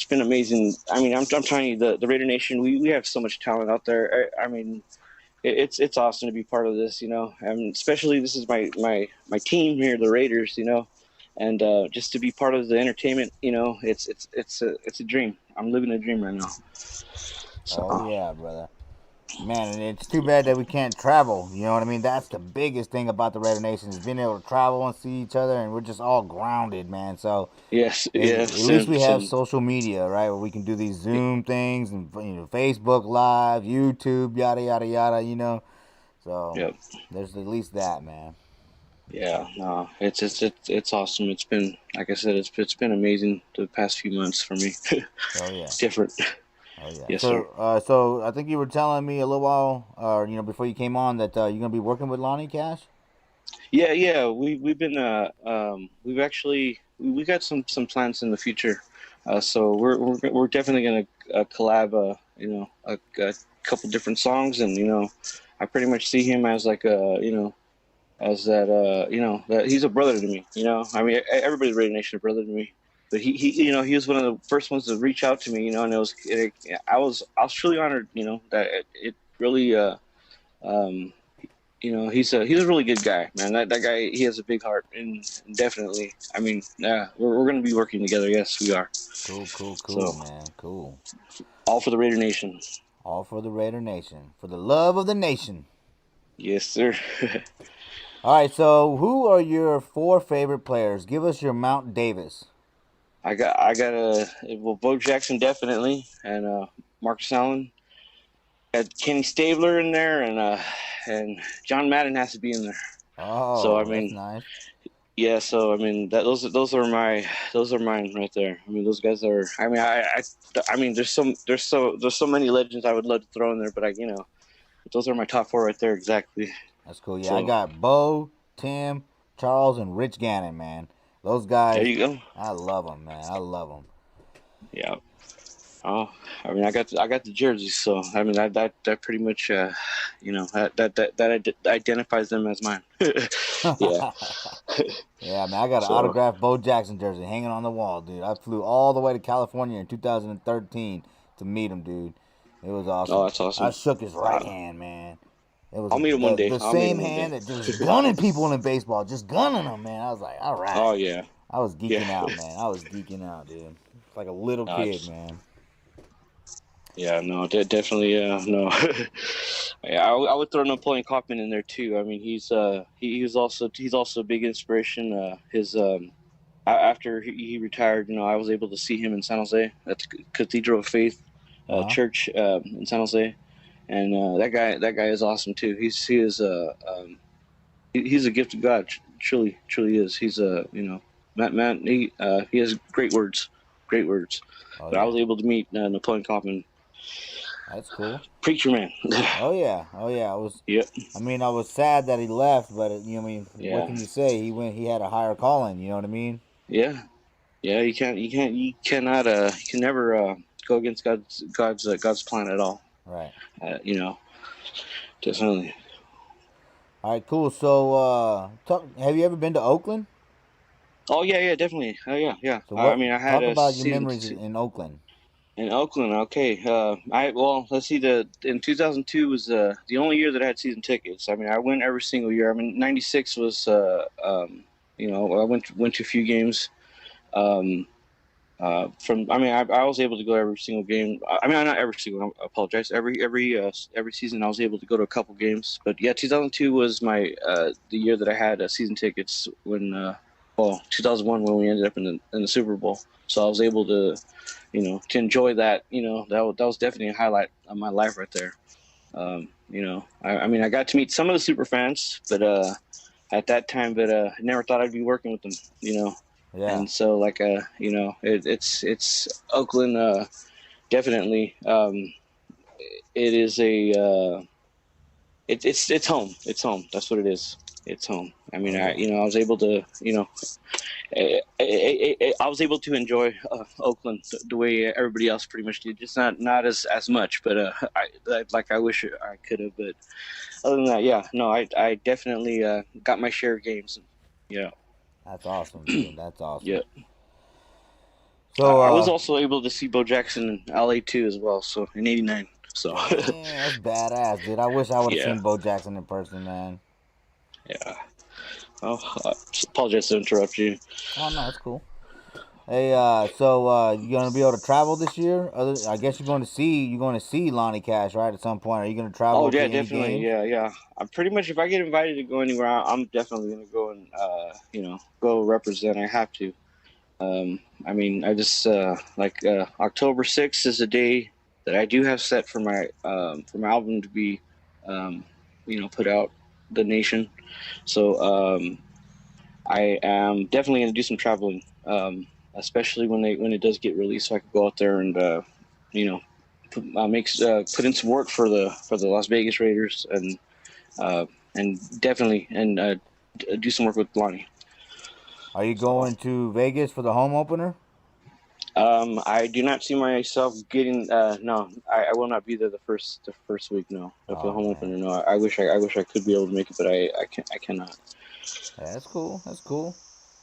been amazing. I'm telling you, the Raider Nation, we have so much talent out there. It's awesome to be part of this, and especially this is my team here, the Raiders, and just to be part of the entertainment, it's a dream. I'm living a dream right now. So. Oh yeah, brother. Man, and it's too bad that we can't travel. You know what I mean? That's the biggest thing about the Raider Nation is being able to travel and see each other, and we're just all grounded, man. So Yes, at yes, least we have and social media, right? Where we can do these Zoom things and Facebook Live, YouTube, yada yada yada. So yep. there's at least that, man. Yeah, no, it's awesome. It's been, like I said, it's been amazing the past few months for me. Oh yeah. Different. Oh yeah. Yes, sir. So I think you were telling me a little while, before you came on that you're gonna be working with Lonnie Cash. Yeah. We've been we've actually we got some plans in the future. So we're definitely gonna collab. A couple different songs, and I pretty much see him as like as that that he's a brother to me. I mean, everybody's Raider Nation a brother to me. But he was one of the first ones to reach out to me. And I was truly honored. That it really he's a really good guy, man. That guy, he has a big heart, and definitely, I mean, yeah, we're gonna be working together. Yes, we are. Cool, So, man. Cool. All for the Raider Nation. All for the Raider Nation. For the love of the nation. Yes, sir. All right, so who are your 4 favorite players? Give us your Mount Davis. I got Bo Jackson definitely, and Marcus Allen. Got Kenny Stabler in there, and John Madden has to be in there. Oh, so I mean, that's nice. Yeah, so I mean those are mine right there. I mean, those guys are. I mean, there's so many legends I would love to throw in there, but those are my top 4 right there exactly. That's cool. Yeah, so, I got Bo, Tim, Charles, and Rich Gannon, man. Those guys. There you go. I love them, man. I love them. Yeah. Oh, I mean, I got the jerseys, so I mean that pretty much, that identifies them as mine. Yeah. Yeah, man, I got an autographed Bo Jackson jersey hanging on the wall, dude. I flew all the way to California in 2013 to meet him, dude. It was awesome. Oh, that's awesome. I shook his right hand, man. It was I'll meet him one day. The same hand that just gunning people in baseball, just gunning them, man. I was like, all right. Oh yeah. I was geeking out, man. I was geeking out, dude. It's like a little kid, man. Yeah, no, definitely, no. Yeah, I would throw Napoleon Kaufman in there too. I mean, he's also a big inspiration. After he retired, I was able to see him in San Jose at the Cathedral of Faith Church in San Jose, and that guy is awesome too. He's a gift of God. Truly is. He's man. He has great words. But I was able to meet Napoleon Kaufman. That's cool. Preacher man. Oh yeah. I was. Yep. I mean, I was sad that he left, but what can you say? He had a higher calling. You know what I mean? Yeah. You can never go against God's plan at all. Right. Definitely. All right, cool. So, have you ever been to Oakland? Oh yeah, definitely. Oh yeah. So I mean, I had talk about your memories in Oakland. In Oakland, okay. Let's see. In 2002 was the only year that I had season tickets. I mean, I went every single year. I mean, '96 was I went to a few games. I was able to go every single game. I mean, not every single. I apologize. Every season I was able to go to a couple games. But yeah, 2002 was my the year that I had season tickets when 2001 when we ended up in the Super Bowl. So I was able to, to enjoy that. That was definitely a highlight of my life right there. I mean, I got to meet some of the super fans, but at that time, I never thought I'd be working with them. Yeah. And so, it's Oakland. Definitely, it is it's home. It's home. That's what it is. It's home. I mean, I was able to, I was able to enjoy Oakland the way everybody else pretty much did. Just not as much, but I wish I could have. But other than that, yeah, no, I definitely got my share of games. Yeah. That's awesome, dude. That's awesome. Yeah. So I was also able to see Bo Jackson in LA too as well. So in '89. So. That's badass, dude. I wish I would have seen Bo Jackson in person, man. Yeah. Oh, apologize to interrupt you. Oh no, that's cool. Hey, so you gonna be able to travel this year? I guess you're going to see Lonnie Cash, right? At some point, are you gonna Oh travel to yeah, any definitely. games? Yeah. I'm pretty much, if I get invited to go anywhere, I'm definitely gonna go and go represent. I have to. I mean, I just October 6th is a day that I do have set for my album to be, put out the nation. So I am definitely gonna do some traveling, especially when it does get released, so I can go out there and you know put in some work for the Las Vegas Raiders and definitely do some work with Lonnie. Are you going to Vegas for the home opener? I do not see myself getting. No, I will not be there the first week. No, the home opener. No, I wish I could be able to make it, but I cannot. Yeah, that's cool. That's cool.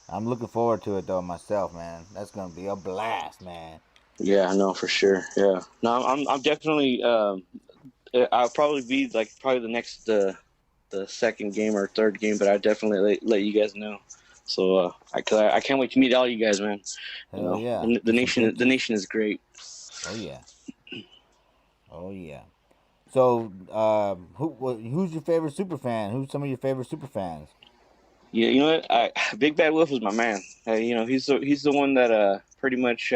I'm looking forward to it though myself, man. That's gonna be a blast, man. Yeah, no, for sure. Yeah, no, I'm definitely. I'll probably be probably the next the second game or third game, but I definitely let you guys know. So I can't wait to meet all you guys, man. Hell yeah. The nation is great. Oh yeah. Oh yeah. So who's your favorite super fan? Who's some of your favorite super fans? Yeah, you know what? Big Bad Wolf is my man. He's the one that pretty much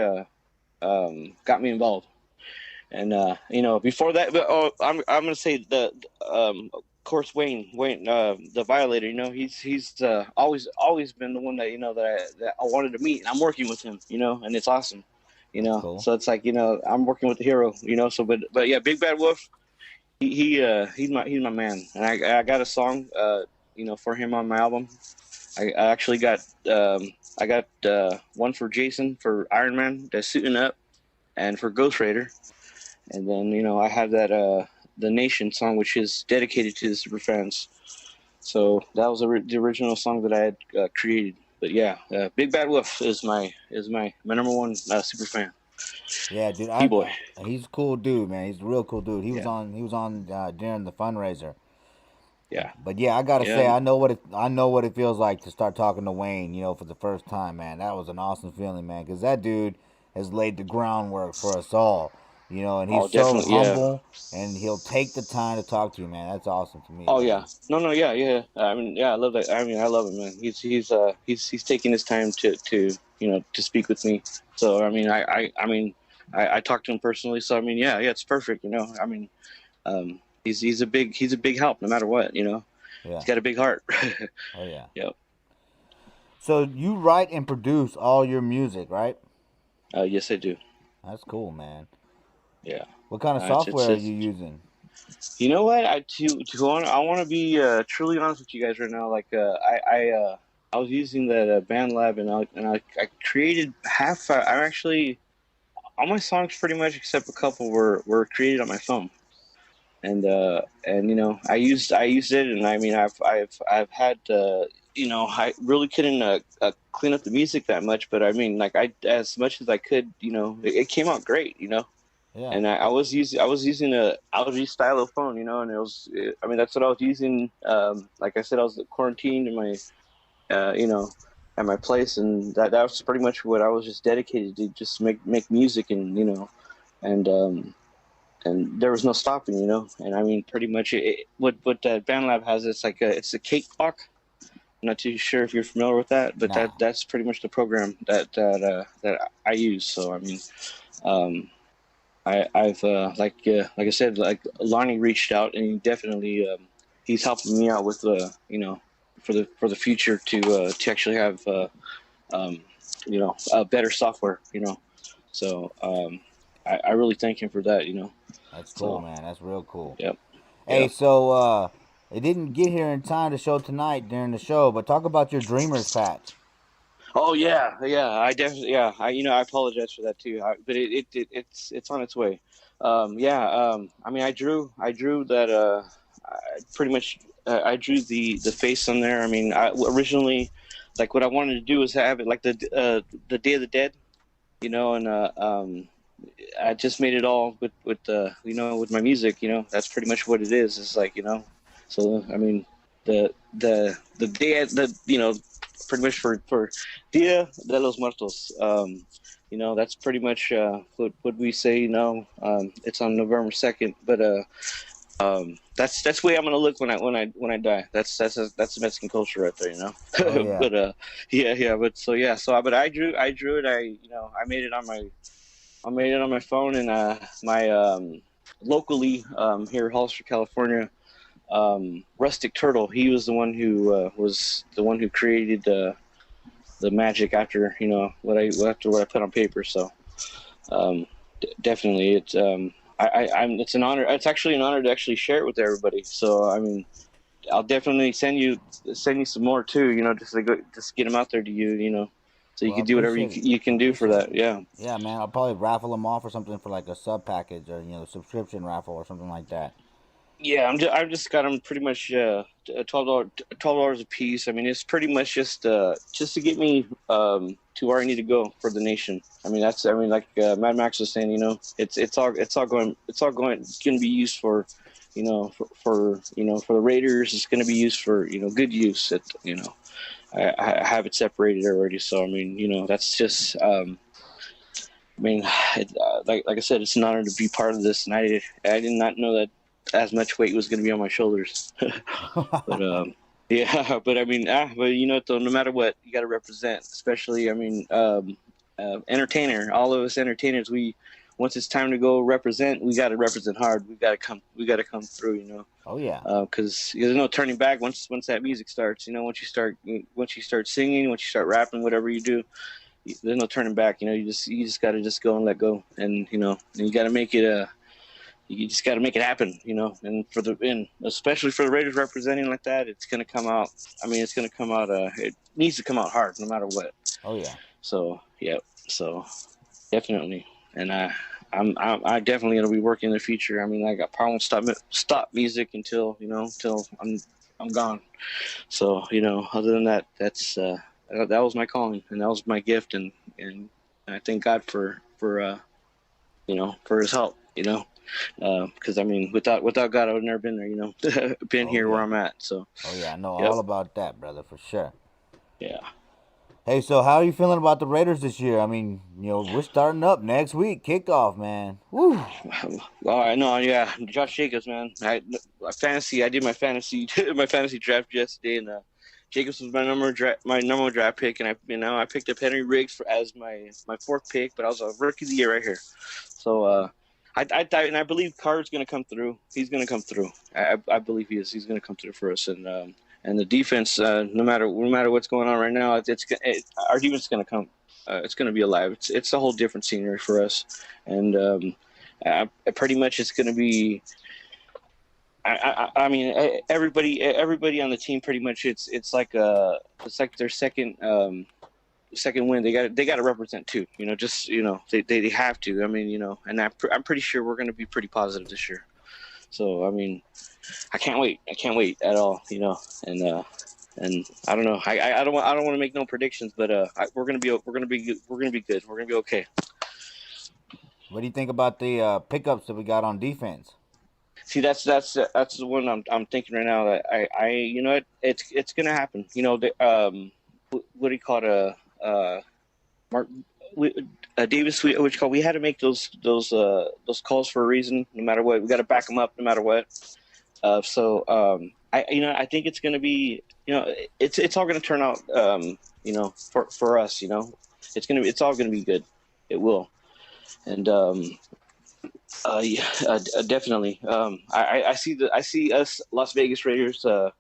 got me involved. And before that, I'm gonna say of course Wayne, the Violator. He's always been the one that that I wanted to meet, and I'm working with him. And it's awesome. Cool. So it's like I'm working with the hero. So but yeah, Big Bad Wolf. He's my man, and I got a song for him on my album. I actually got one for Jason for Iron Man, that's suiting up, and for Ghost Raider. And then, I have that the Nation song, which is dedicated to the super fans. So that was the original song that I had created. But yeah, Big Bad Wolf is my number one super fan. Yeah, dude, B-boy. He's a cool dude, man. He's a real cool dude. He was on during the fundraiser. Yeah. But yeah, I gotta say, I know what it feels like to start talking to Wayne, for the first time, man. That was an awesome feeling, man, because that dude has laid the groundwork for us all. And he's so humble, and he'll take the time to talk to you, man. That's awesome to me. Oh man. yeah, no, yeah. I mean, yeah, I love that. I mean, I love him, man. He's taking his time to speak with me. So I mean, I talked to him personally. So I mean, yeah, it's perfect. I mean, he's a big help no matter what. Yeah. He's got a big heart. Oh yeah. Yep. So you write and produce all your music, right? Yes, I do. That's cool, man. Yeah. What kind of software are you using? You know what? I want to be truly honest with you guys right now. Like I was using that BandLab, and I created half. I actually all my songs pretty much except a couple were created on my phone, and I used it, and I mean I've had I really couldn't clean up the music that much, but I mean as much as I could, it came out great, Yeah. And I was using a LG stylo phone, and I mean that's what I was using. Like I said, I was quarantined in my at my place, and that was pretty much what I was just dedicated to, just make music, and and there was no stopping, And I mean, pretty much what that BandLab has, it's a cakewalk. I'm not too sure if you're familiar with that, but that's pretty much the program that I use. So I mean, I've like I said, like Lonnie reached out, and he definitely he's helping me out with for the future to actually have better software, So I really thank him for that, That's cool, man. That's real cool. Yep. Hey, so it didn't get here in time to show tonight during the show, but talk about your Dreamers patch. Oh yeah. I definitely I apologize for that too, but it's on its way. I mean I drew that pretty much I drew the face on there. I mean originally, like what I wanted to do was have it like the Day of the Dead, and I just made it all with with my music. That's pretty much what it is. It's like so I mean the day the pretty much for Dia de los Muertos. That's pretty much what we say. It's on November 2nd, but that's the way I'm gonna look when I die. That's Mexican culture right there, Oh yeah. But but I drew it. I made it on my phone, and my locally here in Hollister, California. Rustic Turtle. He was the one who created the magic after what I put on paper. So definitely, it's an honor. It's actually an honor to actually share it with everybody. So I mean, I'll definitely send you some more too. Just get them out there to you. So you can do whatever you can do for that. Yeah. Yeah, man. I'll probably raffle them off or something for like a sub package or subscription raffle or something like that. Yeah, I've just got them pretty much $12 a piece. I mean, it's pretty much just to get me to where I need to go for the nation. I mean, like Mad Max was saying, it's all going to be used for for the Raiders. It's going to be used for good use. I have it separated already. So I mean, that's just like I said, it's an honor to be part of this, and I did not know that as much weight was going to be on my shoulders. But yeah, but I mean, no matter what, you got to represent. Especially, I mean, entertainer. All of us entertainers, once it's time to go represent, we got to represent hard. We got to come through. Oh yeah. Because there's no turning back once that music starts. Once you start singing, once you start rapping, whatever you do, there's no turning back. You just got to just go and let go, and and you got to make it You just got to make it happen, and especially for the Raiders representing like that, it's going to come out. I mean, it's going to come out. It needs to come out hard, no matter what. Oh yeah. So yeah. So definitely, and I definitely going to be working in the future. I mean, I probably won't stop music until I'm gone. So other than that, that was my calling, and that was my gift, and I thank God for His help. Because I mean, without God, I would never been there. Been here where I'm at. So. Oh yeah, I know all about that, brother, for sure. Yeah. Hey, so how are you feeling about the Raiders this year? I mean, we're starting up next week, kickoff, man. Woo. Oh, I know. Yeah, Josh Jacobs, man. I did my fantasy draft yesterday, and Jacobs was my number one draft pick, and I picked up Henry Riggs as my fourth pick, but I was a rookie of the year right here. So. I believe Carr's going to come through. He's going to come through. I believe he is. He's going to come through for us. And the defense, no matter what's going on right now, our defense is going to come. It's going to be alive. It's a whole different scenery for us. And pretty much it's going to be. I mean, everybody on the team pretty much it's like their second win. They got to represent too. They have to. I mean, and I'm pretty sure we're going to be pretty positive this year. So I mean, I can't wait at all. And I don't know. I don't want to make no predictions, but we're going to be good. We're going to be okay. What do you think about the pickups that we got on defense? See, that's the one I'm thinking right now. That it's going to happen. What do you call it? Davis, we had to make those calls for a reason. No matter what, we got to back them up. No matter what. I think it's going to be. It's all going to turn out. For us. It's all going to be good. It will. And definitely. I see us Las Vegas Raiders. We'll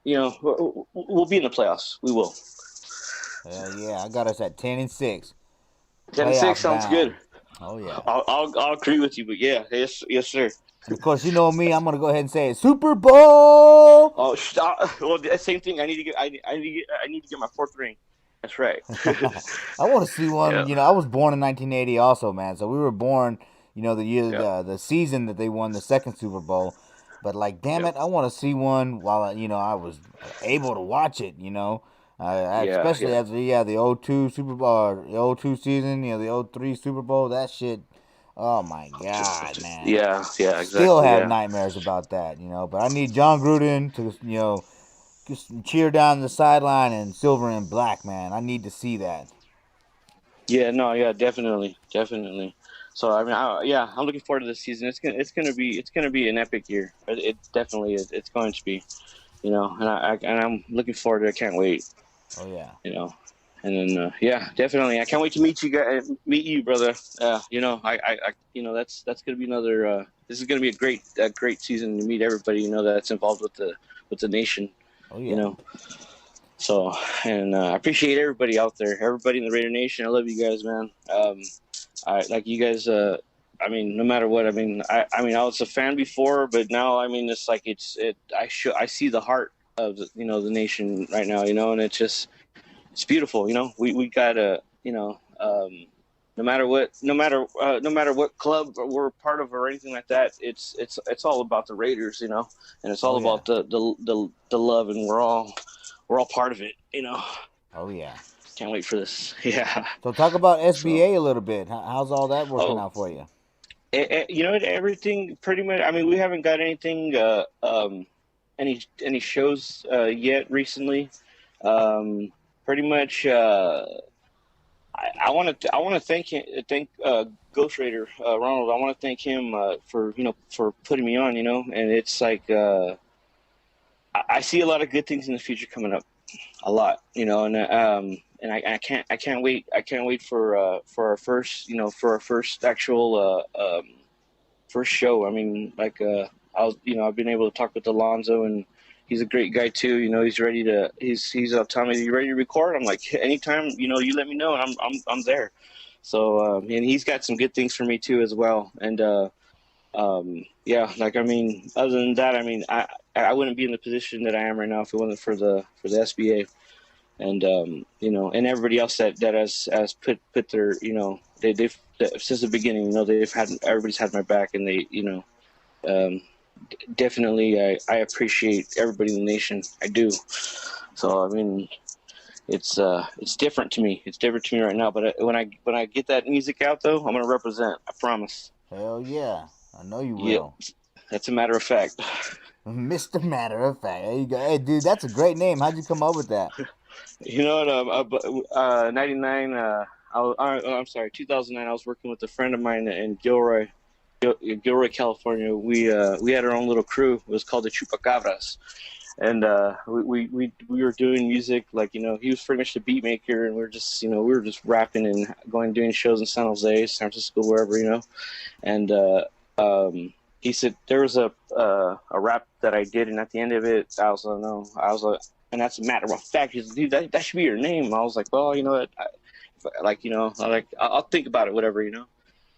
be in the playoffs. We will. Yeah, I got us at 10-6. 10-6 sounds good. Oh yeah. I'll agree with you, but yeah, yes, sir. And of course, you know me. I'm gonna go ahead and say it. Super Bowl. Oh, stop. Well, same thing. I need to get my fourth ring. That's right. I want to see one. Yeah. I was born in 1980, also, man. So we were born. The year, the season that they won the second Super Bowl. But damn it, I want to see one while I was able to watch it. Especially after the 02 Super Bowl, the 02 season, the 03 Super Bowl, that shit. Oh my God, man. Yeah, exactly. Still have nightmares about that, but I need John Gruden to just cheer down the sideline in silver and black, man. I need to see that. Yeah, no, yeah, definitely, definitely. So I mean, yeah, I'm looking forward to this season. It's gonna be an epic year. It definitely is. It's going to be, and I'm looking forward to it. I can't wait. Oh yeah. And then yeah, definitely, I can't wait to meet you guys, meet you, brother. That's gonna be another. This is gonna be a great season to meet everybody. That's involved with the nation. Oh yeah. You know. So, and I appreciate everybody out there, everybody in the Raider Nation. I love you guys, man. I like you guys. I mean, no matter what. I mean, I was a fan before, but now, I mean, it's like I see the heart of the nation right now, and it's beautiful. We gotta, no matter what club we're part of or anything like that, it's all about the Raiders, and it's all about the love, and we're all part of it, Oh yeah. Can't wait for this. Yeah. So talk about SBA a little bit. How's all that working out for you? Everything pretty much. I mean, we haven't got anything, any shows yet recently. Pretty much. I want to thank Ghost Raider Ronald. I want to thank him for putting me on. And it's like I see a lot of good things in the future coming up, a lot. And I can't wait for our first actual first show. I mean, like I've been able to talk with Alonzo, and he's a great guy too. He's ready to. He's telling me, "You ready to record?" I'm like, anytime. You let me know, and I'm there. So and he's got some good things for me too as well. And yeah, like I mean, other than that, I mean, I wouldn't be in the position that I am right now if it wasn't for the SBA. And and everybody else that has put their they've since the beginning, everybody's had my back, and they definitely I appreciate everybody in the nation. I do. So I mean, it's different to me. It's different to me right now. But when I get that music out, though, I'm gonna represent. I promise. Hell yeah, I know you will. Yep. That's a matter of fact. Mr. Matter of Fact. There you go. Hey, dude, that's a great name. How'd you come up with that? 99. I'm sorry, 2009. I was working with a friend of mine in Gilroy, California. We had our own little crew. It was called the Chupacabras, and we were doing music. Like he was pretty much the beat maker, and we were just rapping and doing shows in San Jose, San Francisco, wherever, And he said there was a rap that I did, and at the end of it, I was like, and that's a matter of fact. He said, dude, that should be your name. I was like, well, you know what, I'll think about it, whatever,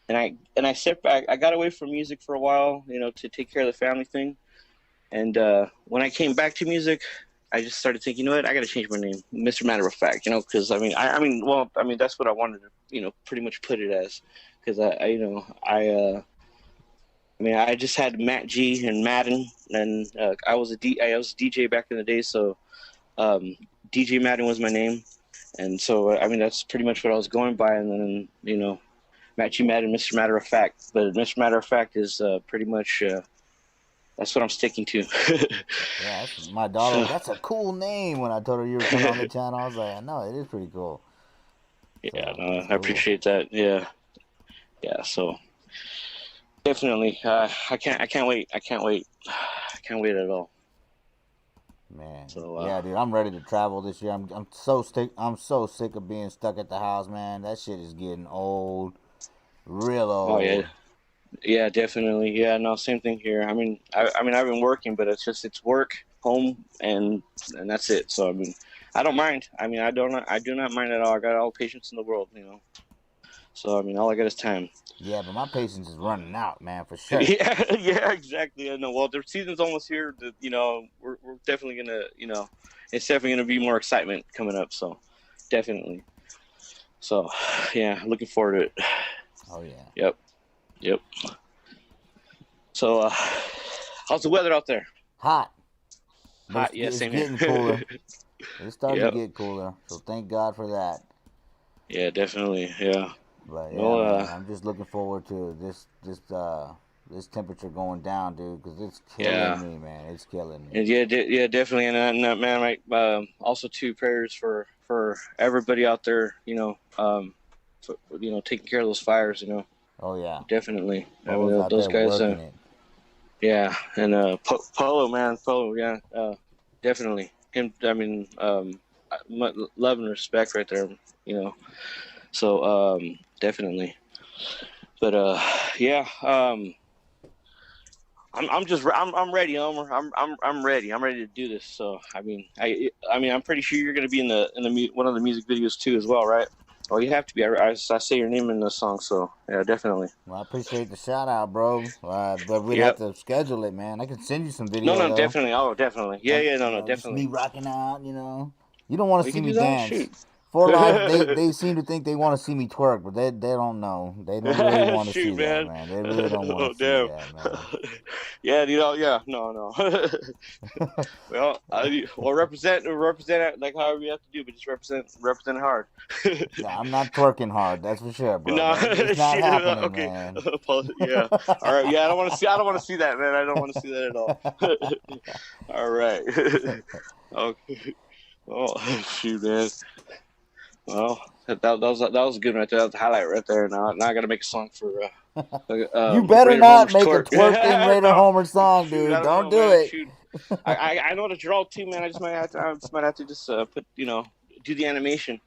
And I stepped back. I got away from music for a while, to take care of the family thing. And when I came back to music, I just started thinking, I got to change my name, Mr. Matter of Fact, because I mean, that's what I wanted to, pretty much put it as, because I just had Matt G and Madden, and I was a DJ back in the day, so DJ Madden was my name, and so I mean that's pretty much what I was going by, and then Matt G Madden, Mr. Matter of Fact, but Mr. Matter of Fact is pretty much that's what I'm sticking to. Yeah, that's my daughter. That's a cool name. When I told her you were coming on the channel, I was like, I know it is pretty cool. Yeah, so, I appreciate that. Yeah. So. Definitely, I can't wait. I can't wait at all. Man, so, yeah, dude, I'm ready to travel this year. I'm so sick of being stuck at the house, man. That shit is getting old, real old. Oh yeah, definitely. Yeah, no, same thing here. I mean, I've been working, but it's work, home, and that's it. So I mean, I don't mind. I mean, I do not mind at all. I got all the patience in the world, So I mean, all I got is time. Yeah, but my patience is running out, man, for sure. Yeah, exactly. I know. Well, the season's almost here. We're definitely gonna, it's definitely gonna be more excitement coming up. So, definitely. So, yeah, looking forward to it. Oh yeah. Yep. So, how's the weather out there? Hot. Hot. Yeah, same here. It's getting cooler. It's starting to get cooler. So thank God for that. Yeah, definitely. Yeah. But yeah, man, I'm just looking forward to this this temperature going down, dude, because it's Yeah. killing me, man. It's killing me. And yeah, definitely. And man, also too prayers for everybody out there. Taking care of those fires. Oh yeah, Definitely. Polo's out Those there guys. working it. Yeah, and Polo, man, Polo, yeah, definitely. Him, I mean, love and respect right there. So definitely. But yeah, I'm ready, Omer. I'm ready. I'm ready to do this. So I'm pretty sure you're gonna be in one of the music videos too as well, right? Well, you have to be. I say your name in the song, so yeah, definitely. Well, I appreciate the shout out, bro. But we'd Yep. have to schedule it, man. I can send you some video. No, though. definitely. Oh, definitely. Yeah, Just definitely. me rocking out, You don't want to We see can me do that? dance. Shoot. For life, they seem to think they want to see me twerk, but they don't know. They don't really want to see Shoot, man. that, man. They really don't want to see damn. that, man. Yeah, no. Well, represent it like however you have to do, but just represent hard. Nah, I'm not twerking hard, that's for sure, bro. No, It's not shit, happening, okay. man. Yeah. All right. Yeah, I don't want to see that, man. I don't want to see that at all. All right. Okay. Oh, shoot, man. Well, that was a good one right there. That was a highlight right there. Now I got to make a song for. You better Raider not Homer's make twerk. a twerking Raider Homer song, Shoot, dude. I Don't know, do man. it. Shoot. I know how to draw too, man. I just might have to just put do the animation.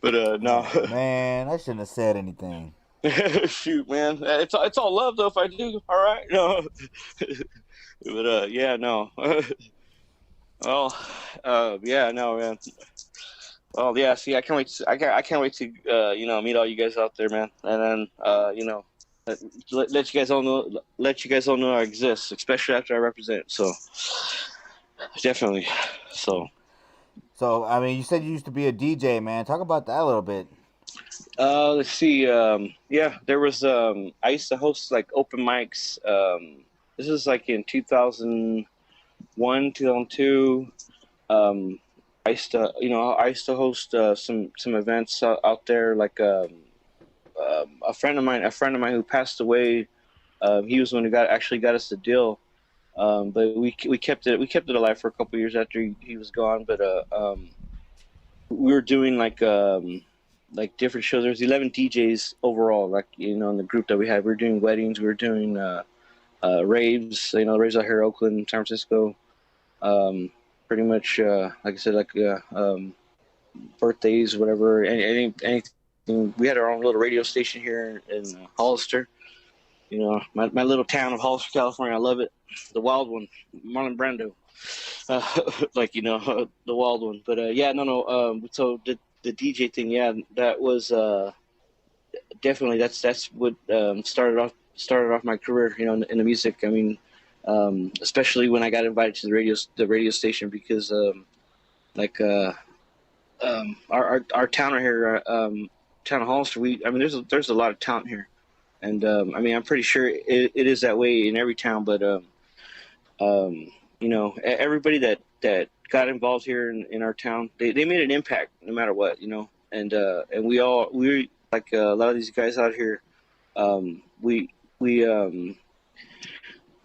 But no. Man, I shouldn't have said anything. Shoot, man. It's all love though. If I do, all right. No. But yeah, no. Well, yeah, no, man. Well, yeah. See, I can't wait. I can't wait to meet all you guys out there, man. And then let you guys all know I exist, especially after I represent. So definitely. So I mean, you said you used to be a DJ, man. Talk about that a little bit. let's see. Yeah, there was. I used to host like open mics. This is like in 2001, 2002. I used to host some events out there. Like a friend of mine who passed away. He was the one who actually got us the deal. But we kept it alive for a couple years after he was gone. But we were doing like different shows. There was 11 DJs overall, like in the group that we had. We were doing weddings. We were doing raves. Raves out here, Oakland, San Francisco. Pretty much, like I said, birthdays, whatever, anything. We had our own little radio station here in Hollister. My little town of Hollister, California. I love it. The wild one, Marlon Brando. The wild one. But yeah, no. So the DJ thing, yeah, that was definitely that's what started off my career, in the music. I mean, especially when I got invited to the radio station because our town right here, town of Hollister. There's a lot of talent here, and I'm pretty sure it is that way in every town. But everybody that got involved here in our town, they made an impact no matter what, and we like a lot of these guys out here, we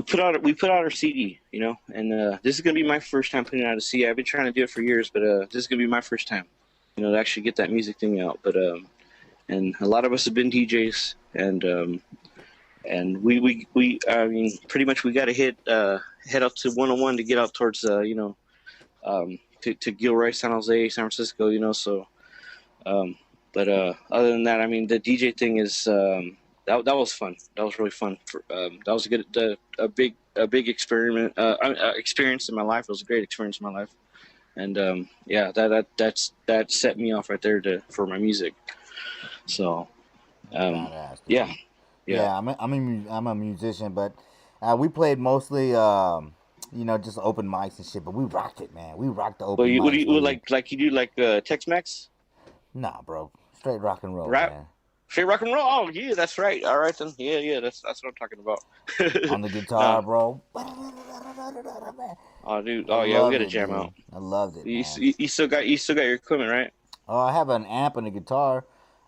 put out our CD, and this is gonna be my first time putting out a CD. I've been trying to do it for years, but this is gonna be my first time, to actually get that music thing out. But and a lot of us have been DJs, and we pretty much we got to head out to 101 to get out towards to Gilroy, San Jose, San Francisco, so but other than that, the DJ thing is that was fun. That was really fun. That was a big experience in my life. It was a great experience in my life, and yeah, that set me off right there for my music. So yeah. I'm a musician, but we played mostly just open mics and shit. But we rocked it, man. We rocked the open mics. What do you like? You do Tex-Mex? Nah, bro. Straight rock and roll, rap? Man. Straight rock and roll. Oh yeah, that's right. All right then. Yeah. That's what I'm talking about. On the guitar, bro. Oh dude. Oh yeah, we gotta jam dude. out. I loved it. You still got your equipment, right? Oh, I have an amp and a guitar.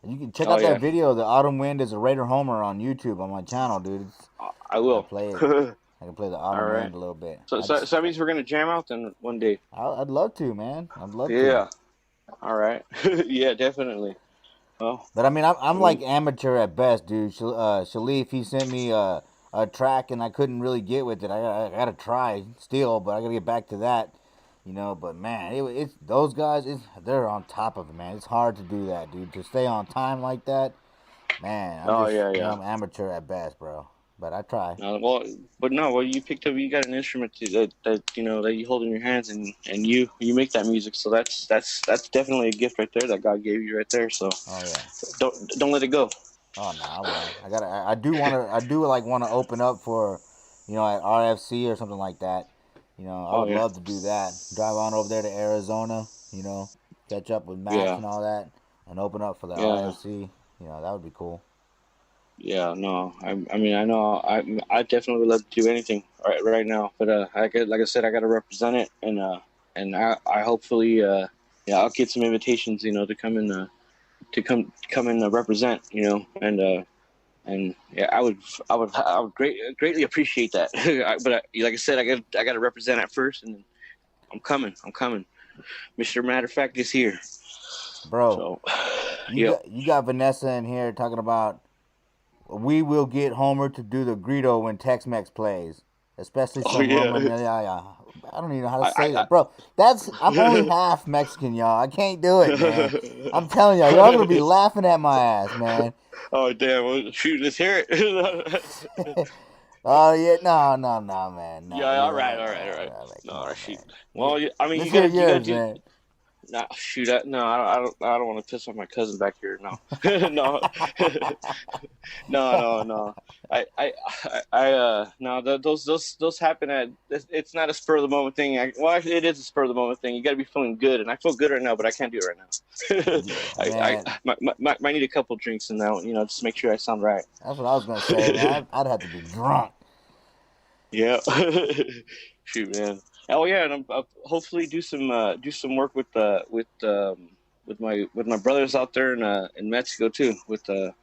You can check Oh out yeah, that video. The Autumn Wind is a Raider homer on YouTube on my channel, dude. I will. Play it. I can play the All Autumn right. Wind a little bit. So that means we're gonna jam out then one day. I'd love to, man. I'd love to. Yeah. All right. Yeah, definitely. Well, But I mean, I'm like amateur at best, dude. Shalif, he sent me a track and I couldn't really get with it. I gotta try still, but I gotta get back to that, you know. But man, it's those guys. They're on top of it, man. It's hard to do that, dude. To stay on time like that, man. I'm amateur at best, bro. But I try. You picked up. You got an instrument that you hold in your hands, and you make that music. So that's definitely a gift right there that God gave you right there. So don't let it go. Oh no, I won't. I do want to open up for, at RFC or something like that. I would love to do that. Drive on over there to Arizona. Catch up with Maxx and all that, and open up for the RFC. That would be cool. Yeah, no, I mean, I know, I definitely would love to do anything right now, but like I said, I got to represent it, and I hopefully, I'll get some invitations, to come in, come and represent, and yeah, I would greatly appreciate that. But like I said, I got to represent it first, and I'm coming. Mr. Matter of Fact is here, bro. So, you got Vanessa in here talking about. We will get Homer to do the Greedo when Tex-Mex plays, especially some Roman. Yeah. I don't even know how to say that, bro. I'm only half Mexican, y'all. I can't do it, man. I'm telling y'all gonna be laughing at my ass, man. Oh damn! Well, shoot, let's hear it. Oh yeah, no, man. No, yeah, all right. No, all right, shoot. Well, I mean, you gotta do. Man. Nah, shoot! I don't want to piss off my cousin back here. No, no. Those happen at. It's not a spur of the moment thing. Actually, it is a spur of the moment thing. You got to be feeling good, and I feel good right now, but I can't do it right now. I might need a couple drinks in that, just to make sure I sound right. That's what I was gonna say, man. I'd have to be drunk. Yeah, shoot, man. Oh yeah, and I'll hopefully do some work with my brothers out there in Mexico too, with the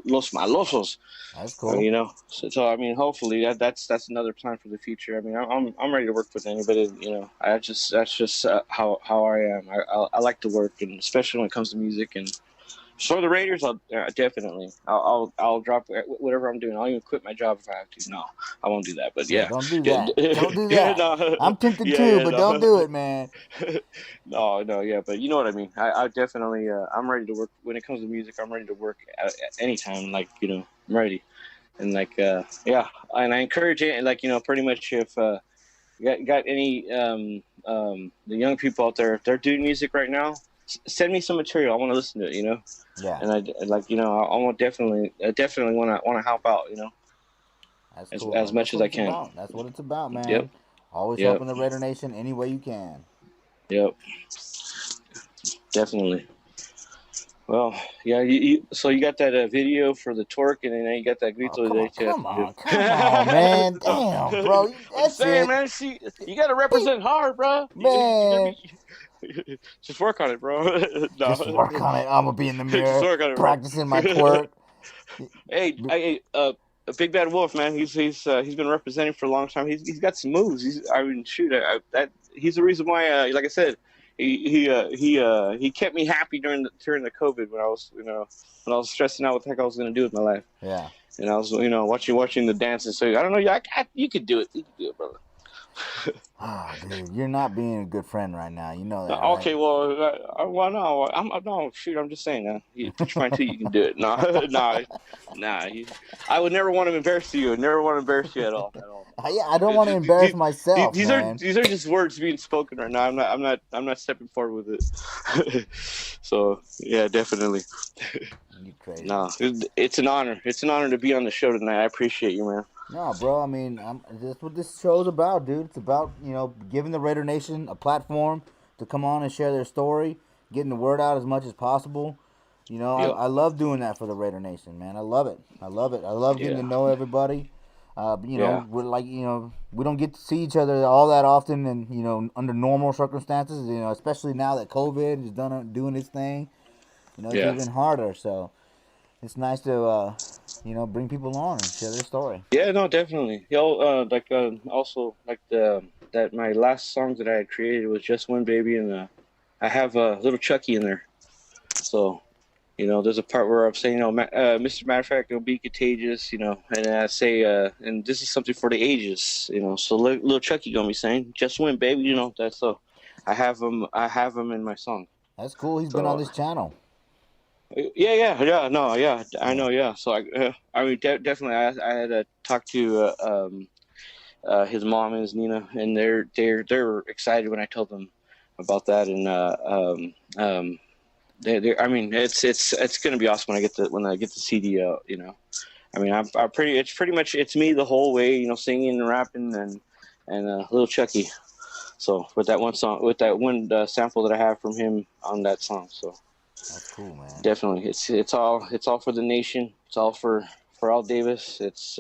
Los Malosos. That's cool. So I mean, hopefully that's another plan for the future. I mean, I'm ready to work with anybody. That's just how I am. I like to work, and especially when it comes to music and. For the Raiders, I'll definitely. I'll drop whatever I'm doing. I'll even quit my job if I have to. No, I won't do that. But yeah, don't do that. Don't do that. No. I'm tempted too, but don't do it, man. No, yeah, but you know what I mean. I definitely. I'm ready to work when it comes to music. I'm ready to work at any time. Like I'm ready, and and I encourage it. Like pretty much if got any the young people out there, if they're doing music right now. Send me some material. I want to listen to it, Yeah. And I want definitely want to help out, That's cool, as much as I can. That's what it's about, man. Yep. Always helping the Raider Nation any way you can. Yep. Definitely. Well, yeah. So you got that video for the torque, and then you got that grito today too. Come on, man. Damn, bro. That's saying, man. See, you got to represent hard, bro. Man. Just work on it, bro. No. Just work on it. I'm gonna be in the mirror practicing my twerk. Hey, Big Bad Wolf, man. He's been representing for a long time. He's got some moves. He's the reason why. Like I said, he kept me happy during the COVID when I was stressing out what the heck I was gonna do with my life. Yeah. And I was watching the dances. So I don't know. You could do it. You could do it, brother. Oh, dude, you're not being a good friend right now. You know that. Okay, right? Well, no, I'm just saying. Put your mind to it, you can do it. No, I would never want to embarrass you. Never want to embarrass you at all. Yeah, I don't want to embarrass myself. These man. are just words being spoken right now. I'm not stepping forward with it. So yeah, definitely. You crazy. No, it's an honor. It's an honor to be on the show tonight. I appreciate you, man. No, bro. I mean, that's what this show's about, dude. It's about giving the Raider Nation a platform to come on and share their story, getting the word out as much as possible. I love doing that for the Raider Nation, man. I love it. I love getting to know everybody. We're like, we don't get to see each other all that often, and under normal circumstances, especially now that COVID is doing its thing. it's Yeah. even harder. So it's nice to, bring people on and share their story. Yeah, no, definitely. Also like that my last song that I had created was Just One Baby, and I have little Chucky in there. So, there's a part where I'm saying, Mr. Matter of Fact, it'll be contagious, and I say, and this is something for the ages, So little Chucky gonna be saying, "Just One Baby," That's so. I have him in my song. That's cool. He's been on this channel. Yeah. No, yeah, I know, yeah. So I mean, definitely, I had to talk to his mom and his Nina, and they're excited when I told them about that, and I mean, it's gonna be awesome when I get the CD out. I mean, it's pretty much it's me the whole way, singing and rapping and little Chucky. So with that one song, with that one sample that I have from him on that song, so. That's cool, man. Definitely, it's all for the nation. It's all for Al Davis. It's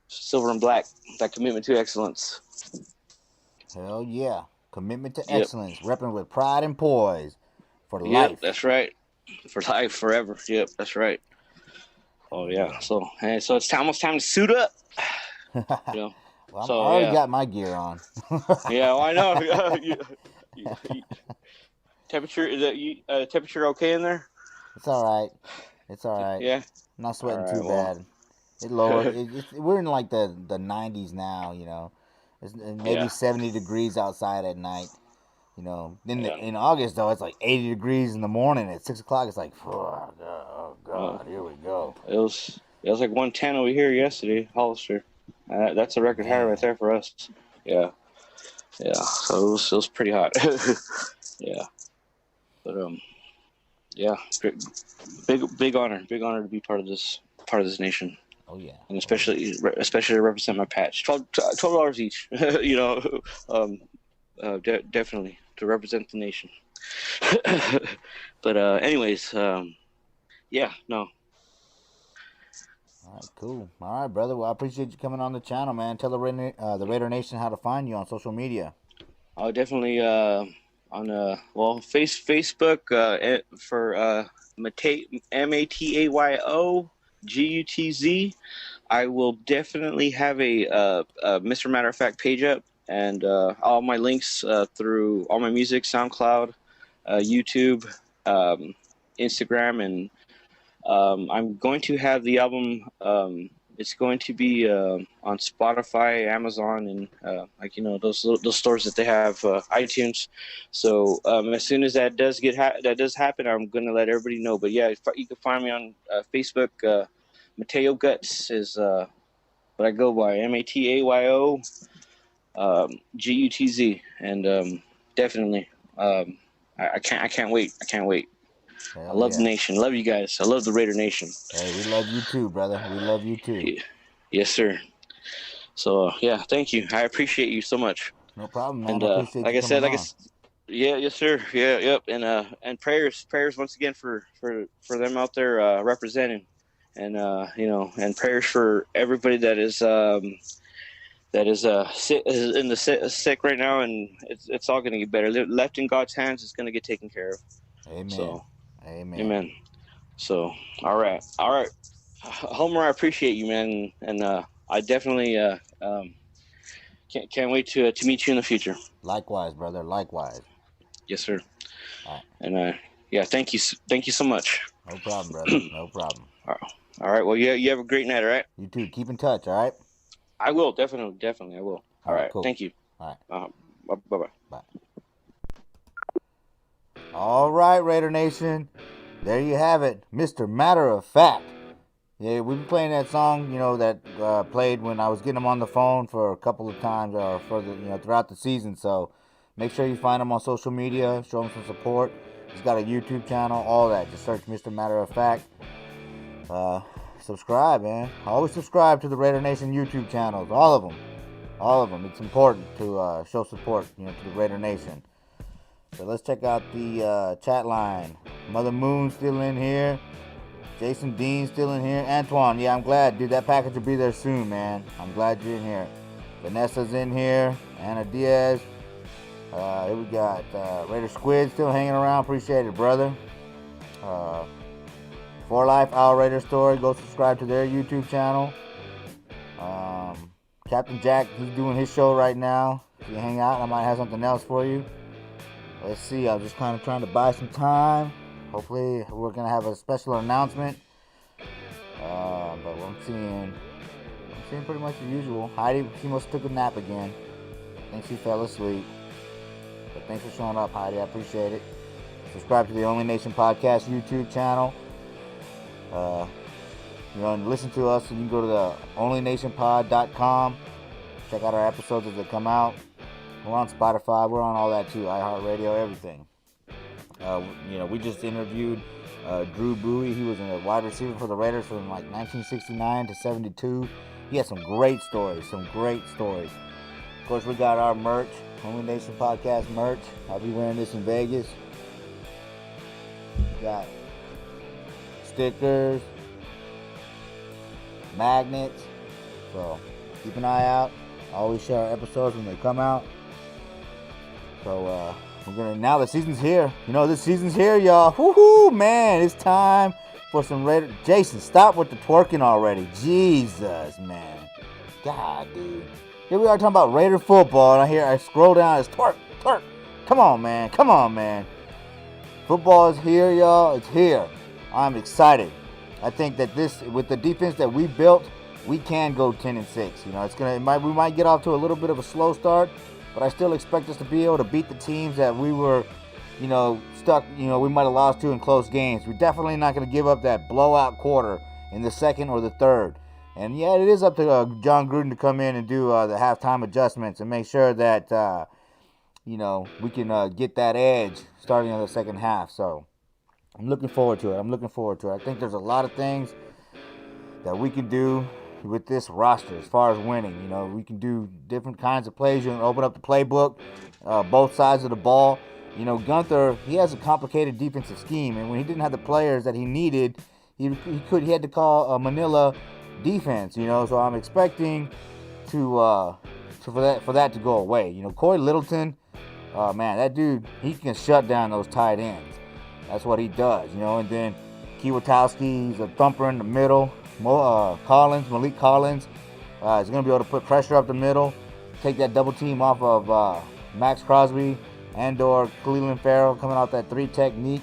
silver and black. That commitment to excellence. Hell yeah, commitment to excellence. Repping with pride and poise for life. Yep, that's right. For life, forever. Yep, that's right. Oh yeah. So it's almost time to suit up. Well, I already got my gear on. Yeah, well, I know. Temperature temperature okay in there? It's all right. Yeah. I'm not sweating All right, too well. bad. It lowered. We're in like the 90s now. It's maybe 70 degrees outside at night. In August though, it's like 80 degrees in the morning. At 6 o'clock, it's like, oh god, here we go. It was like 110 over here yesterday, Hollister. That's a record high right there for us. Yeah. So it was pretty hot. Yeah. But yeah, big honor to be part of this nation. Oh yeah, and especially to represent my patch. $12 each. Definitely to represent the nation. But anyways, yeah, no. All right, cool. All right, brother. Well, I appreciate you coming on the channel, man. Tell the Raider Nation how to find you on social media. I'll definitely on Facebook for MATAYO GUTZ. I will definitely have a Mr. Matter of Fact page up, and all my links through all my music, SoundCloud, YouTube, Instagram, and I'm going to have the album. It's going to be on Spotify, Amazon, and those stores that they have iTunes. So as soon as that does happen, I'm going to let everybody know. But yeah, you can find me on Facebook. Mateo Guts is what I go by. MATAYO GUTZ, and definitely I can't wait. Hell I love the nation. Love you guys. I love the Raider Nation. Hey, we love you too, brother. We love you too. Yes, sir. So yeah, thank you. I appreciate you so much. No problem, man. And I appreciate like you I said, coming on. yeah, yes, sir. Yeah, yep. And prayers once again for them out there representing, and and prayers for everybody that is sick right now, and it's all going to get better. Left in God's hands, it's going to get taken care of. Amen. So, Amen. So, all right, Homer, I appreciate you, man, and I definitely can't wait to meet you in the future. Likewise, brother. Likewise. Yes, sir. All right. And yeah, thank you so much. No problem, brother. No problem. All right. Well, you have a great night. All right. You too. Keep in touch. All right. I will definitely. I will. All right. Cool. Thank you. All right. Bye. Bye. All right, Raider Nation. There you have it, Mr. Matter of Fact. Yeah, we've been playing that song, that played when I was getting him on the phone for a couple of times, throughout the season. So make sure you find him on social media, show him some support. He's got a YouTube channel, all that. Just search Mr. Matter of Fact. Subscribe, man. Always subscribe to the Raider Nation YouTube channels, all of them. It's important to show support, to the Raider Nation. So let's check out the chat line. Mother Moon still in here. Jason Dean still in here. Antoine, yeah, I'm glad, dude. That package will be there soon, man. I'm glad you're in here. Vanessa's in here. Anna Diaz. Here we got Raider Squid still hanging around. Appreciate it, brother. For Life Our Raider Story, go subscribe to their YouTube channel. Captain Jack, he's doing his show right now. If you hang out, I might have something else for you. Let's see, I'm just kind of trying to buy some time. Hopefully we're going to have a special announcement. But I'm seeing pretty much the usual. Heidi, she must have took a nap again. I think she fell asleep. But thanks for showing up, Heidi. I appreciate it. Subscribe to the Only Nation Podcast YouTube channel. And listen to us. You can go to the onlynationpod.com. Check out our episodes as they come out. We're on Spotify. We're on all that too. iHeartRadio, everything. We just interviewed Drew Bowie. He was a wide receiver for the Raiders from like 1969 to 72. He had some great stories. Of course, we got our merch, Only Nation Podcast merch. I'll be wearing this in Vegas. We got stickers, magnets. So keep an eye out. I always share our episodes when they come out. So now the season's here. This season's here, y'all. Woohoo, man! It's time for some Raider. Jason, stop with the twerking already. Jesus, man. God, dude. Here we are talking about Raider football, and I scroll down. It's twerk. Come on, man. Football is here, y'all. It's here. I'm excited. I think that with the defense that we built, we can go 10-6. We might get off to a little bit of a slow start, but I still expect us to be able to beat the teams that we were, stuck. We might have lost to in close games. We're definitely not going to give up that blowout quarter in the second or the third. And yeah, it is up to John Gruden to come in and do the halftime adjustments and make sure that we can get that edge starting in the second half. So I'm looking forward to it. I think there's a lot of things that we can do with this roster as far as winning. We can do different kinds of plays. You can open up the playbook, both sides of the ball. Gunther, he has a complicated defensive scheme, and when he didn't have the players that he needed, he had to call a Manila defense. So I'm expecting for that to go away. Corey Littleton, man, that dude, he can shut down those tight ends. That's what he does. And then Kiewatowski, he's a thumper in the middle. Malik Collins is going to be able to put pressure up the middle, take that double team off of Maxx Crosby and/or Cleveland Farrell coming out that 3 technique.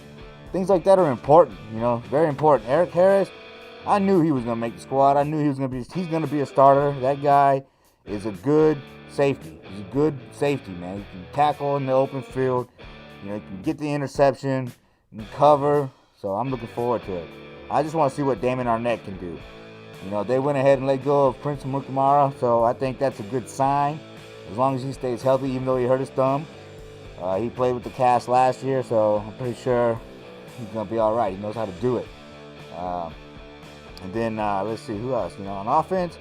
Things like that are important, very important. Eric Harris, I knew he was going to make the squad. I knew he's going to be a starter. That guy is a good safety. He's a good safety, man. He can tackle in the open field. He can get the interception, he can cover. So I'm looking forward to it. I just want to see what Damon Arnett can do. They went ahead and let go of Prince Mukamara, so I think that's a good sign. As long as he stays healthy, even though he hurt his thumb. He played with the cast last year, so I'm pretty sure he's going to be all right. He knows how to do it. And then, let's see, who else? On offense,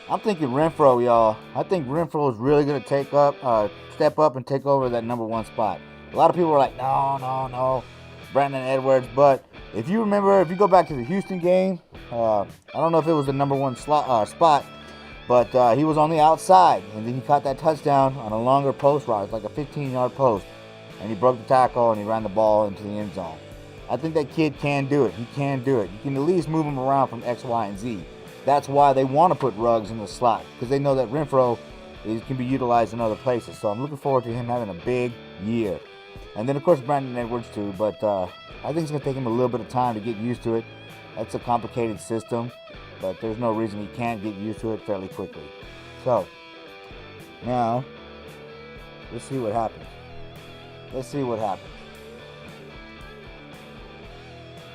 I'm thinking Renfro, y'all. I think Renfro is really going to step up and take over that number 1 spot. A lot of people are like, no, Brandon Edwards. But if you go back to the Houston game, I don't know if it was the number 1 spot, but he was on the outside, and then he caught that touchdown on a longer post route. It's like a 15-yard post, and he broke the tackle, and he ran the ball into the end zone. I think that kid can do it. He can do it. You can at least move him around from X, Y, and Z. That's why they want to put Ruggs in the slot, because they know that Renfro can be utilized in other places. So I'm looking forward to him having a big year. And then, of course, Brandon Edwards, too. But I think it's going to take him a little bit of time to get used to it. That's a complicated system, but there's no reason he can't get used to it fairly quickly. So, now, let's see what happens.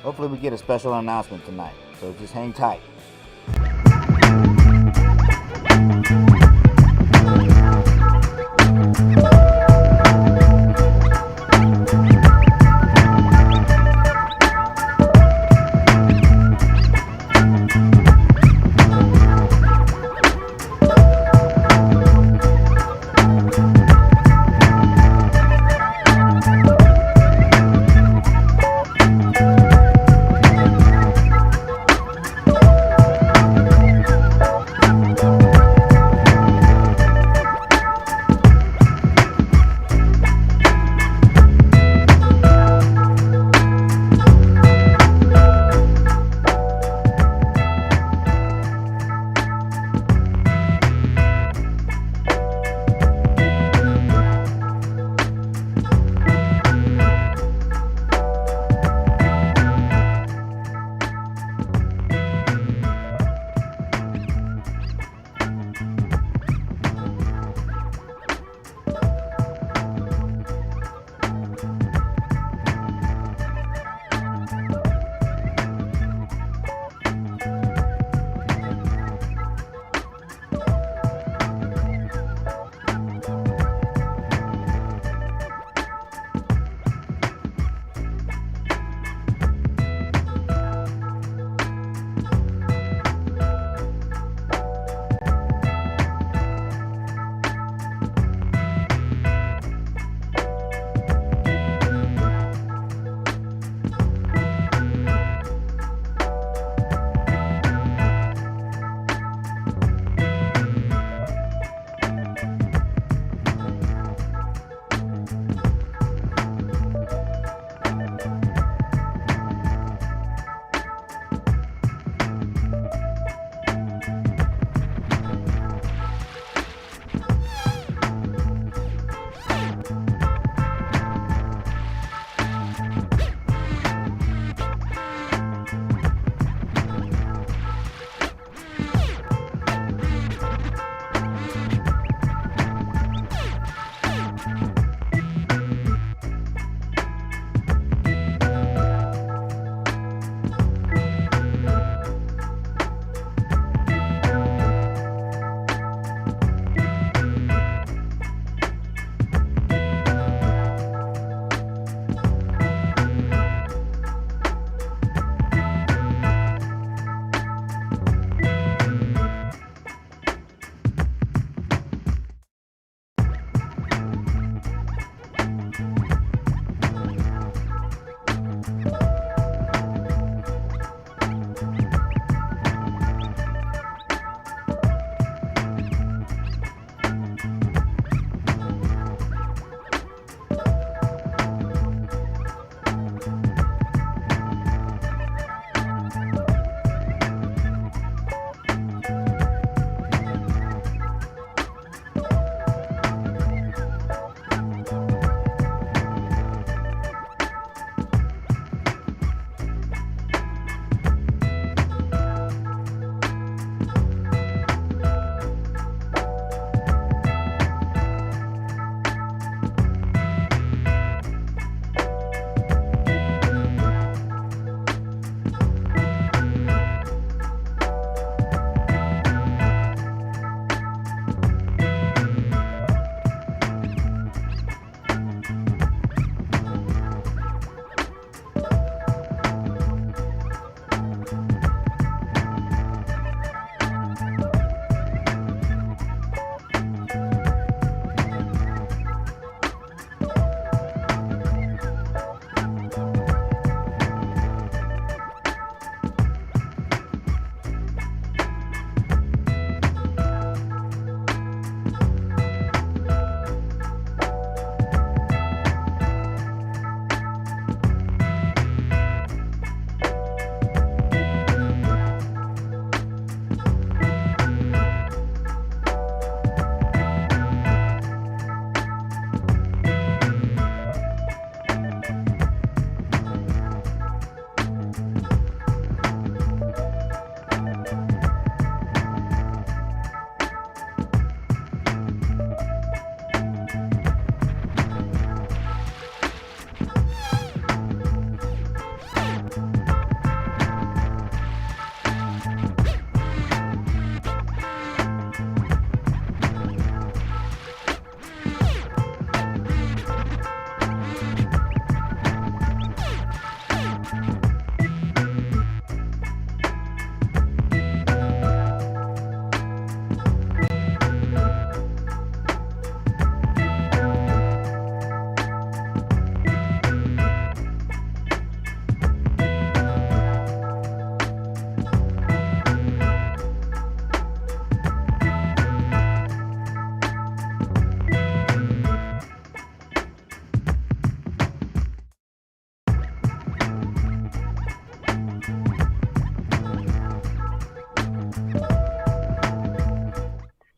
Hopefully we get a special announcement tonight. So just hang tight.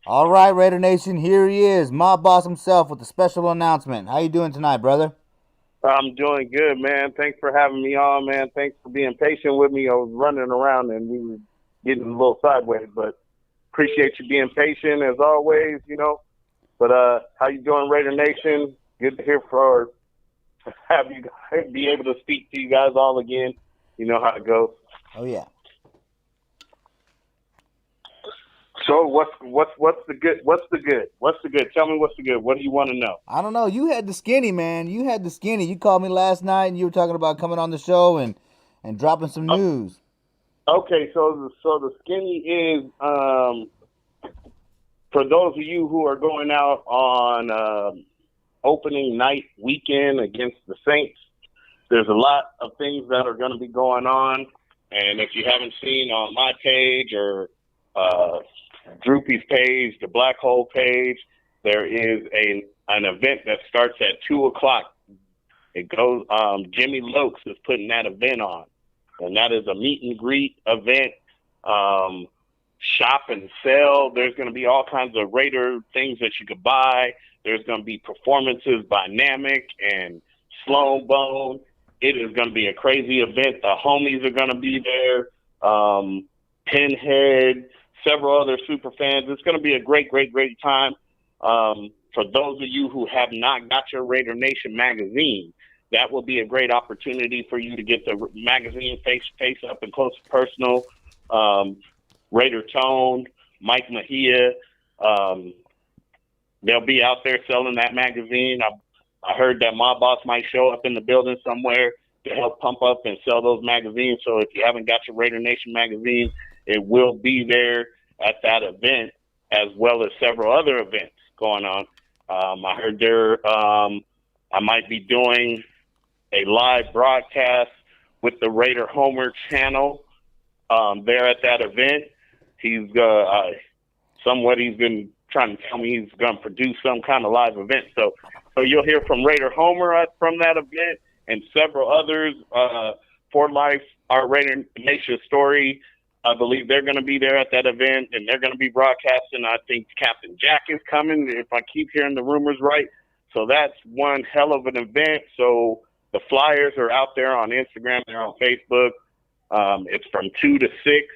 All right, Raider Nation, here he is, Mob Boss himself with a special announcement. How you doing tonight, brother? I'm doing good, man. Thanks for having me on, man. Thanks for being patient with me. I was running around and we were getting a little sideways, but appreciate you being patient as always, you know. But how you doing, Raider Nation? Good to hear have you guys be able to speak to you guys all again. You know how it goes. Oh yeah. So what's the good? What's the good? What's the good? Tell me what's the good. What do you want to know? I don't know. You had the skinny, man. You had the skinny. You called me last night and you were talking about coming on the show and dropping some news. Okay, so the skinny is for those of you who are going out on opening night weekend against the Saints. There's a lot of things that are going to be going on, and if you haven't seen on my page or Droopy's page, the Black Hole page, there is an event that starts at 2:00. It goes. Jimmy Lokes is putting that event on, and that is a meet and greet event. Shop and sell. There's going to be all kinds of Raider things that you could buy. There's going to be performances by Namek and Sloan Bone. It is going to be a crazy event. The homies are going to be there. Pinhead, several other super fans. It's going to be a great, great, great time. For those of you who have not got your Raider Nation magazine, that will be a great opportunity for you to get the magazine face up and close and personal. Raider Tone, Mike Mejia, they'll be out there selling that magazine. I heard that Mob Boss might show up in the building somewhere to help pump up and sell those magazines. So if you haven't got your Raider Nation magazine, it will be there at that event, as well as several other events going on. I heard I might be doing a live broadcast with the Raider Homer channel there at that event. He's been trying to tell me he's going to produce some kind of live event. So you'll hear from Raider Homer from that event and several others. For Life, our Raider Nation story, I believe they're going to be there at that event, and they're going to be broadcasting. I think Captain Jack is coming, if I keep hearing the rumors right. So that's one hell of an event. So the flyers are out there on Instagram. They're on Facebook. It's from 2 to 6.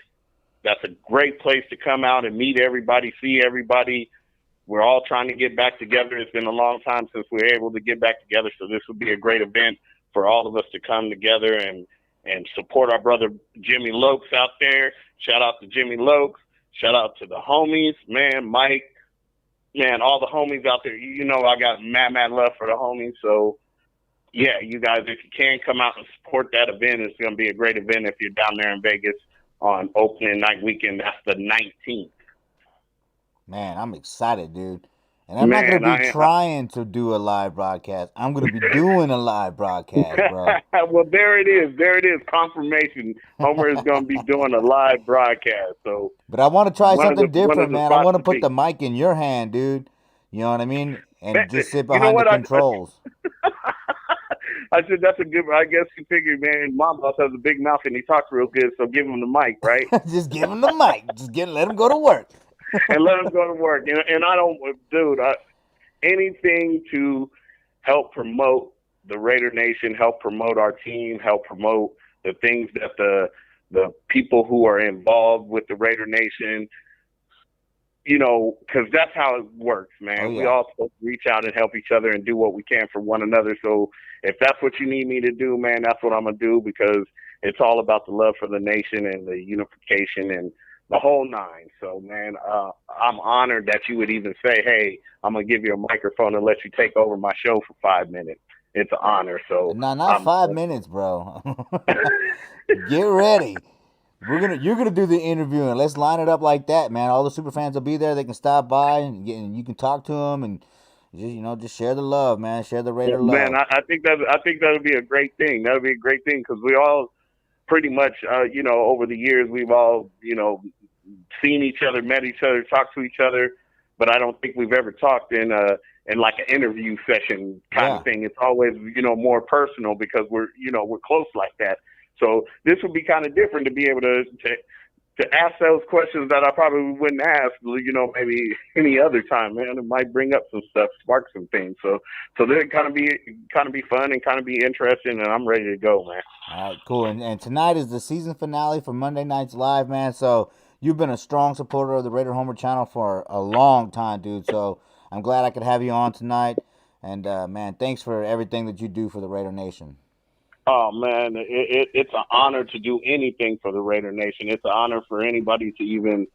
That's a great place to come out and meet everybody, see everybody. We're all trying to get back together. It's been a long time since we were able to get back together, so this would be a great event for all of us to come together and support our brother Jimmy Lokes out there. Shout out to Jimmy Lokes. Shout out to the homies, man, Mike, man, all the homies out there. You know I got mad love for the homies, so yeah, you guys, if you can come out and support that event, it's going to be a great event if you're down there in Vegas on opening night weekend. That's the 19th. Man, I'm excited, dude. And I'm not going to be trying to do a live broadcast. I'm going to be doing a live broadcast, bro. Well, there it is. There it is. Confirmation. Homer is going to be doing a live broadcast. So, but I want to try something different, man. I want to put the mic in your hand, dude. You know what I mean? And just sit behind the controls. I said, that's a good, I guess you figured, man, Mom Boss has a big mouth and he talks real good, so give him the mic, right? Just give him the mic. Let him go to work. And let him go to work. And I don't, dude, anything to help promote the Raider Nation, help promote our team, help promote the things that the people who are involved with the Raider Nation, you know, because that's how it works, man. Oh, yeah. We all supposed to reach out and help each other and do what we can for one another. So if that's what you need me to do, man, that's what I'm going to do, because it's all about the love for the nation and the unification and the whole nine. So, man, I'm honored that you would even say, hey, I'm going to give you a microphone and let you take over my show for 5 minutes. It's an honor. So no, not 5 minutes, bro. Get ready. You're gonna do the interview, and let's line it up like that, man. All the super fans will be there. They can stop by and you can talk to them and just share the love, man. Share the Raider love. Man, I think that would be a great thing. That would be a great thing, because we all pretty much, over the years we've all seen each other, met each other, talked to each other, but I don't think we've ever talked in like an interview session kind of thing. It's always more personal, because we're close like that. So this would be kind of different to be able to to ask those questions that I probably wouldn't ask, maybe any other time, man. It might bring up some stuff, spark some things. So they're kind of be fun and kind of be interesting, and I'm ready to go, man. All right, cool. And tonight is the season finale for Monday Nights Live, man. So you've been a strong supporter of the Raider Homer channel for a long time, dude. So I'm glad I could have you on tonight. And man, thanks for everything that you do for the Raider Nation. Oh man, it's an honor to do anything for the Raider Nation. It's an honor for anybody to even,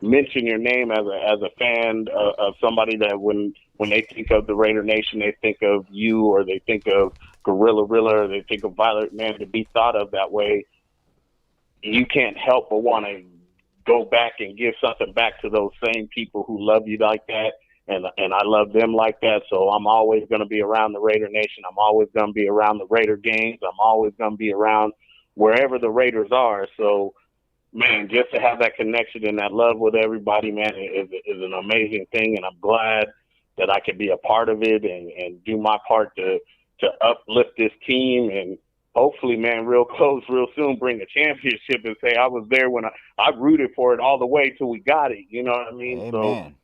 mention your name as a fan of somebody that when they think of the Raider Nation, they think of you, or they think of Gorilla Rilla, or they think of Violet Man. To be thought of that way, you can't help but want to go back and give something back to those same people who love you like that. And I love them like that, so I'm always going to be around the Raider Nation. I'm always going to be around the Raider games. I'm always going to be around wherever the Raiders are. So, man, just to have that connection and that love with everybody, man, is an amazing thing, and I'm glad that I could be a part of it and do my part to uplift this team and hopefully, man, real close, real soon, bring a championship and say I was there when I rooted for it all the way till we got it. You know what I mean? Amen.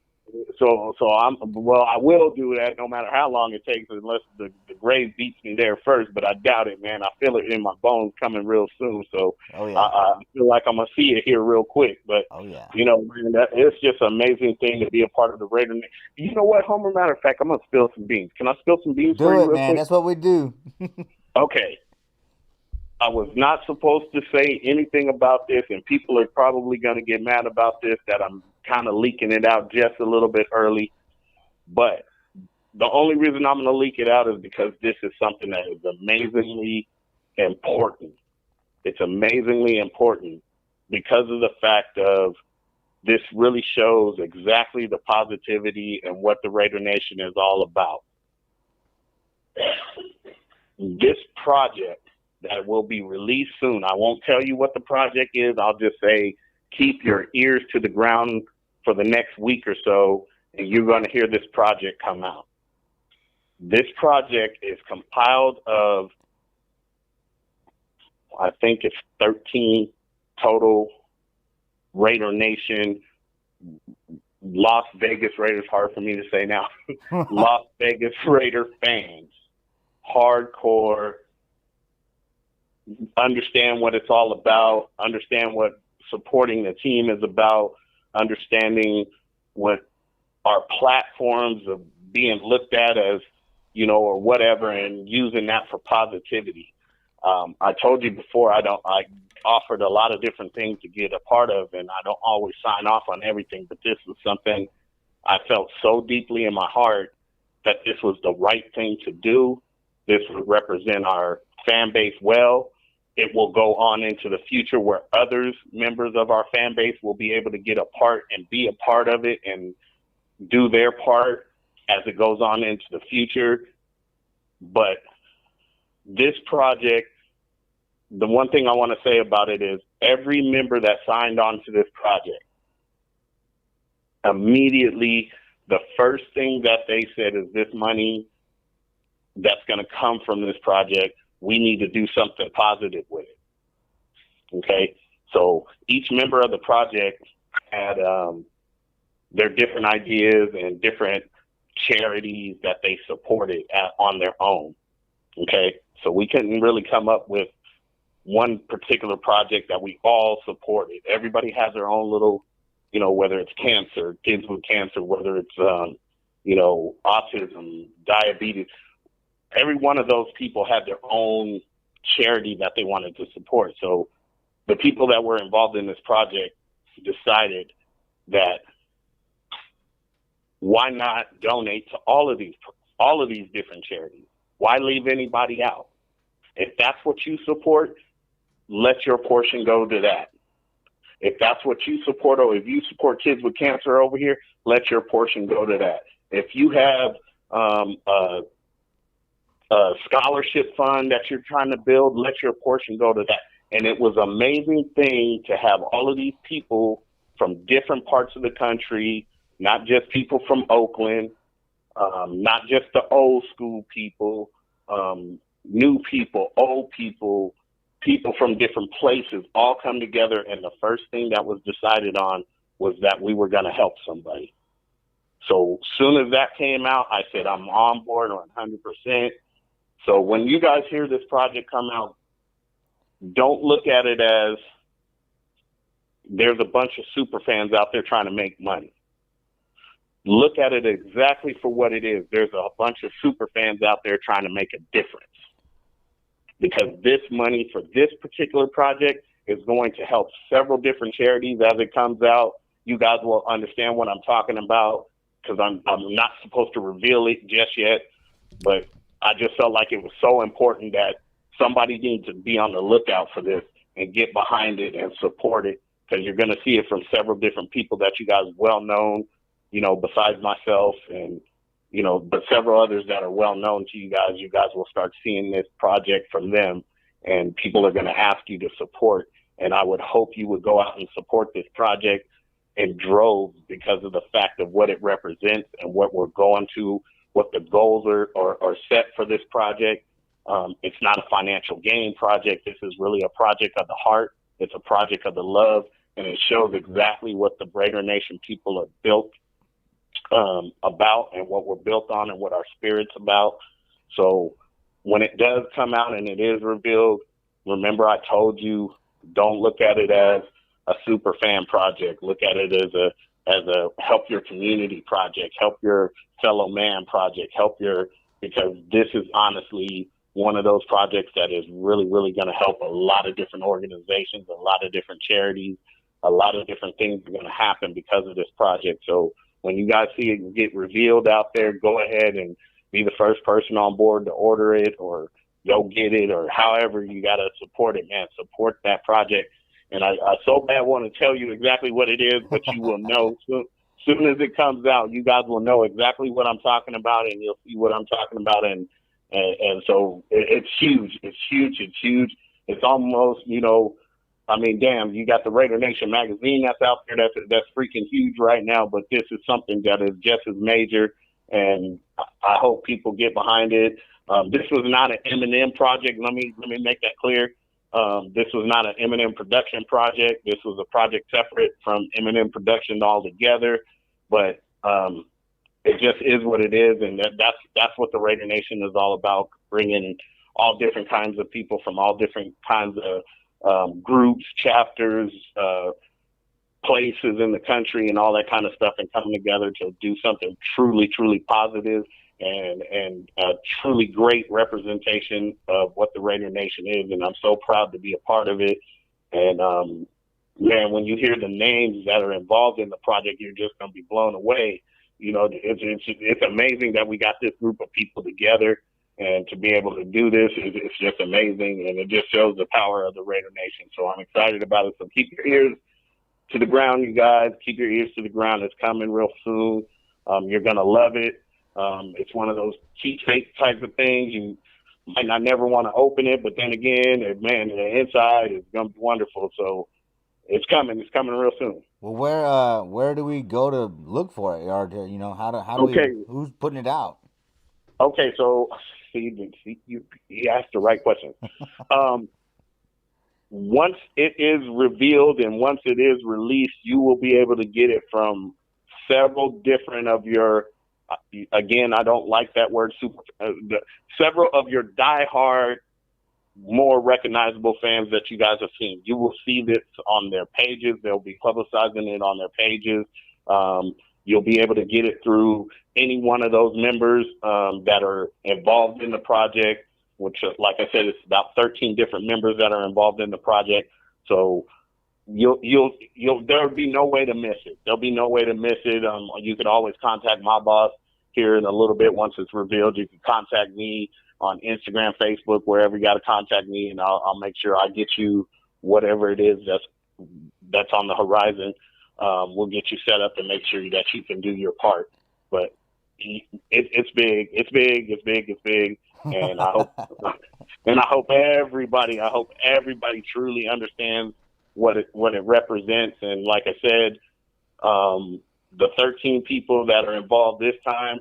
So I will do that no matter how long it takes, unless the grave beats me there first. But I doubt it, man. I feel it in my bones coming real soon. So I feel like I'm gonna see it here real quick. But man, it's just an amazing thing to be a part of the Raider. You know what, Homer? Matter of fact, I'm gonna spill some beans. Can I spill some beans for you? Do it, man. Quick? That's what we do. Okay. I was not supposed to say anything about this, and people are probably going to get mad about this, that I'm kind of leaking it out just a little bit early. But the only reason I'm going to leak it out is because this is something that is amazingly important. It's amazingly important because of the fact of this really shows exactly the positivity and what the Raider Nation is all about. This project that will be released soon. I won't tell you what the project is. I'll just say keep your ears to the ground for the next week or so, and you're going to hear this project come out. This project is compiled of, I think it's 13 total Raider Nation, Las Vegas Raiders, hard for me to say now, Las Vegas Raider fans, hardcore, understand what it's all about, understand what supporting the team is about, understanding what our platforms of being looked at as, or whatever, and using that for positivity. I told you before, I offered a lot of different things to get a part of, and I don't always sign off on everything, but this was something I felt so deeply in my heart that this was the right thing to do. This would represent our fan base well. It will go on into the future where others, members of our fan base, will be able to get a part and be a part of it and do their part as it goes on into the future. But this project, the one thing I want to say about it is every member that signed on to this project, immediately the first thing that they said is this money that's going to come from this project, we need to do something positive with it. Okay? So each member of the project had their different ideas and different charities that they supported on their own. Okay? So we couldn't really come up with one particular project that we all supported. Everybody has their own little, whether it's cancer, kids with cancer, whether it's, autism, diabetes. Every one of those people had their own charity that they wanted to support. So the people that were involved in this project decided that why not donate to all of these different charities? Why leave anybody out? If that's what you support, let your portion go to that. If that's what you support, or if you support kids with cancer over here, let your portion go to that. If you have a scholarship fund that you're trying to build, let your portion go to that. And it was an amazing thing to have all of these people from different parts of the country, not just people from Oakland, not just the old school people, new people, old people, people from different places all come together, and the first thing that was decided on was that we were going to help somebody. So soon as that came out, I said, I'm on board 100%. So when you guys hear this project come out, don't look at it as there's a bunch of super fans out there trying to make money. Look at it exactly for what it is. There's a bunch of super fans out there trying to make a difference. Because this money for this particular project is going to help several different charities as it comes out. You guys will understand what I'm talking about, because I'm not supposed to reveal it just yet, but I just felt like it was so important that somebody needs to be on the lookout for this and get behind it and support it, because you're going to see it from several different people that you guys well known, you know, besides myself and, you know, but several others that are well known to you guys. You guys will start seeing this project from them, and people are going to ask you to support. And I would hope you would go out and support this project in droves, because of the fact of what it represents and what we're going to, what the goals are set for this project. It's not a financial gain project. This is really a project of the heart. It's a project of the love, and it shows exactly what the Raider Nation people are built about, and what we're built on, and what our spirit's about. So when it does come out and it is revealed, remember I told you, don't look at it as a super fan project. Look at it as a help your community project, help your fellow man project, because this is honestly one of those projects that is really, really going to help a lot of different organizations, a lot of different charities, a lot of different things are going to happen because of this project. So when you guys see it get revealed out there, go ahead and be the first person on board to order it, or go get it, or however you got to support it, man. Support that project. And I so bad want to tell you exactly what it is, but you will know soon as it comes out. You guys will know exactly what I'm talking about, and you'll see what I'm talking about. And so it's huge. It's huge. It's huge. It's almost, you know, I mean, damn, you got the Raider Nation magazine that's out there that's freaking huge right now, but this is something that is just as major, and I hope people get behind it. This was not an Eminem project. Let me make that clear. This was not an Eminem production project. This was a project separate from Eminem production altogether, but it just is what it is, and that's what the Raider Nation is all about, bringing all different kinds of people from all different kinds of groups, chapters, places in the country, and all that kind of stuff, and coming together to do something truly, truly positive and a truly great representation of what the Raider Nation is. And I'm so proud to be a part of it. And man, when you hear the names that are involved in the project, you're just going to be blown away. You know, it's amazing that we got this group of people together, and to be able to do this, it's just amazing. And it just shows the power of the Raider Nation. So I'm excited about it. So keep your ears to the ground, you guys. Keep your ears to the ground. It's coming real soon. You're going to love it. It's one of those keepsake type of things. You might not never want to open it, but then again, man, the inside is going to be wonderful. So it's coming. It's coming real soon. Well, where do we go to look for it, or to, you know, how do we? Who's putting it out? Okay, so see, you asked the right question. Once it is revealed and once it is released, you will be able to get it from several different of your. Again, I don't like that word super. Several of your diehard, more recognizable fans that you guys have seen. You will see this on their pages. They'll be publicizing it on their pages. You'll be able to get it through any one of those members that are involved in the project, which, like I said, it's about 13 different members that are involved in the project. So there'll be no way to miss it. There'll be no way to miss it. You can always contact my boss here in a little bit. Once it's revealed, you can contact me on Instagram, Facebook, wherever you got to contact me, and I'll make sure I get you whatever it is that's on the horizon. We'll get you set up and make sure that you can do your part. But it's big. It's big. It's big. It's big. And I hope everybody truly understands what it represents. And like I said, the 13 people that are involved this time,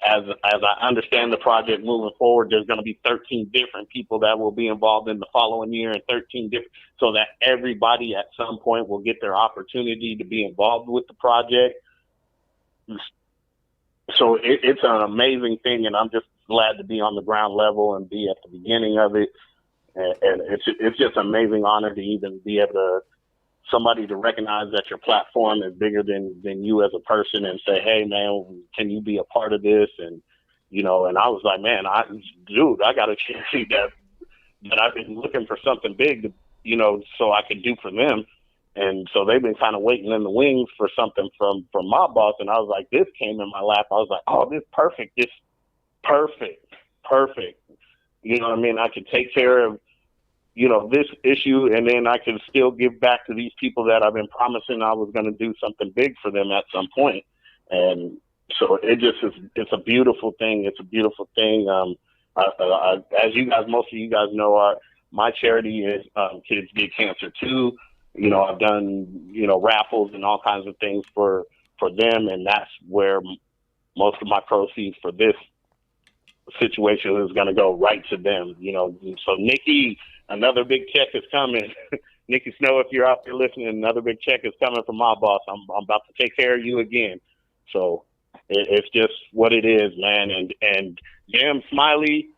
as I understand the project moving forward, there's going to be 13 different people that will be involved in the following year, and 13 different, so that everybody at some point will get their opportunity to be involved with the project. So it's an amazing thing, and I'm just glad to be on the ground level and be at the beginning of it. And it's just an amazing honor to even be able to somebody to recognize that your platform is bigger than you as a person and say, hey man, can you be a part of this? And, you know, and I was like, man, I got a charity that I've been looking for something big to, you know, so I could do for them. And so they've been kind of waiting in the wings for something from my boss. And I was like, this came in my lap. I was like, oh, this perfect. This perfect. You know what I mean? I could take care of, you know, this issue, and then I can still give back to these people that I've been promising I was going to do something big for them at some point. And so it just is, it's a beautiful thing. It's a beautiful thing. As you guys, most of you guys know, my charity is Kids Get Cancer Too. You know, I've done, you know, raffles and all kinds of things for them, and that's where most of my proceeds for this situation is going to go right to them. You know, so Nikki, another big check is coming. Nikki Snow, if you're out there listening, another big check is coming from my boss. I'm about to take care of you again. So it's just what it is, man. And Jim, Smiley,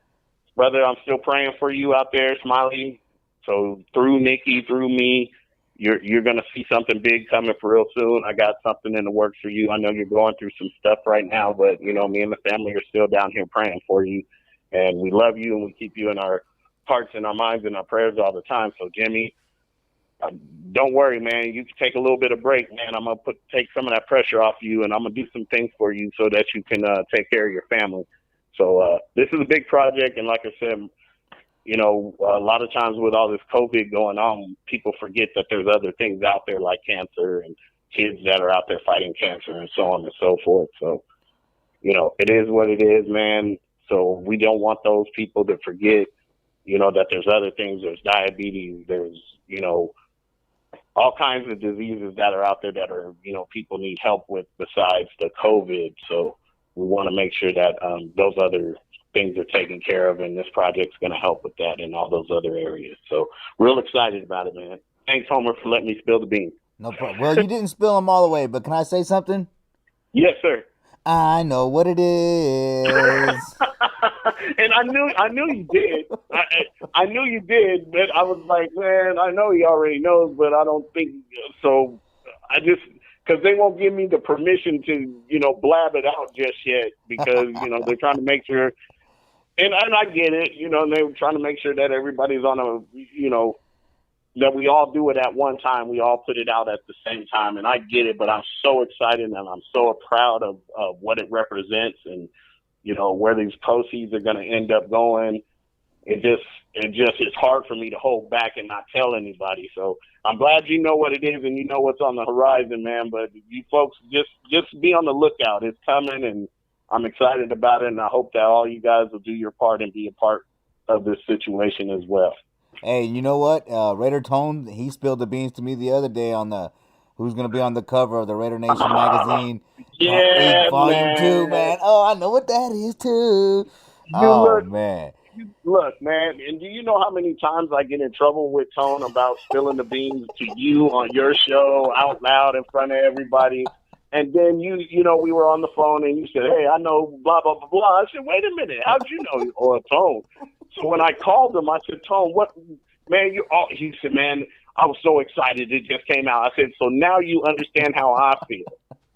brother, I'm still praying for you out there, Smiley. So through Nikki, through me, you're going to see something big coming for real soon. I got something in the works for you. I know you're going through some stuff right now, but, you know, me and the family are still down here praying for you. And we love you, and we keep you in our hearts and our minds and our prayers all the time. So, Jimmy, don't worry, man. You can take a little bit of break, man. I'm going to take some of that pressure off you, and I'm going to do some things for you so that you can take care of your family. So this is a big project, and like I said, you know, a lot of times with all this COVID going on, people forget that there's other things out there like cancer and kids that are out there fighting cancer and so on and so forth. So, you know, it is what it is, man. So we don't want those people to forget, you know, that there's other things. There's diabetes. There's, you know, all kinds of diseases that are out there that are, you know, people need help with besides the COVID. So we want to make sure that those other things are taken care of, and this project's going to help with that in all those other areas. So real excited about it, man. Thanks, Homer, for letting me spill the beans. No problem. Well, you didn't spill them all the way, but can I say something? Yes, sir. I know what it is. And I knew you did. I knew you did, but I was like, man, I know he already knows, but I don't think so. I just, because they won't give me the permission to, you know, blab it out just yet, because, you know, they're trying to make sure, and I get it, you know, and they were trying to make sure that everybody's on a, you know, that we all do it at one time. We all put it out at the same time, and I get it, but I'm so excited and I'm so proud of what it represents, and, you know, where these proceeds are going to end up going. It just is hard for me to hold back and not tell anybody. So I'm glad you know what it is and you know what's on the horizon, man. But you folks just be on the lookout. It's coming, and I'm excited about it, and I hope that all you guys will do your part and be a part of this situation as well. Hey, you know what? Raider Tone, he spilled the beans to me the other day on the who's going to be on the cover of the Raider Nation magazine. Yeah, Volume 2, man. Oh, I know what that is, too. Man. Look, man, and do you know how many times I get in trouble with Tone about spilling the beans to you on your show out loud in front of everybody? And then you know, we were on the phone and you said, hey, I know blah, blah, blah, blah. I said, wait a minute, how'd you know? Or Tone. So when I called him, I said, Tone, what, man, he said, man, I was so excited it just came out. I said, so now you understand how I feel.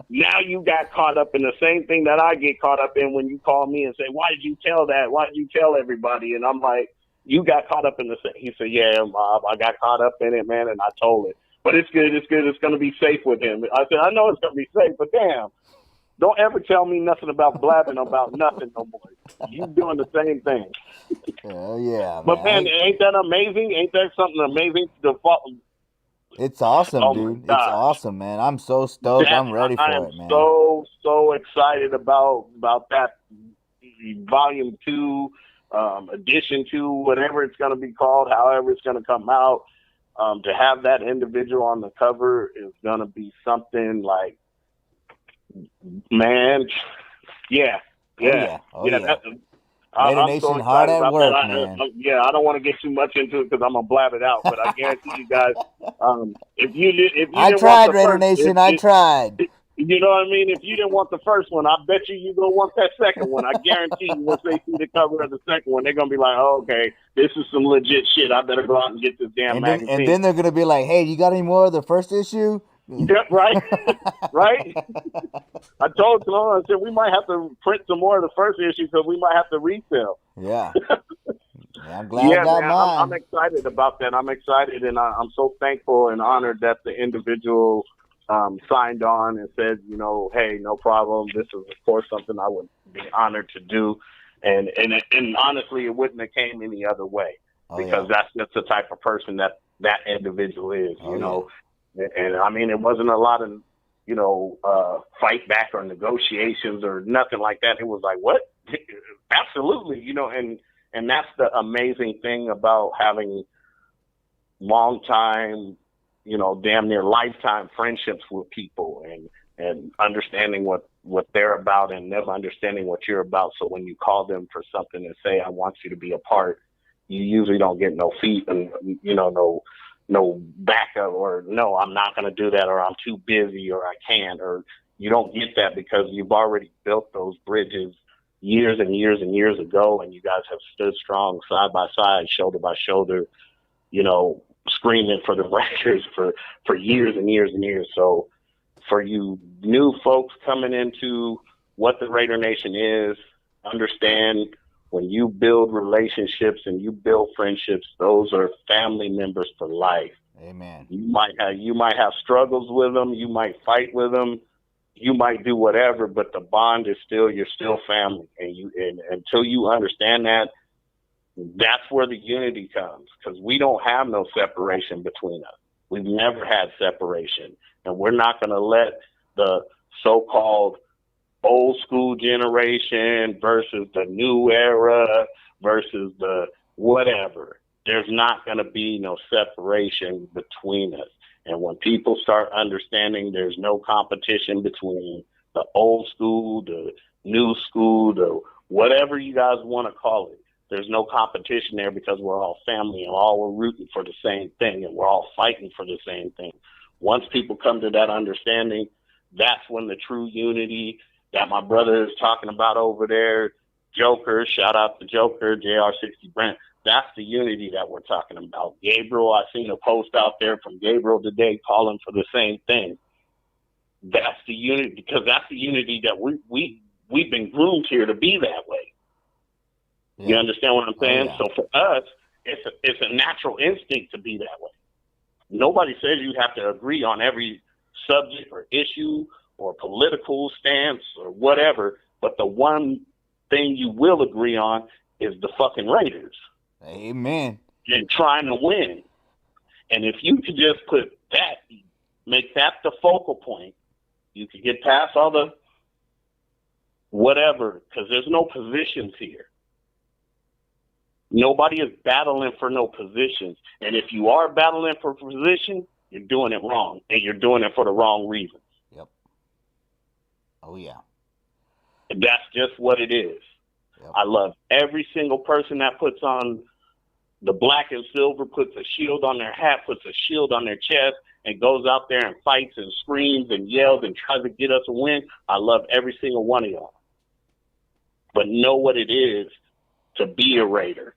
Now you got caught up in the same thing that I get caught up in when you call me and say, why did you tell that? Why did you tell everybody? And I'm like, you got caught up in the same. He said, yeah, Bob, I got caught up in it, man, and I told it. But it's good. It's good. It's going to be safe with him. I said, I know it's going to be safe, but damn, don't ever tell me nothing about blabbing about nothing no more. You doing the same thing. Oh, yeah, But, man, ain't that amazing? Ain't that something amazing? It's awesome, dude. It's awesome, man. I'm so stoked. I'm ready for it, man. So excited about that volume 2, edition 2, whatever it's going to be called, however it's going to come out. To have that individual on the cover is going to be something like, man, yeah. Yeah, Oh yeah. That, Raider I'm so Nation hard excited at about work, that. man. I don't want to get too much into it because I'm gonna blab it out. But I guarantee you guys, if you I didn't want tried, the Raider first, Nation. I tried. you know what I mean. If you didn't want the first one, I bet you gonna want that second one. I guarantee you, once they see the cover of the second one, they're gonna be like, oh, okay, this is some legit shit. I better go out and get this damn magazine. And then they're gonna be like, hey, you got any more of the first issue? Yep, right, right. I told them, I said we might have to print some more of the first issue because we might have to resell. Yeah. I'm glad I got man, mine. I'm excited about that. I'm excited, and I'm so thankful and honored that the individual signed on and said, hey, no problem. This is, of course, something I would be honored to do, and honestly, it wouldn't have came any other way because that's just the type of person that individual is, you know. And I mean, it wasn't a lot of, fight back or negotiations or nothing like that. It was like, what? Absolutely, and that's the amazing thing about having long time, damn near lifetime friendships with people and understanding what they're about and them understanding what you're about. So when you call them for something and say, I want you to be a part, you usually don't get no feet and, no backup or no, I'm not going to do that or I'm too busy or I can't, or you don't get that because you've already built those bridges years and years and years ago, and you guys have stood strong side by side, shoulder by shoulder, screaming for the records for years and years and years. So for you new folks coming into what the Raider Nation is, understand when you build relationships and you build friendships, those are family members for life. Amen. You might have struggles with them, you might fight with them, you might do whatever, but the bond is you're still family. And until you understand that, that's where the unity comes, because we don't have no separation between us. We've never had separation, and we're not going to let the so-called old school generation versus the new era versus the whatever. There's not going to be no separation between us. And when people start understanding there's no competition between the old school, the new school, the whatever you guys want to call it, there's no competition there because we're all family and we're rooting for the same thing and we're all fighting for the same thing. Once people come to that understanding, that's when the true unity that my brother is talking about over there, Joker, shout out to Joker, JR60 Brent, that's the unity that we're talking about. Gabriel, I seen a post out there from Gabriel today calling for the same thing. That's the unity, because that's the unity that we've been groomed here to be that way. Yeah. You understand what I'm saying? So for us, it's a natural instinct to be that way. Nobody says you have to agree on every subject or issue or political stance or whatever, but the one thing you will agree on is the fucking Raiders. Amen. And trying to win. And if you could just put that, make that the focal point, you could get past all the whatever, because there's no positions here. Nobody is battling for no positions. And if you are battling for position, you're doing it wrong. And you're doing it for the wrong reasons. Yep. Oh, yeah. That's just what it is. Yep. I love every single person that puts on the black and silver, puts a shield on their hat, puts a shield on their chest, and goes out there and fights and screams and yells and tries to get us a win. I love every single one of y'all. But know what it is to be a Raider.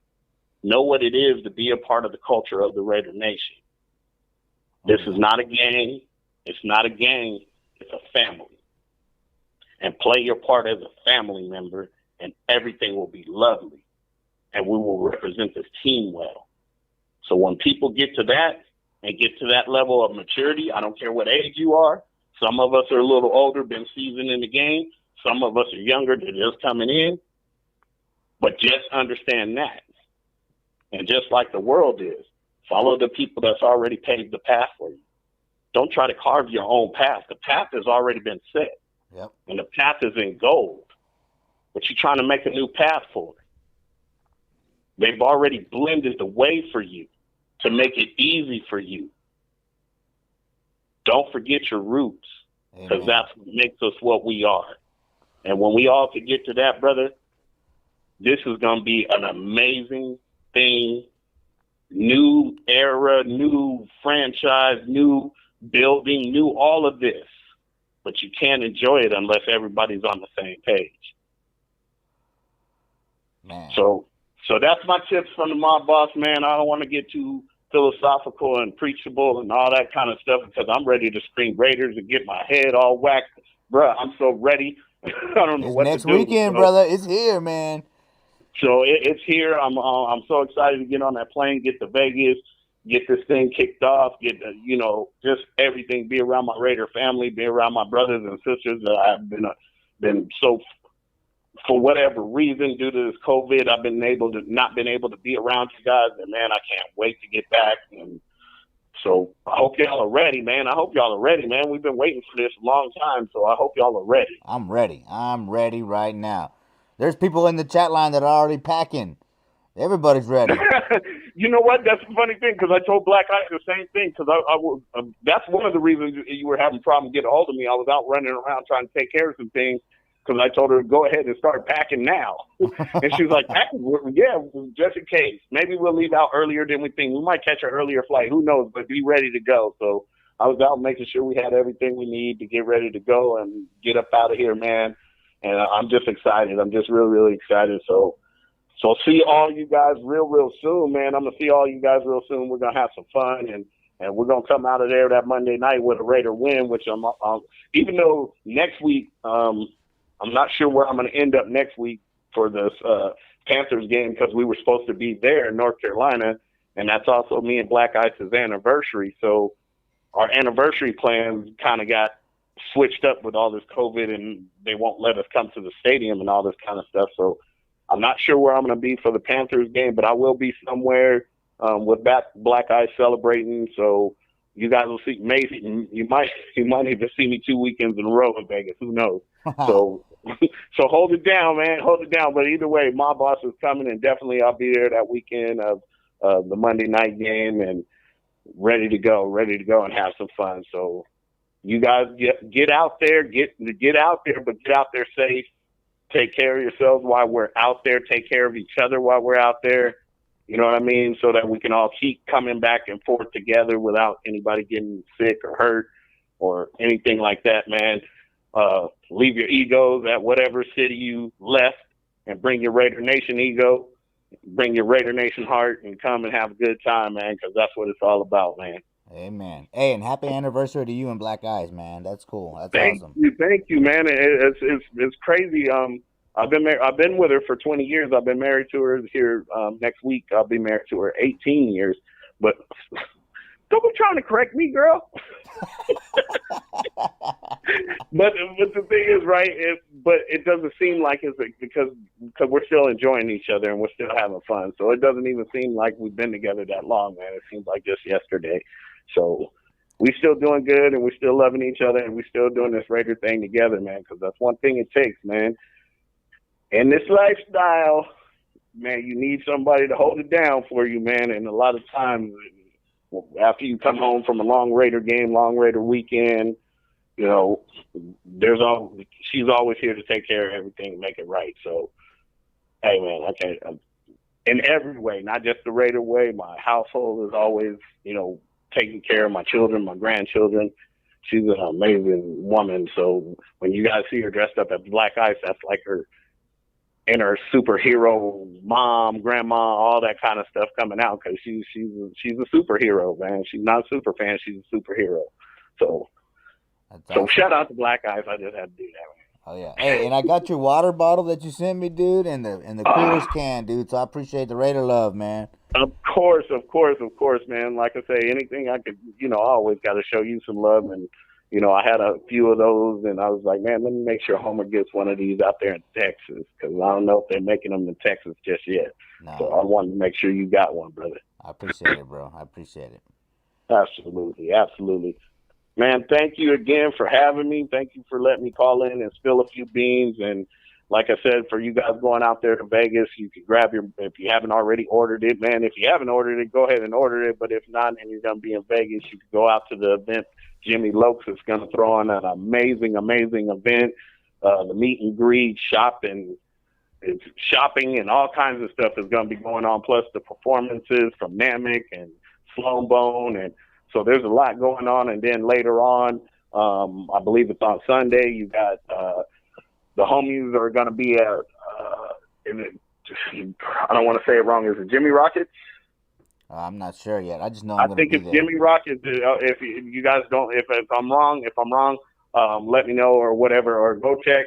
Know what it is to be a part of the culture of the Raider Nation. This is not a gang. It's not a gang. It's a family. And play your part as a family member, and everything will be lovely. And we will represent this team well. So when people get to that and get to that level of maturity, I don't care what age you are. Some of us are a little older, been seasoned in the game. Some of us are younger, they're just coming in. But just understand that. And just like the world is, follow the people that's already paved the path for you. Don't try to carve your own path. The path has already been set. Yep. And the path is in gold. But you're trying to make a new path for it. They've already blended the way for you to make it easy for you. Don't forget your roots, because that's what makes us what we are. And when we all could get to that, brother, this is going to be an amazing thing. New era, new franchise, new building, new all of this. But you can't enjoy it unless everybody's on the same page. Man. So that's my tips from the mob boss, man. I don't want to get too philosophical and preachable and all that kind of stuff because I'm ready to scream Raiders and get my head all whacked. Bruh, I'm so ready. I don't know It's what next to do. weekend, brother. It's here, man. So it's here. I'm so excited to get on that plane, get to Vegas, get this thing kicked off, get just everything. Be around my Raider family, be around my brothers and sisters that I've been so. For whatever reason, due to this COVID, I've not been able to be around you guys, and man, I can't wait to get back. And so I hope y'all are ready, man. We've been waiting for this a long time, so I hope y'all are ready. I'm ready right now. There's people in the chat line that are already packing. Everybody's ready. You know what? That's the funny thing because I told Black Ice the same thing because that's one of the reasons you were having problems getting a hold of me. I was out running around trying to take care of some things. Because I told her to go ahead and start packing now. And she was like, packing? Yeah, just in case. Maybe we'll leave out earlier than we think. We might catch an earlier flight. Who knows? But be ready to go. So I was out making sure we had everything we need to get ready to go and get up out of here, man. And I'm just excited. I'm just really, really excited. So see all you guys real soon, man. I'm going to see all you guys real soon. We're going to have some fun. And we're going to come out of there that Monday night with a Raider win, which even though next week I'm not sure where I'm going to end up next week for this Panthers game because we were supposed to be there in North Carolina, and that's also me and Black Ice's anniversary. So our anniversary plans kind of got switched up with all this COVID, and they won't let us come to the stadium and all this kind of stuff. So I'm not sure where I'm going to be for the Panthers game, but I will be somewhere with Black Ice celebrating. So you guys will see. Maybe you might even see me 2 weekends in a row in Vegas. Who knows? So hold it down, man. Hold it down. But either way, my boss is coming, and definitely I'll be there that weekend of the Monday night game and ready to go and have some fun. So you guys get out there, get out there, but get out there safe. Take care of yourselves while we're out there. Take care of each other while we're out there. You know what I mean? So that we can all keep coming back and forth together without anybody getting sick or hurt or anything like that, man. Leave your egos at whatever city you left and bring your Raider Nation ego, bring your Raider Nation heart, and come and have a good time, man, because that's what it's all about, man. Amen. Hey, and happy anniversary to you and Black Eyes, man. That's cool. That's awesome. Thank you, man. It's crazy. I've been with her for 20 years. I've been married to her here. Next week, I'll be married to her 18 years. But don't be trying to correct me, girl. But the thing is, right? It doesn't seem like it's because we're still enjoying each other and we're still having fun. So it doesn't even seem like we've been together that long, man. It seems like just yesterday. So we still doing good and we're still loving each other and we're still doing this Raider thing together, man. Because that's one thing it takes, man. In this lifestyle, man, you need somebody to hold it down for you, man. And a lot of times, after you come home from a long Raider game, long Raider weekend, you know, she's always here to take care of everything and make it right. So, hey, man, in every way, not just the Raider way. My household is always, you know, taking care of my children, my grandchildren. She's an amazing woman. So when you guys see her dressed up as Black Ice, that's like her inner superhero mom, grandma, all that kind of stuff coming out because she's a superhero, man. She's not a super fan. She's a superhero. So shout out to Black Eyes. I just had to do that, man. Oh yeah. Hey, and I got your water bottle that you sent me, dude, and the coolest can, dude. So I appreciate the Raider love, man. Of course, man. Like I say, anything I could, you know, I always got to show you some love. And, you know, I had a few of those, and I was like, man, let me make sure Homer gets one of these out there in Texas because I don't know if they're making them in Texas just yet. No. So I wanted to make sure you got one, brother. I appreciate it, bro. I appreciate it. Absolutely. Man, thank you again for having me. Thank you for letting me call in and spill a few beans. And like I said, for you guys going out there to Vegas, you can grab if you haven't already ordered it, man. If you haven't ordered it, go ahead and order it. But if not, and you're going to be in Vegas, you can go out to the event. Jimmy Lokes is going to throw on an amazing event. the meet and greet, shopping and all kinds of stuff is going to be going on. Plus the performances from Namek and Sloan Bone, and so there's a lot going on. And then later on, I believe it's on Sunday. You got the homies are going to be at. I don't want to say it wrong. Is it Jimmy Rockets? I'm not sure yet. I just know I think it's Jimmy Rockets. If you guys don't, if I'm wrong, let me know or whatever, or go check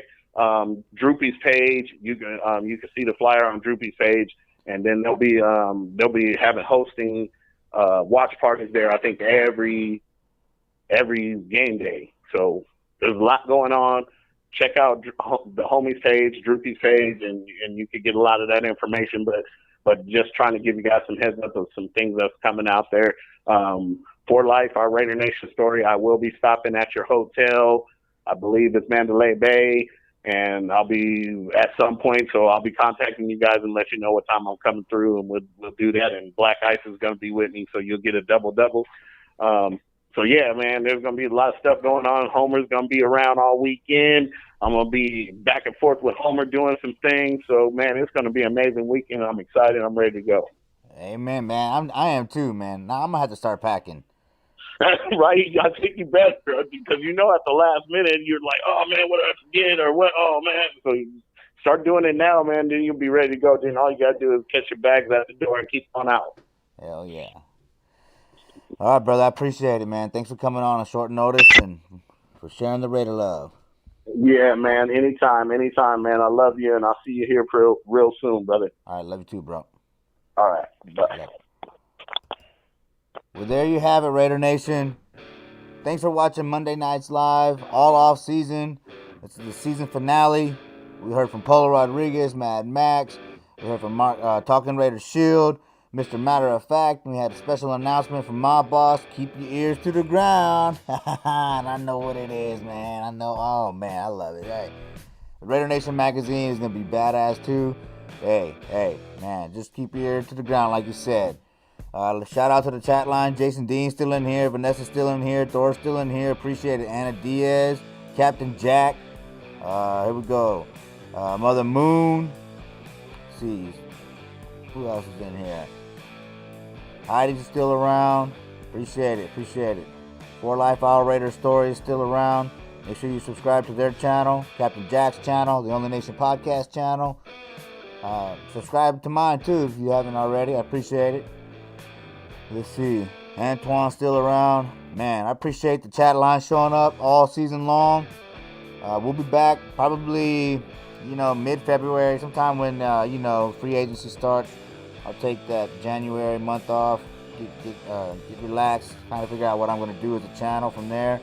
Droopy's page. You can see the flyer on Droopy's page, and then they'll be hosting watch parties there. I think every game day. So there's a lot going on. Check out the homies page, Droopy's page, and you could get a lot of that information. But just trying to give you guys some heads up of some things that's coming out there. For life, our Raider Nation story. I will be stopping at your hotel. I believe it's Mandalay Bay, and I'll be at some point. So I'll be contacting you guys and let you know what time I'm coming through, and we'll do that. And Black Ice is going to be with me, so you'll get a double. So yeah, man, there's going to be a lot of stuff going on. Homer's going to be around all weekend. I'm going to be back and forth with Homer doing some things. So, man, it's going to be an amazing weekend. I'm excited. I'm ready to go. Amen, man. I am too, man. Now I'm going to have to start packing. Right? I think you better, because at the last minute, you're like, oh, man, what did I forget? Or what? Oh, man. So you start doing it now, man. Then you'll be ready to go. Then all you got to do is catch your bags at the door and keep on out. Hell yeah. All right, brother. I appreciate it, man. Thanks for coming on short notice and for sharing the Raider love. Yeah, man. Anytime, man. I love you, and I'll see you here real soon, brother. All right. Love you too, bro. All right. Bye. Well, there you have it, Raider Nation. Thanks for watching Monday Nights Live, all off season. It's the season finale. We heard from Polo Rodriguez, Mad Maxx. We heard from Mark, Talking Raider Shield, Mr. Matter of Fact. We had a special announcement from my boss. Keep your ears to the ground. And I know what it is, man. I know. Oh, man, I love it. Hey, the Raider Nation magazine is going to be badass, too. Hey, man, just keep your ear to the ground, like you said. Shout out to the chat line. Jason Dean's still in here. Vanessa's still in here. Thor's still in here. Appreciate it. Anna Diaz. Captain Jack. Here we go. Mother Moon. Let's see. Who else is in here? Heidi's still around. Appreciate it. For Life Our Raider Story is still around. Make sure you subscribe to their channel. Captain Jack's channel. The Only Nation Podcast channel. Subscribe to mine too if you haven't already. I appreciate it. Let's see. Antoine's still around. Man, I appreciate the chat line showing up all season long. We'll be back probably, mid-February, sometime when, free agency starts. I'll take that January month off, get relaxed, kind of figure out what I'm going to do as a channel from there.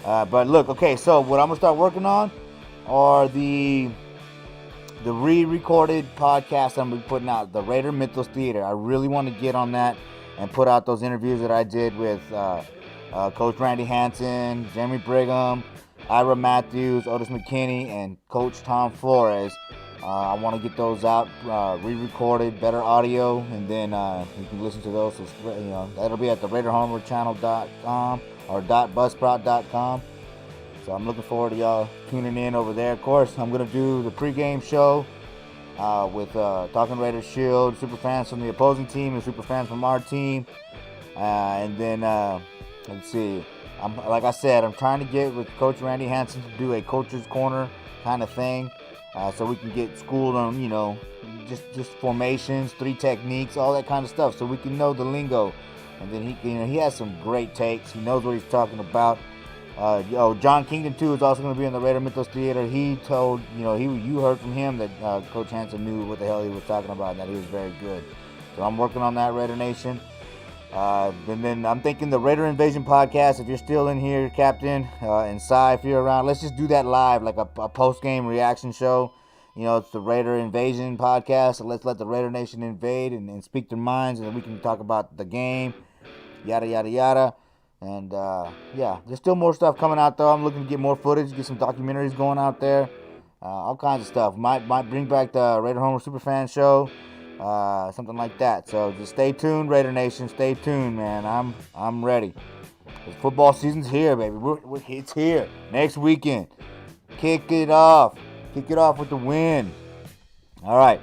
But look, okay, so what I'm going to start working on are the re-recorded podcasts I'm going to be putting out, the Raider Mythos Theater. I really want to get on that and put out those interviews that I did with Coach Randy Hansen, Jeremy Brigham, Ira Matthews, Otis McKinney, and Coach Tom Flores. I want to get those out, re-recorded, better audio, and then you can listen to those. So, that'll be at the RaiderHomerChannel.com or .buzzsprout.com. So I'm looking forward to y'all tuning in over there. Of course, I'm going to do the pregame show with Talking Raider Shield, super fans from the opposing team and super fans from our team. And then, let's see. Like I said, I'm trying to get with Coach Randy Hansen to do a Coach's Corner kind of thing. So we can get schooled on, just formations, 3 techniques, all that kind of stuff. So we can know the lingo. And then he has some great takes. He knows what he's talking about. John Kingdon too is also going to be in the Raider Mythos Theater. He told, you heard from him that Coach Hansen knew what the hell he was talking about and that he was very good. So I'm working on that, Raider Nation. And then I'm thinking the Raider Invasion podcast, if you're still in here, Captain, and Cy, if you're around, let's just do that live, like a post-game reaction show. It's the Raider Invasion podcast, so let's let the Raider Nation invade and speak their minds, and then we can talk about the game, yada, yada, yada. And, there's still more stuff coming out, though. I'm looking to get more footage, get some documentaries going out there, all kinds of stuff. Might bring back the Raider Homer Superfan show. Something like that. So just stay tuned, Raider Nation. Stay tuned, man. I'm ready. The football season's here, baby. It's here next weekend. Kick it off. Kick it off with the win. All right.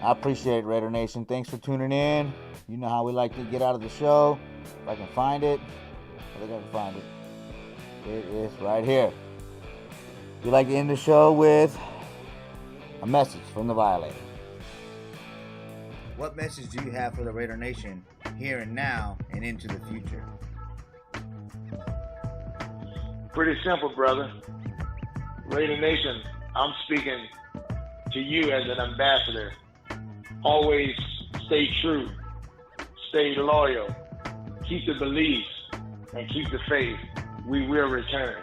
I appreciate it, Raider Nation. Thanks for tuning in. You know how we like to get out of the show. If I can find it. I think I can find it. It is right here. We like to end the show with a message from the Violator. What message do you have for the Raider Nation here and now and into the future? Pretty simple, brother. Raider Nation, I'm speaking to you as an ambassador. Always stay true, stay loyal, keep the beliefs, and keep the faith. We will return.